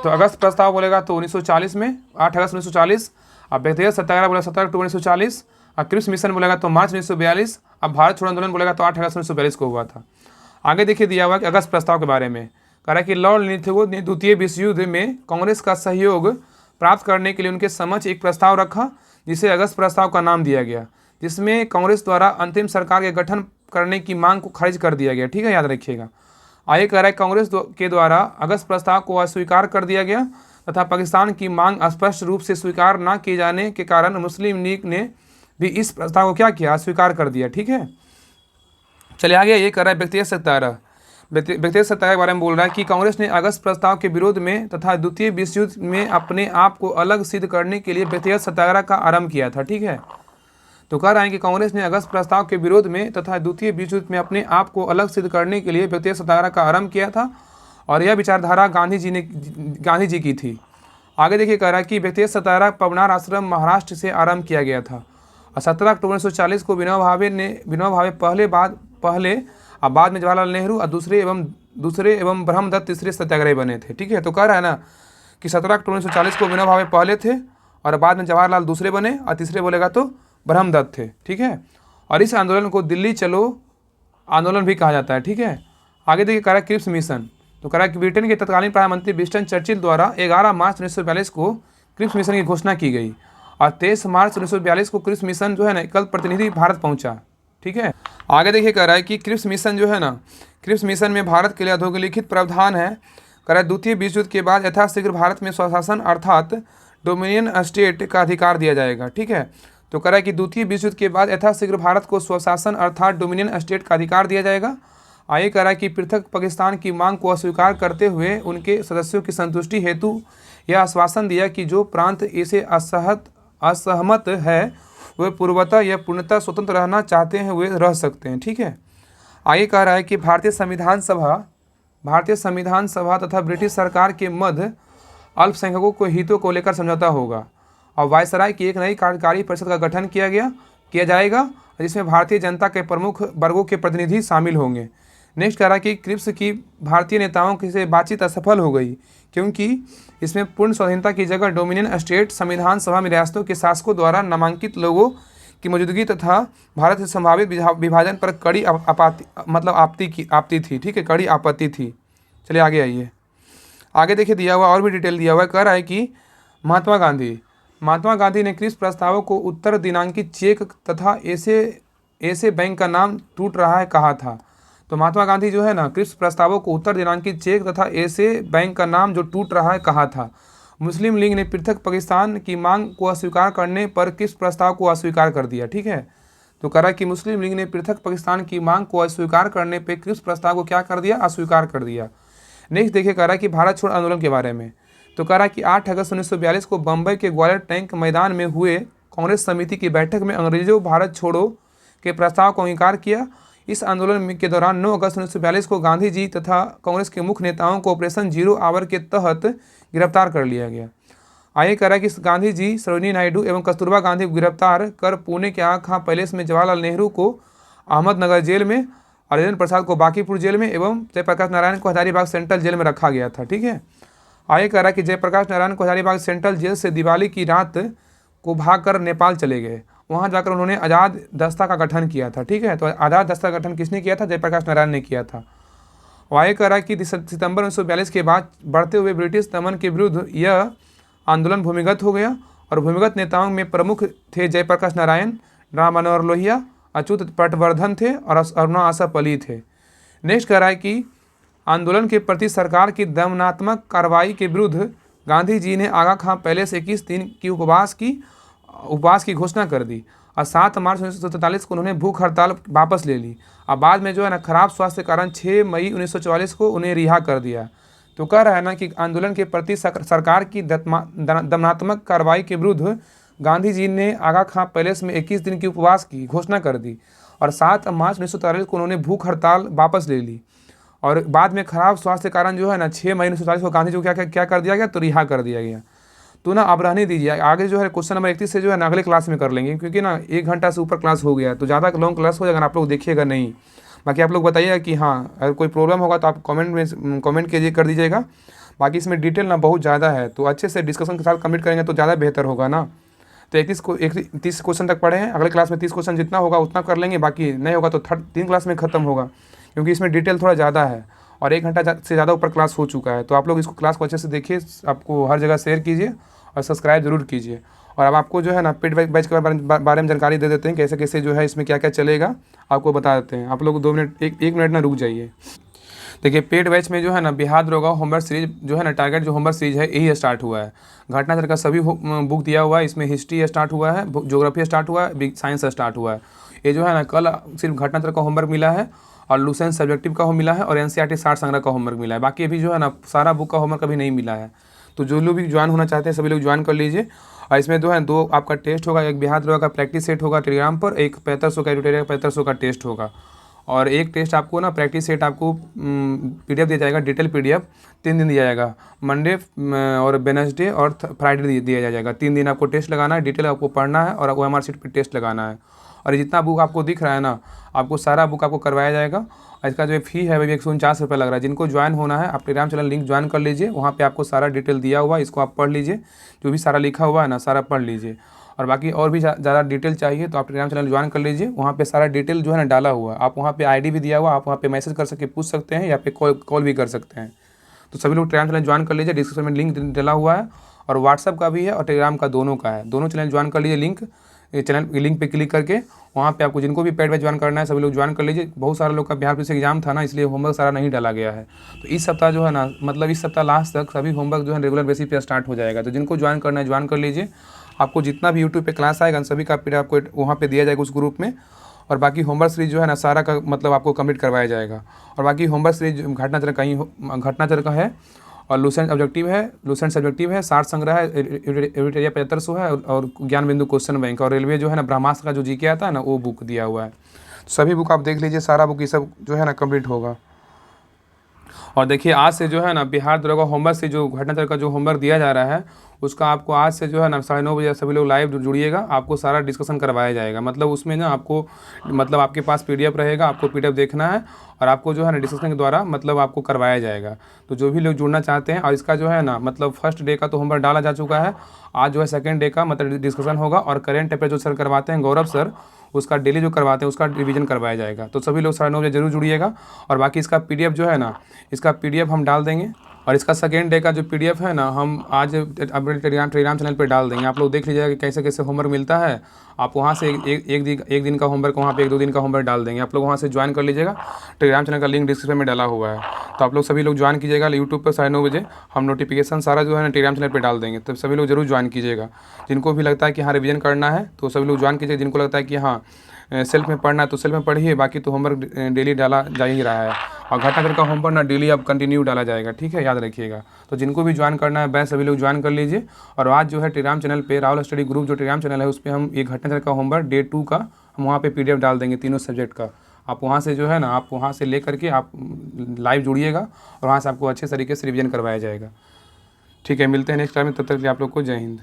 तो अगस्त प्रस्ताव बोलेगा तो 1940 में, 8 अगस्त 1940। अब व्यक्तिगत सत्याग्रह बोलेगा 17 अक्टूबर 1940। और क्रिप्स मिशन बोलेगा तो मार्च 1942। अब भारत छोड़ो आंदोलन बोलेगा तो 8 अगस्त 1942 को हुआ था। आगे देखिए दिया हुआ कि अगस्त प्रस्ताव के बारे में कह रहा है कि लॉर्ड लिथगो ने द्वितीय विश्व युद्ध में कांग्रेस का सहयोग प्राप्त करने के लिए उनके समक्ष एक प्रस्ताव रखा, जिसे अगस्त प्रस्ताव का नाम दिया गया, जिसमें कांग्रेस द्वारा अंतिम सरकार के गठन करने की मांग को खारिज कर दिया गया। ठीक है, याद रखिएगा। आगे कह रहा है कांग्रेस के द्वारा अगस्त प्रस्ताव को अस्वीकार कर दिया गया तथा पाकिस्तान की मांग स्पष्ट रूप से स्वीकार न किए जाने के कारण मुस्लिम लीग ने भी इस प्रस्ताव को क्या किया, अस्वीकार कर दिया। ठीक है, चलिए आगे ये कर रहा है व्यक्तिगत सत्याग्रह। व्यक्तिगत सत्याग्रह के बारे में बोल रहा है कि कांग्रेस ने अगस्त प्रस्ताव के विरोध में तथा द्वितीय विश्व युद्ध में अपने आप को अलग सिद्ध करने के लिए व्यक्तिगत सत्याग्रह का आरंभ किया था। ठीक है, तो कह रहा है कि कांग्रेस ने अगस्त प्रस्ताव के विरोध में तथा द्वितीय विश्व युद्ध में अपने आप को अलग सिद्ध करने के लिए व्यक्तिगत सत्याग्रह का आरंभ किया था और यह विचारधारा गांधी जी की थी। आगे देखिए कह रहा है कि व्यक्तिगत सत्याग्रह पवनार आश्रम महाराष्ट्र से आरंभ किया गया था और 17 अक्टूबर 1940 को विनोबा भावे पहले और बाद में जवाहरलाल नेहरू और दूसरे एवं ब्रह्मदत्त तीसरे सत्याग्रही बने थे। ठीक है, तो कह रहा है ना कि 17 अक्टूबर 1940 को विनोबा भावे पहले थे और बाद में जवाहरलाल दूसरे बने और तीसरे बोलेगा तो ब्रह्मदत्त थे। ठीक है, और इस आंदोलन को दिल्ली चलो आंदोलन भी कहा जाता है। ठीक है, आगे देखिए कह रहा है क्रिप्स मिशन। तो कह रहा है कि ब्रिटेन के तत्कालीन प्रधानमंत्री विंस्टन चर्चिल द्वारा 11 मार्च 1942 को क्रिप्स मिशन की घोषणा की गई और 23 मार्च 1942 को क्रिप्स मिशन जो है ना कल प्रतिनिधि भारत पहुंचा। ठीक है, आगे देखिए कह रहा है कि क्रिप्स मिशन जो है ना, क्रिप्स मिशन में भारत के लिए अधोलिखित प्रावधान है। कह रहा है द्वितीय विश्व युद्ध के बाद यथाशीघ्र भारत में स्वशासन अर्थात डोमिनियन स्टेट का अधिकार दिया जाएगा। ठीक है, तो कह रहा है कि द्वितीय विश्व युद्ध के बाद यथाशीघ्र भारत को स्वशासन अर्थात डोमिनियन स्टेट का अधिकार दिया जाएगा। आगे कह रहा है कि पृथक पाकिस्तान की मांग को अस्वीकार करते हुए उनके सदस्यों की संतुष्टि हेतु यह आश्वासन दिया कि जो प्रांत इसे असहमत है वे पूर्वतः या पूर्णतः स्वतंत्र रहना चाहते हैं वे रह सकते हैं। ठीक है, आगे कह रहा है कि भारतीय संविधान सभा तथा ब्रिटिश सरकार के मध्य अल्पसंख्यकों के हितों को लेकर समझौता होगा और वायसराय की एक नई कार्यकारी परिषद का गठन किया जाएगा जिसमें भारतीय जनता के प्रमुख वर्गों के प्रतिनिधि शामिल होंगे। नेक्स्ट कह रहा है कि क्रिप्स की भारतीय नेताओं से बातचीत असफल हो गई क्योंकि इसमें पूर्ण स्वाधीनता की जगह डोमिनियन स्टेट संविधान सभा में रियासतों के शासकों द्वारा नामांकित लोगों की मौजूदगी तथा भारत से संभावित विभाजन पर कड़ी आपत्ति थी। ठीक है, कड़ी आपत्ति थी। चलिए आगे आइए, आगे देखिए दिया हुआ और भी डिटेल दिया हुआ है। कह रहा है कि महात्मा गांधी ने क्रिप्स प्रस्तावों को उत्तर दिनांकित चेक तथा ऐसे बैंक का नाम टूट रहा है कहा था। तो महात्मा गांधी जो है ना क्रिप्स प्रस्तावों को उत्तर दिनांकित चेक तथा ऐसे बैंक का नाम जो टूट रहा है कहा था। मुस्लिम लीग ने पृथक पाकिस्तान की मांग को अस्वीकार करने पर क्रिप्स प्रस्ताव को अस्वीकार कर दिया। ठीक है, तो कह रहा है कि मुस्लिम लीग ने पृथक पाकिस्तान की मांग को अस्वीकार करने पर क्रिप्स प्रस्ताव को क्या कर दिया, अस्वीकार कर दिया। नेक्स्ट देखिए कह रहा है कि भारत छोड़ो आंदोलन के बारे में। तो कह रहा है कि 8 अगस्त 1942 को बम्बई के ग्वालियर टैंक मैदान में हुए कांग्रेस समिति की बैठक में अंग्रेजों भारत छोड़ो के प्रस्ताव को अंगीकार किया। इस आंदोलन के दौरान 9 अगस्त 1942 को गांधी जी तथा कांग्रेस के मुख्य नेताओं को ऑपरेशन जीरो आवर के तहत गिरफ्तार कर लिया गया। आगे कह रहा है कि गांधी जी, सरोजिनी नायडू एवं कस्तूरबा गांधी को गिरफ्तार कर पुणे के आगा खां पैलेस में जवाहरलाल नेहरू को अहमदनगर जेल में और राजेंद्र प्रसाद को बांकीपुर जेल में एवं जयप्रकाश नारायण को हजारीबाग सेंट्रल जेल में रखा गया था। ठीक है, आगे कह रहा है कि जयप्रकाश नारायण को हजारीबाग सेंट्रल जेल से दिवाली की रात को भागकर नेपाल चले गए। वहाँ जाकर उन्होंने आज़ाद दस्ता का गठन किया था। ठीक है, तो आज़ाद दस्ता का गठन किसने किया था, जयप्रकाश नारायण ने किया था। वह ये कह रहा है कि सितंबर 1942 के बाद बढ़ते हुए ब्रिटिश दमन के विरुद्ध यह आंदोलन भूमिगत हो गया और भूमिगत नेताओं में प्रमुख थे जयप्रकाश नारायण, राम मनोहर लोहिया, अच्युत पटवर्धन थे और अरुणा आशा पली थे। नेक्स्ट कह रहा है कि आंदोलन के प्रति सरकार की दमनात्मक कार्रवाई के विरुद्ध गांधी जी ने आगा खां पैलेस 21 दिन की उपवास की घोषणा कर दी और 7 मार्च 1947 को उन्होंने भूख हड़ताल वापस ले ली। अब बाद में जो है ना खराब स्वास्थ्य के कारण 6 मई 1944 को उन्हें रिहा कर दिया। तो कह रहा है ना कि आंदोलन के प्रति सरकार की दमनात्मक कार्रवाई के विरुद्ध गांधी जी ने आगा खां पैलेस में 21 दिन की उपवास की घोषणा कर दी और 7 मार्च 1943 को उन्होंने भूख हड़ताल वापस ले ली और बाद में खराब स्वास्थ्य के कारण जो है ना 6 मई 1947 को गांधी जी को क्या कर दिया गया, तो रिहा कर दिया गया। तो ना अब रहने दीजिए, आगे जो है क्वेश्चन नंबर 31 से जो है ना अगले क्लास में कर लेंगे, क्योंकि ना 1 घंटा से ऊपर क्लास हो गया तो ज़्यादा लॉन्ग क्लास हो जाएगा, आप लोग देखिएगा नहीं। बाकी आप लोग बताइएगा कि हाँ अगर कोई प्रॉब्लम होगा तो आप कमेंट कीजिए, कर दीजिएगा। बाकी इसमें डिटेल ना बहुत ज़्यादा है, तो अच्छे से डिस्कशन के साथ कंप्लीट करेंगे तो ज़्यादा बेहतर होगा ना। तो 30 क्वेश्चन तक पढ़े हैं, अगले क्लास में 30 क्वेश्चन जितना होगा उतना कर लेंगे, बाकी नहीं होगा तो 3 क्लास में ख़त्म होगा, क्योंकि इसमें डिटेल थोड़ा ज़्यादा है और 1 घंटा से ज़्यादा ऊपर क्लास हो चुका है। तो आप लोग इसको क्लास को अच्छे से देखिए, आपको हर जगह शेयर कीजिए और सब्सक्राइब जरूर कीजिए। और अब आपको जो है ना पेड बैच के बारे में जानकारी दे देते हैं, कैसे कैसे जो है इसमें क्या क्या चलेगा आपको बता देते हैं। आप लोग 2 मिनट 1 मिनट ना रुक जाइए। देखिए पेड बैच में जो है ना बिहार दरोगा होमवर्क सीरीज जो है ना टारगेट जो होमवर्क सीरीज है यही स्टार्ट हुआ है। घटनाचक्र का सभी बुक दिया हुआ है, इसमें हिस्ट्री स्टार्ट हुआ है, ज्योग्राफी स्टार्ट हुआ है, साइंस स्टार्ट हुआ है। ये जो है ना कल सिर्फ घटनाचक्र का होमवर्क मिला है और लुसेंट सब्जेक्टिव का मिला है और एनसीईआरटी 60 संग्रह का होमवर्क मिला है। बाकी अभी जो है ना सारा बुक का होमवर्क अभी नहीं मिला है। तो जो लोग भी ज्वाइन होना चाहते हैं सभी लोग ज्वाइन कर लीजिए। और इसमें जो है 2 आपका टेस्ट होगा, एक बिहार दरोगा का प्रैक्टिस सेट होगा टेलीग्राम पर, एक 6500 का एडिटोरियल 6500 का टेस्ट होगा और एक टेस्ट आपको ना प्रैक्टिस सेट आपको PDF दिया जाएगा, डिटेल PDF 3 दिन दिया जाएगा, मंडे और वेडनेसडे और फ्राइडे दिया जाएगा। 3 दिन आपको टेस्ट लगाना है, डिटेल आपको पढ़ना है और OMR शीट पर टेस्ट लगाना है। और जितना बुक आपको दिख रहा है ना आपको सारा बुक आपको करवाया जाएगा। और इसका जो फ़ी है वही 149 रुपये लग रहा है। जिनको ज्वाइन होना है आप टेलीग्राम चैनल लिंक ज्वाइन कर लीजिए, वहाँ पे आपको सारा डिटेल दिया हुआ है, इसको आप पढ़ लीजिए, जो भी सारा लिखा हुआ है ना सारा पढ़ लीजिए। और बाकी और भी ज़्यादा डिटेल चाहिए तो आप टेलीग्राम चैनल ज्वाइन कर लीजिए, वहाँ पे सारा डिटेल जो है ना डाला हुआ है। आप वहाँ पे ID भी दिया हुआ, आप वहाँ पे मैसेज कर सकते पूछ सकते हैं या पे कॉल भी कर सकते हैं। तो सभी लोग टेलीग्राम चैनल ज्वाइन कर लीजिए, डिस्क्रिप्शन में लिंक डला हुआ है और व्हाट्सअप का भी है और टेलीग्राम का दोनों का है। दोनों चैनल ज्वाइन कर लीजिए, चैनल लिंक पे क्लिक करके वहाँ पे आपको जिनको भी पेड बैच ज्वाइन करना है सभी लोग ज्वाइन कर लीजिए। बहुत सारे लोग का बिहार पुलिस एग्जाम था ना, इसलिए होमवर्क सारा नहीं डाला गया है। तो इस सप्ताह जो है ना मतलब इस सप्ताह लास्ट तक सभी होमवर्क जो है रेगुलर बेसिस पे स्टार्ट हो जाएगा। तो जिनको ज्वाइन करना है ज्वाइन कर लीजिए। आपको जितना भी यूट्यूब पे क्लास आएगा सभी का PDF आपको वहाँ पे दिया जाएगा उस ग्रुप में। और बाकी होमवर्क सीरीज जो है ना सारा का मतलब आपको कंप्लीट करवाया जाएगा। और बाकी होमवर्क सीरीज घटनाचक्र का है और लुसेंट सब्जेक्टिव है, 60 संग्रह है, एडिटोरियल 7500 है और ज्ञान बिंदु क्वेश्चन बैंक और रेलवे जो है ना ब्रह्मास्त्र का जो GK आता है ना वो बुक दिया हुआ है। सभी बुक आप देख लीजिए, सारा बुक ये सब जो है ना कंप्लीट होगा। और देखिए आज से जो है ना बिहार दरोगा होमवर्क से जो घटनाचक्र का जो होमवर्क दिया जा रहा है उसका आपको आज से जो है ना 9:30 बजे सभी लोग लाइव जुड़िएगा, आपको सारा डिस्कशन करवाया जाएगा। मतलब उसमें ना आपको मतलब आपके पास PDF रहेगा, आपको PDF देखना है और आपको जो है ना डिस्कशन के द्वारा मतलब आपको करवाया जाएगा। तो जो भी लोग जुड़ना चाहते हैं और इसका जो है ना मतलब फर्स्ट डे का तो होमवर्क डाला जा चुका है, आज जो है सेकंड डे का मतलब डिस्कशन होगा और करेंट अफेयर जो सर करवाते हैं गौरव सर उसका डेली जो करवाते हैं उसका रिवीजन करवाया जाएगा। तो सभी लोग 9:30 बजे जरूर जुड़िएगा। और बाकी इसका PDF जो है ना इसका PDF हम डाल देंगे और इसका सेकेंड डे का जो PDF है ना हम आज अपने टेलीग्राम चैनल पे डाल देंगे। आप लोग देख लीजिएगा कि कैसे कैसे होमवर्क मिलता है। आप वहाँ से एक दिन का होमवर्क वहाँ पे 1-2 दिन का होमवर्क डाल देंगे। आप लोग वहाँ से ज्वाइन कर लीजिएगा, टेलीग्राम चैनल का लिंक डिस्क्रिप्शन में डाला हुआ है। तो आप लोग सभी लोग ज्वाइन कीजिएगा। यूट्यूब पर 9:30 बजे हम नोटिफिकेशन सारा जो है ना टेलीग्राम चैनल पर डाल देंगे, तो सभी लोग जरूर ज्वाइन कीजिएगा। जिनको भी लगता है कि हाँ रिवीजन करना है तो सभी लोग ज्वाइन कीजिएगा। जिनको लगता है कि हाँ सेल्फ में पढ़ना है तो सेल्फ में पढ़िए, बाकी तो होमवर्क डेली डाला जा ही रहा है। और घटनाचक्र का होमवर्क ना डेली अब कंटिन्यू डाला जाएगा, ठीक है, याद रखिएगा। तो जिनको भी ज्वाइन करना है बैच सभी लोग ज्वाइन कर लीजिए। और आज जो है टेलीग्राम चैनल पे राहुल स्टडी ग्रुप जो टेलीग्राम चैनल है उस पर हम एक घटनाचक्र का होमवर्क डे 2 का हम वहाँ पे PDF डाल देंगे तीनों सब्जेक्ट का। आप वहाँ से जो है ना आप वहाँ से ले करके आप लाइव जुड़िएगा और वहाँ से आपको अच्छे तरीके से रिविजन करवाया जाएगा। ठीक है, मिलते हैं नेक्स्ट टाइम में, तब तक के लिए आप लोग को जय हिंद।